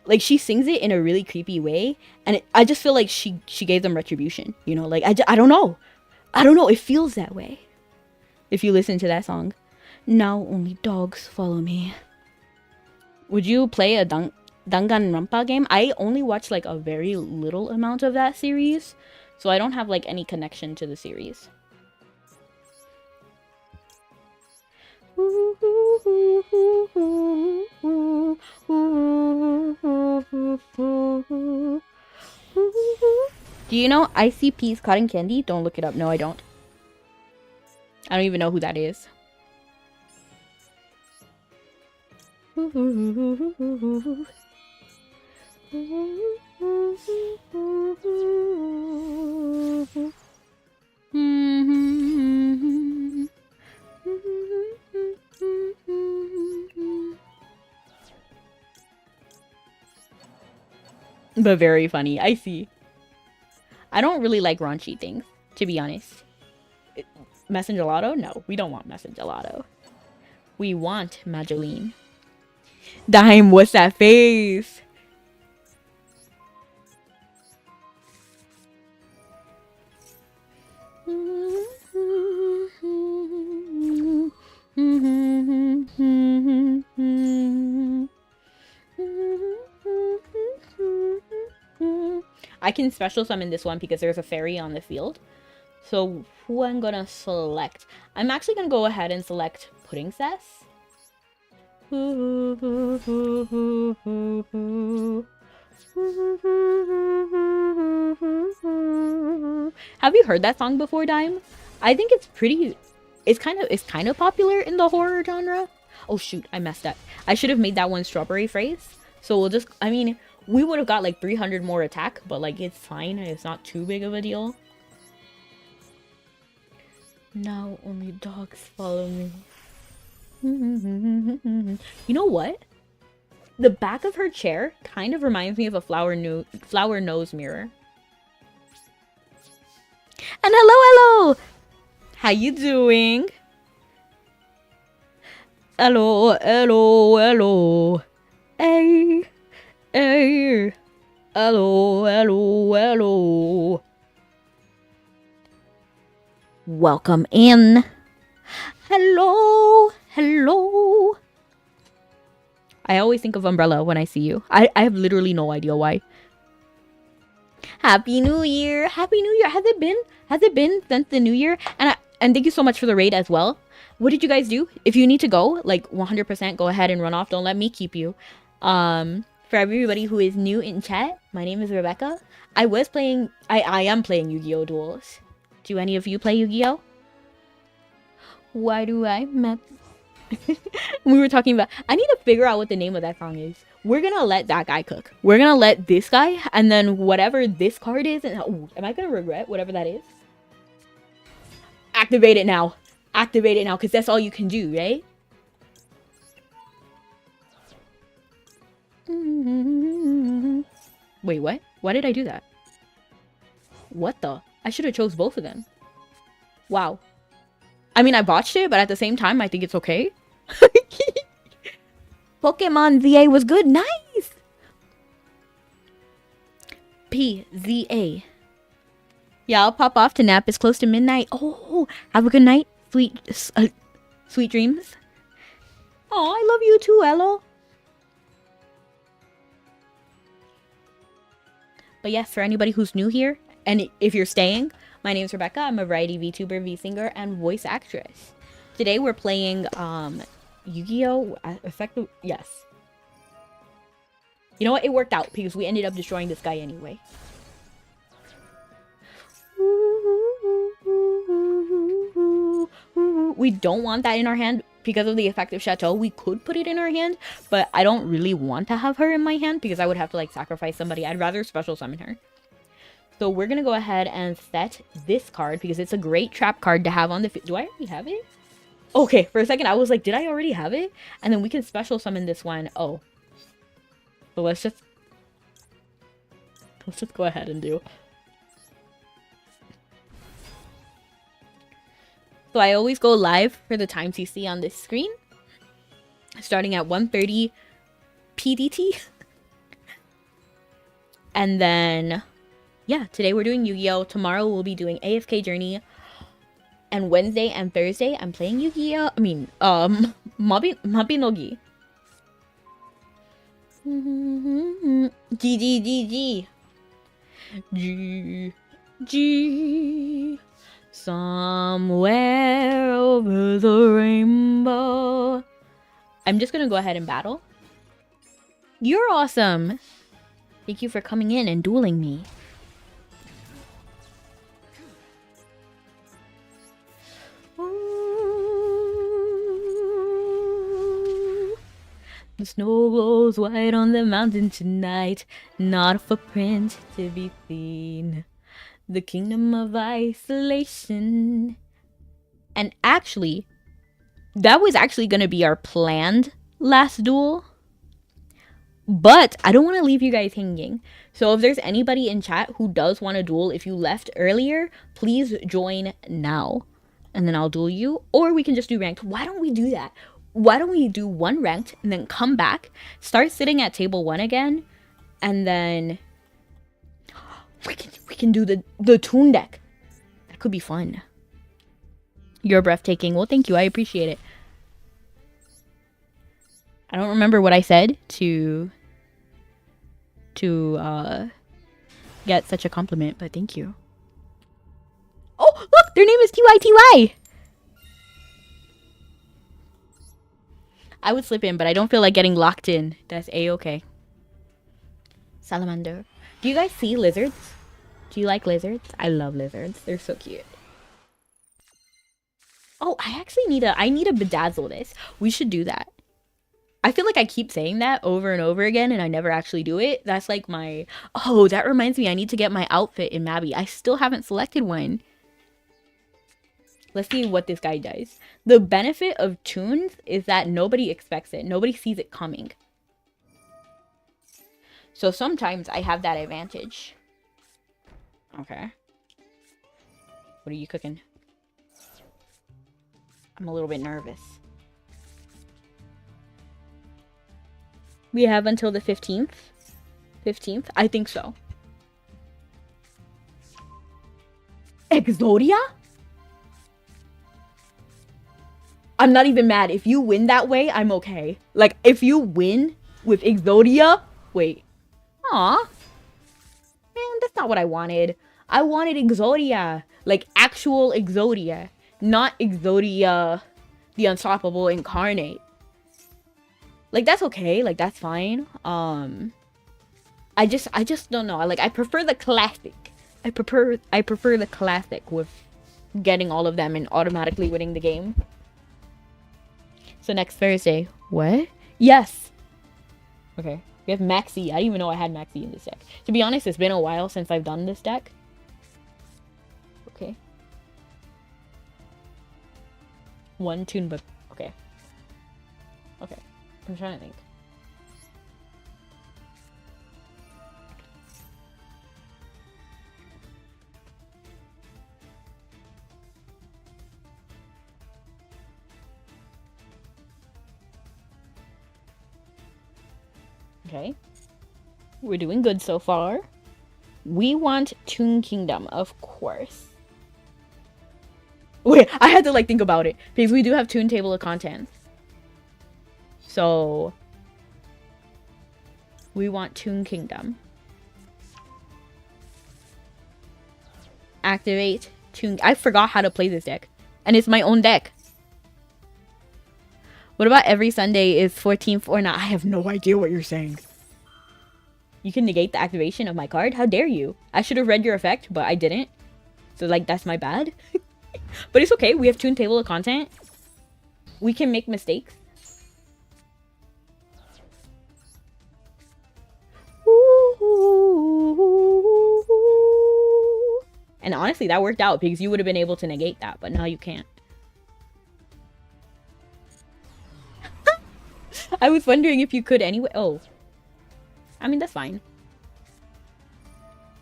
Like, she sings it in a really creepy way, and I just feel like she gave them retribution, you know? Like, I don't know. I don't know. It feels that way. If you listen to that song. Now only dogs follow me. Would you play a Danganronpa game? I only watched, like, a very little amount of that series, so I don't have, like, any connection to the series. Do you know ICP's Cotton Candy? Don't look it up. No, I don't. I don't even know who that is. But very funny. I see. I don't really like raunchy things, to be honest. Messengelato? No, we don't want Messengelato. We want Majoline. Dime, what's that face? I can special summon this one because there's a fairy on the field. So who I'm gonna select? I'm actually gonna go ahead and select Pudding Cess. Have you heard that song before, Dime? I think it's pretty. It's kind of popular in the horror genre. Oh shoot, I messed up. I should have made that one Strawberry Phrase. So we'll just. I mean, we would have got like 300 more attack, but like it's fine. It's not too big of a deal. Now only dogs follow me. You know what? The back of her chair kind of reminds me of a flower nose mirror. And hello! How you doing? Hello. Hey. Hello. Welcome in. Hello. I always think of Umbrella when I see you. I have literally no idea why. Happy New Year. Has it been since the New Year? And thank you so much for the raid as well. What did you guys do? If you need to go, like 100% go ahead and run off. Don't let me keep you. For everybody who is new in chat, my name is Rebecca. I am playing Yu-Gi-Oh! Duels. Do any of you play Yu-Gi-Oh? Why do I met? We were talking about. I need to figure out what the name of that song is. We're gonna let that guy cook. We're gonna let this guy, and then whatever this card is, and am I gonna regret whatever that is? Activate it now, because that's all you can do, right? Wait, what? Why did I do that? What the? I should have chose both of them. Wow. I mean, I botched it, but at the same time, I think it's okay. Pokemon ZA was good. Nice! PZA. Yeah, I'll pop off to nap. It's close to midnight. Oh, have a good night. Sweet dreams. Oh, I love you too, Elo. But yes, for anybody who's new here, and if you're staying, my name's Rebecca. I'm a variety VTuber, V-singer, and voice actress. Today we're playing Yu-Gi-Oh! Effective. Yes. You know what? It worked out because we ended up destroying this guy anyway. We don't want that in our hand because of the effective chateau. We could put it in our hand, but I don't really want to have her in my hand because I would have to like sacrifice somebody. I'd rather special summon her. So we're gonna go ahead and set this card because it's a great trap card to have on the do I already have it? Okay, for a second I was like, did I already have it? And then we can special summon this one. Oh. So let's just go ahead and do. So I always go live for the times you see on this screen. Starting at 1:30 PDT. And then, yeah, today we're doing Yu-Gi-Oh! Tomorrow we'll be doing AFK Journey. And Wednesday and Thursday I'm playing Yu-Gi-Oh! I mean, Mabinogi. G. G. Somewhere over the rainbow. I'm just gonna go ahead and battle. You're awesome. Thank you for coming in and dueling me. Ooh. The snow glows white on the mountain tonight. Not a footprint to be seen. The kingdom of isolation. And actually, that was actually going to be our planned last duel. But I don't want to leave you guys hanging. So if there's anybody in chat who does want to duel, if you left earlier, please join now. And then I'll duel you. Or we can just do ranked. Why don't we do that? Why don't we do one ranked and then come back, start sitting at table 1 again, and then we can do the Toon deck. That could be fun. You're breathtaking. Well, thank you. I appreciate it. I don't remember what I said to get such a compliment, but thank you. Oh, look! Their name is TYTY! I would slip in, but I don't feel like getting locked in. That's A-okay. Salamander. Do you guys see lizards? Do you like lizards? I love lizards. They're so cute. Oh, I need to bedazzle this. We should do that. I feel like I keep saying that over and over again and I never actually do it. That's like my... Oh, that reminds me. I need to get my outfit in Mabby. I still haven't selected one. Let's see what this guy does. The benefit of tunes is that nobody expects it. Nobody sees it coming. So sometimes I have that advantage. Okay. What are you cooking? I'm a little bit nervous. We have until the 15th. 15th? I think so. Exodia? I'm not even mad. If you win that way, I'm okay. Like, if you win with Exodia... Wait. Aw. Man, that's not what I wanted. I wanted Exodia. Like, actual Exodia. Not Exodia, the Unstoppable Incarnate. Like, that's okay. Like, that's fine. I just don't know. I prefer the classic. I prefer the classic with getting all of them and automatically winning the game. So next Thursday. What? Yes. Okay. We have Maxi. I didn't even know I had Maxi in this deck. To be honest, it's been a while since I've done this deck. Okay. One tune book. Okay. Okay. I'm trying to think. Okay. We're doing good so far. We want Toon Kingdom, of course. Wait, I had to like think about it because we do have Toon Table of Contents. So we want Toon Kingdom. Activate Toon. I forgot how to play this deck, and it's my own deck. What about every Sunday is 14th or not? I have no idea what you're saying. You can negate the activation of my card? How dare you? I should have read your effect, but I didn't. So, like, that's my bad. But it's okay. We have Toon Table of Content. We can make mistakes. And honestly, that worked out because you would have been able to negate that, but now you can't. I was wondering if you could anyway. Oh. I mean, that's fine.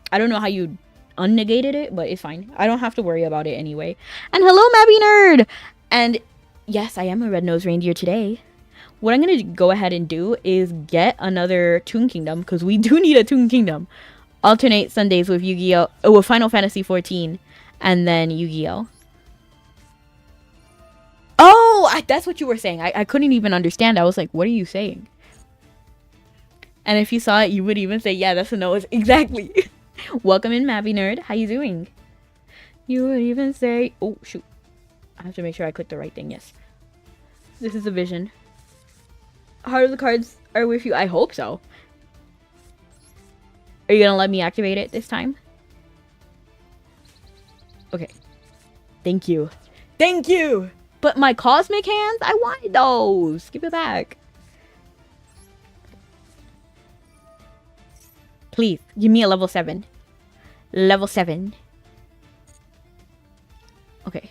I don't know how you unnegated it, but it's fine. I don't have to worry about it anyway. And hello, Mabby Nerd! And yes, I am a red-nosed reindeer today. What I'm going to go ahead and do is get another Toon Kingdom, because we do need a Toon Kingdom. Alternate Sundays with Yu-Gi-Oh! Oh, with Final Fantasy 14, and then Yu-Gi-Oh! Oh, that's what you were saying. I couldn't even understand. I was like, what are you saying? And if you saw it, you would even say, yeah, that's a no. Exactly. Welcome in, Mabby Nerd. How you doing? You would even say, oh, shoot. I have to make sure I click the right thing. Yes. This is a vision. Heart of the cards are with you. I hope so. Are you going to let me activate it this time? Okay. Thank you. Thank you. But my cosmic hands, I wanted those. Give it back. Please, give me a level 7. Level 7. Okay.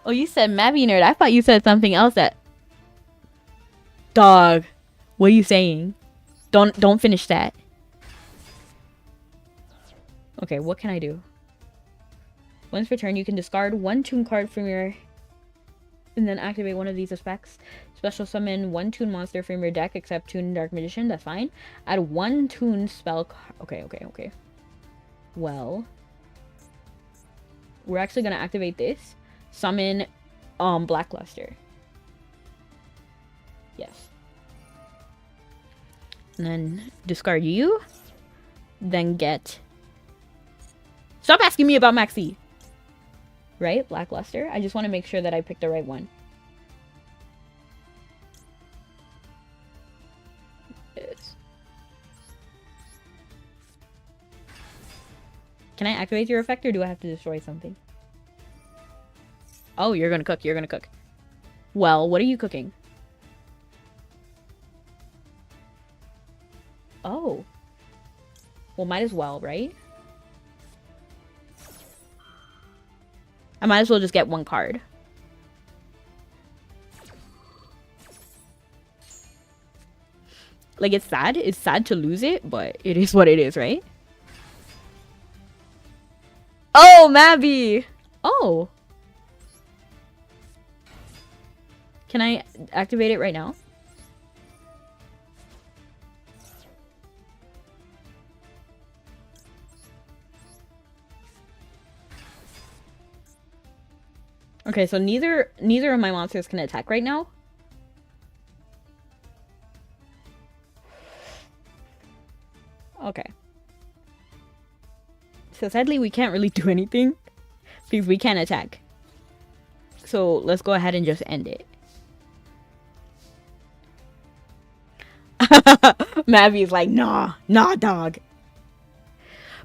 Oh, you said Mabby Nerd. I thought you said something else that... Dog. What are you saying? Don't finish that. Okay, what can I do? Once per turn, you can discard one Toon card from your... and then activate one of these effects. Special summon one Toon monster from your deck except Toon Dark Magician. That's fine. Add one Toon spell card. Okay. Well, we're actually going to activate this. Summon Blackluster. Yes. And then discard you. Then get... Stop asking me about Maxi! Right? Blackluster. I just want to make sure that I picked the right one. Yes. Can I activate your effect or do I have to destroy something? Oh, you're gonna cook. You're gonna cook. Well, what are you cooking? Oh. Well, might as well, right? I might as well just get one card. Like, it's sad. It's sad to lose it, but it is what it is, right? Oh, Mabby! Oh. Can I activate it right now? Okay, so neither of my monsters can attack right now. Okay. So sadly, we can't really do anything because we can't attack. So let's go ahead and just end it. Mabby's like, nah, dog.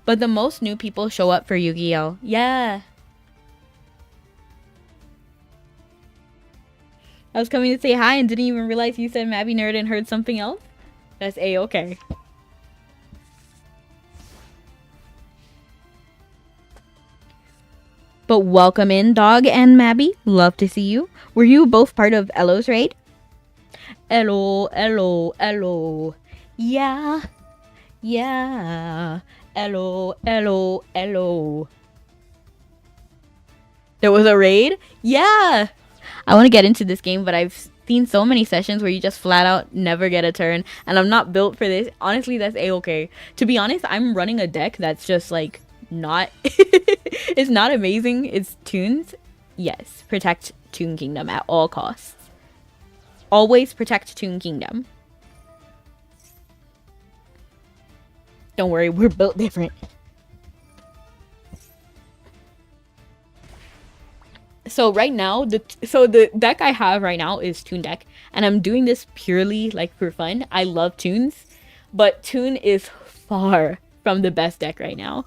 But the most new people show up for Yu-Gi-Oh! Yeah. I was coming to say hi and didn't even realize you said Mabby Nerd and heard something else. That's A-okay. But welcome in, Dog and Mabby. Love to see you. Were you both part of Elo's raid? Elo. Yeah. Elo. There was a raid? Yeah. I want to get into this game, but I've seen so many sessions where you just flat out never get a turn, and I'm not built for this. Honestly, that's a-okay. To be honest, I'm running a deck that's just like not it's not amazing. It's tunes. Yes, protect Toon Kingdom at all costs. Always protect Toon Kingdom. Don't worry, we're built different. So right now, the deck I have right now is Toon deck, and I'm doing this purely like for fun. I love tunes, but Toon is far from the best deck right now.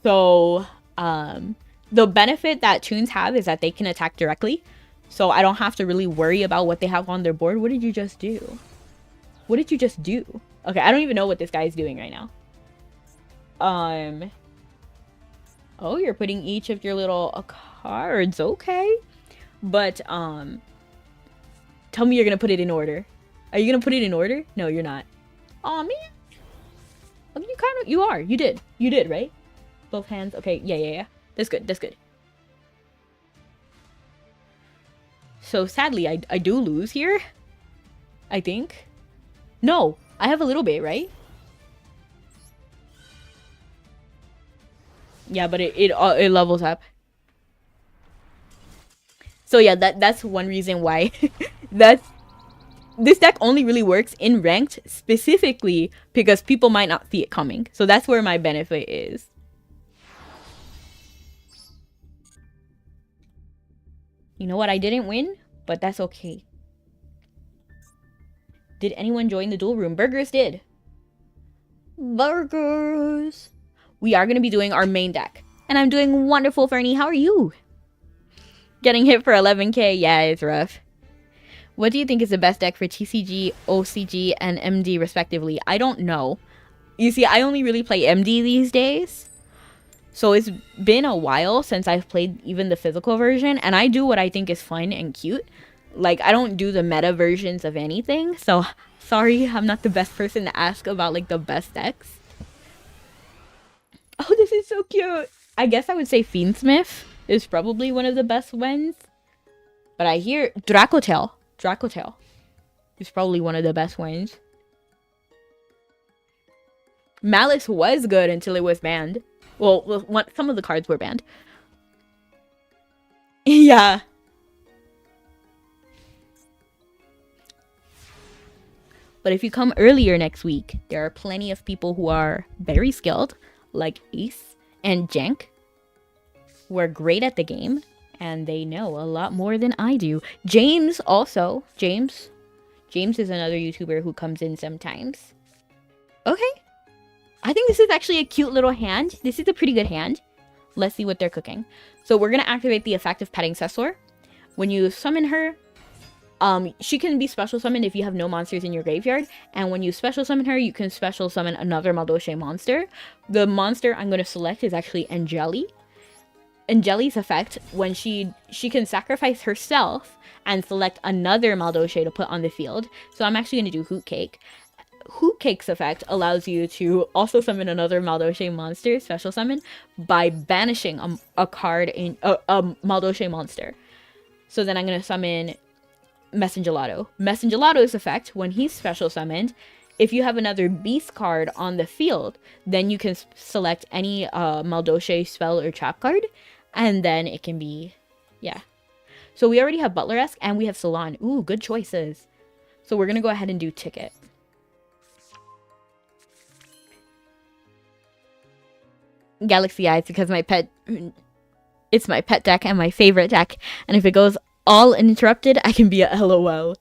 So the benefit that tunes have is that they can attack directly, so I don't have to really worry about what they have on their board. What did you just do? What did you just do? Okay, I don't even know what this guy is doing right now. Oh, you're putting each of your little cards. Okay. But, tell me you're gonna put it in order. Are you gonna put it in order? No, you're not. Aw, man. I mean, you are. You did. You did, right? Both hands. Okay, yeah. That's good. That's good. So, sadly, I do lose here. I think. No, I have a little bit, right? Yeah, but it levels up. So yeah, that's one reason why this deck only really works in ranked, specifically because people might not see it coming. So that's where my benefit is. You know what? I didn't win, but that's okay. Did anyone join the duel room? Burgers did. Burgers. We are going to be doing our main deck. And I'm doing wonderful, Fernie. How are you? Getting hit for 11k? Yeah, it's rough. What do you think is the best deck for TCG, OCG, and MD respectively? I don't know. You see, I only really play MD these days. So it's been a while since I've played even the physical version. And I do what I think is fun and cute. Like, I don't do the meta versions of anything. So, sorry, I'm not the best person to ask about, like, the best decks. Oh, this is so cute. I guess I would say Fiendsmith is probably one of the best ones. But I hear Dracotail is probably one of the best ones. Malice was good until it was banned. Well, some of the cards were banned. Yeah. But if you come earlier next week, there are plenty of people who are very skilled, like Ace and Jank, who are great at the game, and they know a lot more than I do. James also. James is another YouTuber who comes in sometimes. Okay. I think this is actually a cute little hand. This is a pretty good hand. Let's see what they're cooking. So we're going to activate the effect of Petting Cessor. When you summon her, she can be special summoned if you have no monsters in your graveyard. And when you special summon her, you can special summon another madolche monster. The monster I'm going to select is actually Angeli. Angeli's effect, when she can sacrifice herself and select another madolche to put on the field. So I'm actually going to do Hoot Cake. Hoot Cake's effect allows you to also summon another madolche monster, special summon, by banishing a card in a madolche monster. So then I'm going to summon Messengelato. Messengelato's effect, when he's special summoned, if you have another beast card on the field, then you can select any madolche spell or trap card, and then it can be, yeah. So we already have Butler-esque, and we have Salon. Ooh, good choices. So we're going to go ahead and do Ticket. Galaxy Eyes, because it's my pet deck and my favorite deck, and if it goes all uninterrupted, I can be a LOL.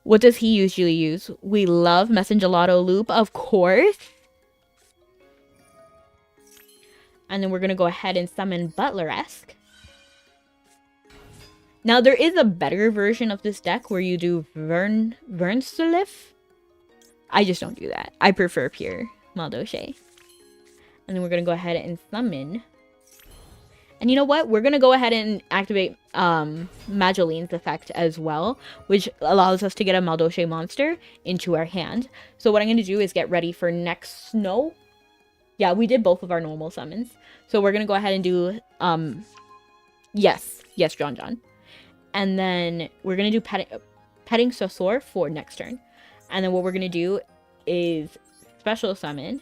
What does he usually use? We love Messengelato Loop, of course. And then we're going to go ahead and summon Butler-esque. Now, there is a better version of this deck where you do Vernslif. I just don't do that. I prefer pure madolche. And then we're going to go ahead and summon. And you know what? We're going to go ahead and activate Majoline's effect as well, which allows us to get a madolche monster into our hand. So what I'm going to do is get ready for next snow. Yeah, we did both of our normal summons. So we're going to go ahead and do Yes. Yes, John. And then we're going to do petting Sosor for next turn. And then what we're going to do is special summon.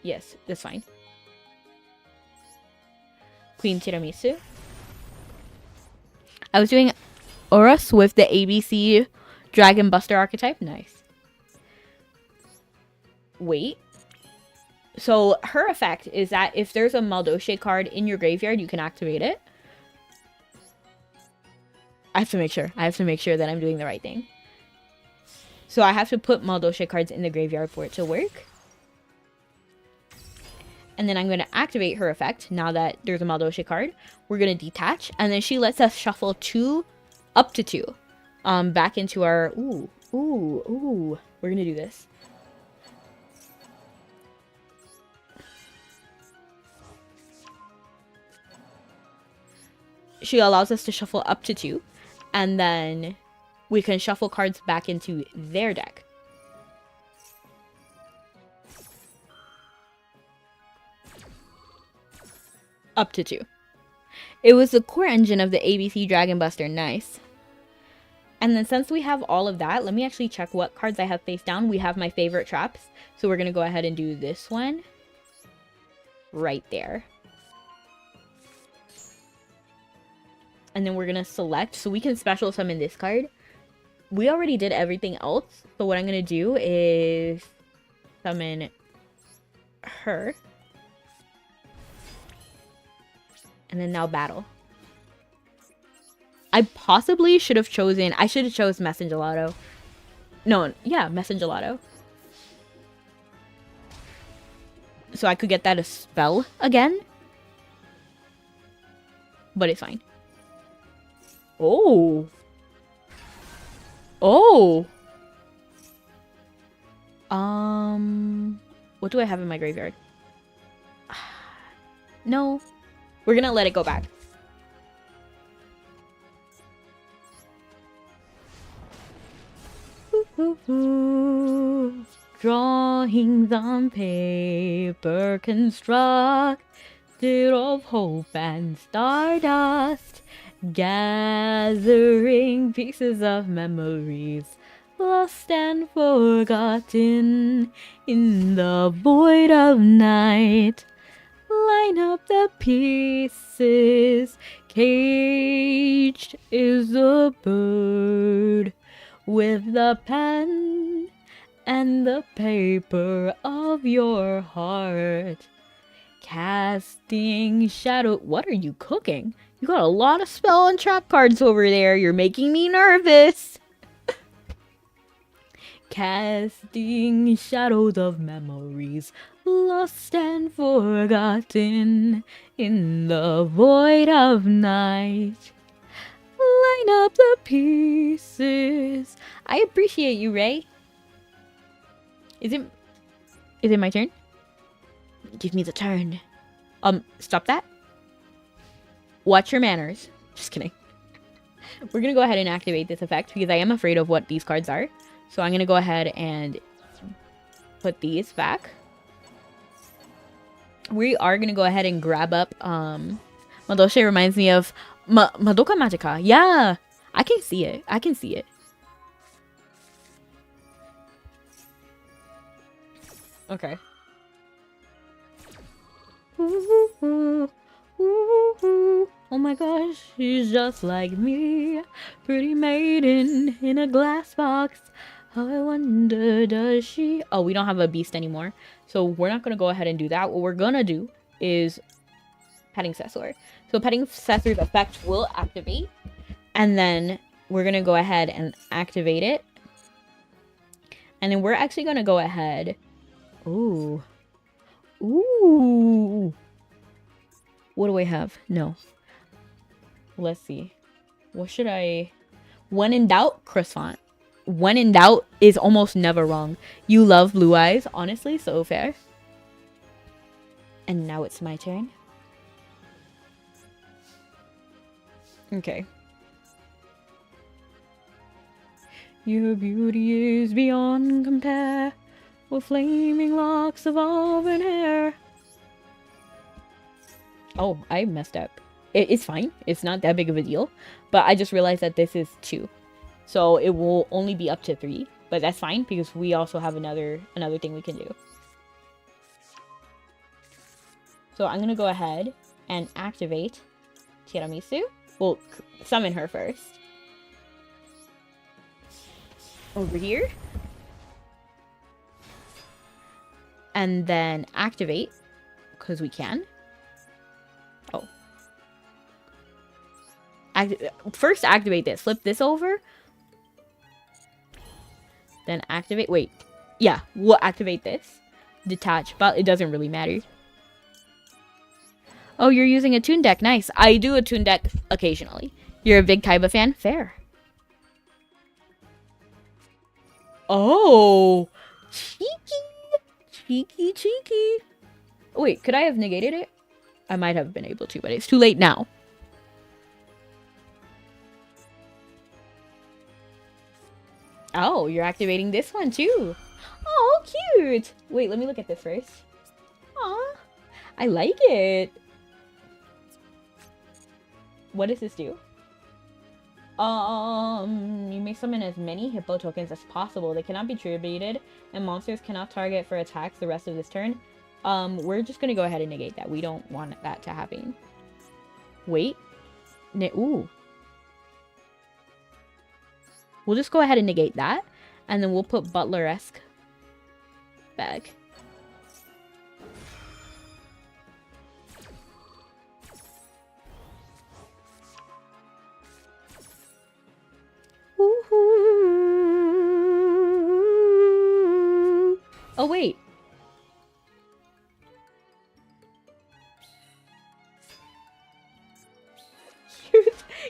Yes, that's fine. Queen Tiramisu. I was doing Oras with the ABC Dragon Buster archetype. Nice. Wait. So her effect is that if there's a madolche card in your graveyard, you can activate it. I have to make sure. I have to make sure that I'm doing the right thing. So I have to put madolche cards in the graveyard for it to work. And then I'm going to activate her effect now that there's a madolche card. We're going to detach. And then she lets us shuffle up to two. Back into our... Ooh. We're going to do this. She allows us to shuffle up to two. And then we can shuffle cards back into their deck. Up to two. It was the core engine of the ABC Dragon Buster. Nice. And then since we have all of that, let me actually check what cards I have face down. We have my favorite traps. So we're going to go ahead and do this one. Right there. And then we're going to select. So we can special summon this card. We already did everything else. So what I'm going to do is summon her. And then now battle. I possibly should have chosen... I should have chose Messengelato. No, yeah, Messengelato. So I could get that a spell again. But it's fine. Oh. Oh. What do I have in my graveyard? No. We're gonna let it go back. Drawings on paper constructed of hope and stardust, gathering pieces of memories lost and forgotten in the void of night. Line up the pieces. Caged is a bird with the pen and the paper of your heart. Casting shadow. What are you cooking? You got a lot of spell and trap cards over there. You're making me nervous. Casting shadows of memories lost and forgotten in the void of night. Line up the pieces. I appreciate you, Ray. Is it my turn? Give me the turn. Stop that. Watch your manners. Just kidding. We're gonna go ahead and activate this effect because I am afraid of what these cards are. So I'm gonna go ahead and put these back. We are gonna go ahead and grab up madolche. Reminds me of Madoka Magica. Yeah, I can see it. I can see it. Okay. Oh my gosh, she's just like me. Pretty maiden in a glass box. How I wonder, does she... Oh, we don't have a beast anymore. So we're not going to go ahead and do that. What we're going to do is Petting Sessor. So Petting Sessor's effect will activate. And then we're going to go ahead and activate it. And then we're actually going to go ahead... Ooh. Ooh. What do I have? No. Let's see. What should I... When in doubt, croissant. When in doubt is almost never wrong. You love blue eyes. Honestly, so fair. And now it's my turn. Okay. Your beauty is beyond compare, with flaming locks of auburn hair. Oh, I messed up. It's fine. It's not that big of a deal. But I just realized that this is 2. So it will only be up to 3. But that's fine because we also have another thing we can do. So I'm going to go ahead and activate Tiramisu. We'll summon her first. Over here. And then activate. Because we can. Oh. First activate this. Flip this over. Then activate. Wait. Yeah, we'll activate this. Detach. But it doesn't really matter. Oh, you're using a Toon Deck. Nice. I do a Toon Deck occasionally. You're a big Kaiba fan? Fair. Oh. Cheeky. Wait, could I have negated it? I might have been able to, but it's too late now. Oh, you're activating this one too. Oh, cute. Wait, let me look at this first. Aw, I like it. What does this do? You may summon as many hippo tokens as possible. They cannot be tributed, and monsters cannot target for attacks the rest of this turn. We're just gonna go ahead and negate that. We don't want that to happen. Wait. Ooh. We'll just go ahead and negate that, and then we'll put Butler-esque back. Oh, wait.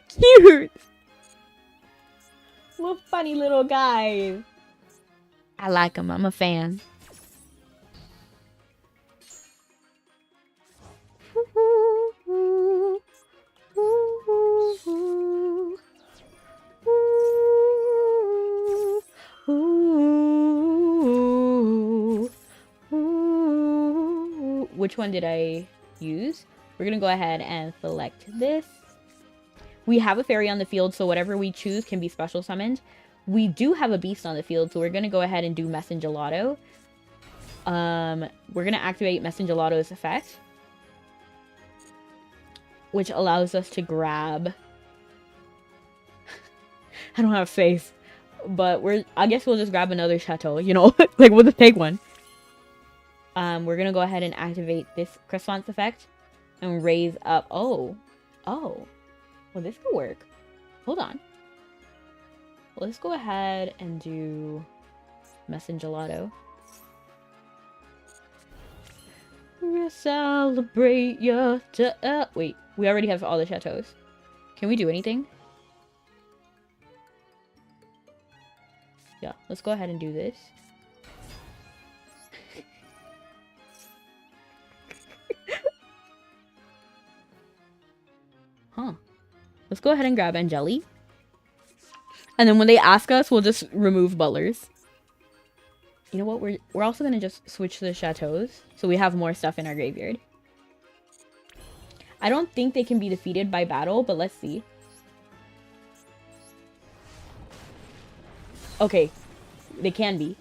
Cute. Little funny little guys. I like them. I'm a fan. Which one did I use? We're gonna go ahead and select this. We have a fairy on the field, so whatever we choose can be special summoned. We do have a beast on the field, so we're gonna go ahead and do Messengelato. We're gonna activate Messengelato's effect, which allows us to grab. I don't have face, but I guess we'll just grab another chateau. You know, like we'll just take one. We're gonna go ahead and activate this Croissant's effect and raise up. Oh. Well, this could work. Hold on. Let's go ahead and do Messengelato. Celebrate your wait, we already have all the chateaus. Can we do anything? Yeah, let's go ahead and do this. Huh. Let's go ahead and grab Angeli. And then when they ask us, we'll just remove Butlers. You know what? We're also going to just switch to the chateaus, so we have more stuff in our graveyard. I don't think they can be defeated by battle, but let's see. Okay. They can be.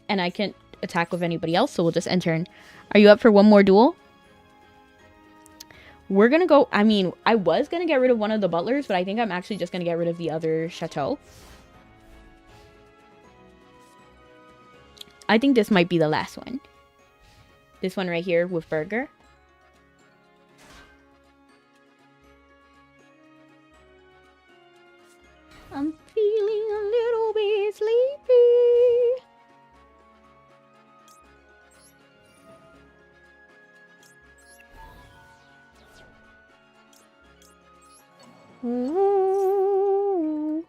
And I can't attack with anybody else, so we'll just end turn. Are you up for one more duel? We're gonna go. I mean, I was gonna get rid of one of the butlers, but I think I'm actually just gonna get rid of the other chateau. I think this might be the last one. This one right here with Burger. I'm feeling a little bit sleepy. Ooh,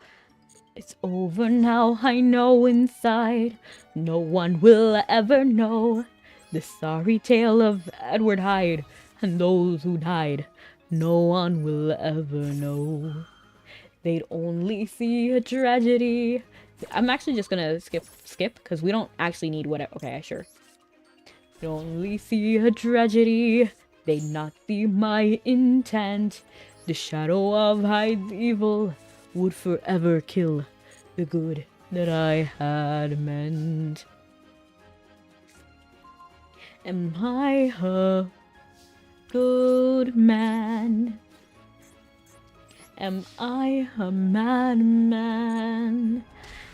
it's over now, I know inside. No one will ever know the sorry tale of Edward Hyde and those who died. No one will ever know. They'd only see a tragedy I'm actually just gonna skip because we don't actually need whatever. Okay, sure. You only see a tragedy, they not be my intent. The shadow of Hyde's evil would forever kill the good that I had meant. Am I a good man? Am I a madman?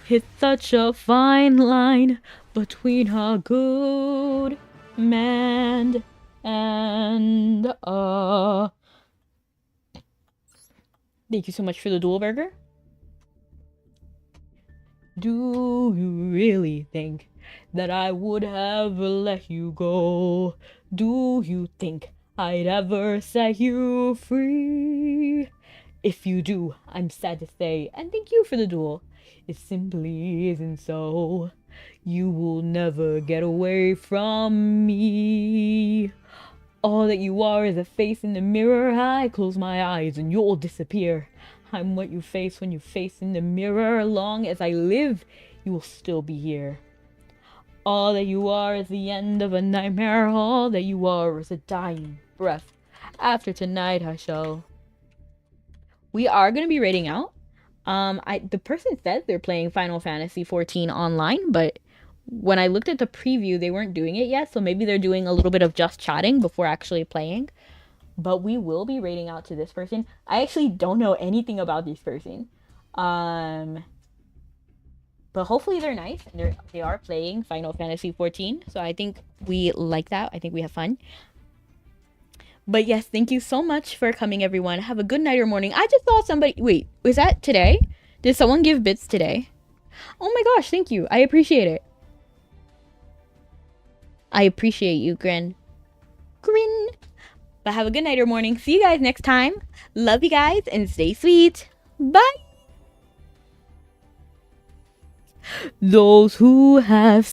It's such a fine line between a good man and a... Thank you so much for the dual burger. Do you really think that I would have let you go? Do you think I'd ever set you free? If you do, I'm sad to say, and thank you for the duel. It simply isn't so. You will never get away from me. All that you are is a face in the mirror. I close my eyes and you'll disappear. I'm what you face when you face in the mirror. Long as I live, you will still be here. All that you are is the end of a nightmare. All that you are is a dying breath. After tonight, I shall... We are going to be rating out. The person said they're playing Final Fantasy 14 online, but when I looked at the preview, they weren't doing it yet, so maybe they're doing a little bit of just chatting before actually playing. But we will be rating out to this person. I actually don't know anything about this person. But hopefully they're nice, and they are playing Final Fantasy 14, so I think we like that. I think we have fun. But yes, thank you so much for coming, everyone. Have a good night or morning. I just saw somebody... Wait, was that today? Did someone give bits today? Oh my gosh, thank you. I appreciate it. I appreciate you, Grin. Grin. But have a good night or morning. See you guys next time. Love you guys and stay sweet. Bye. Those who have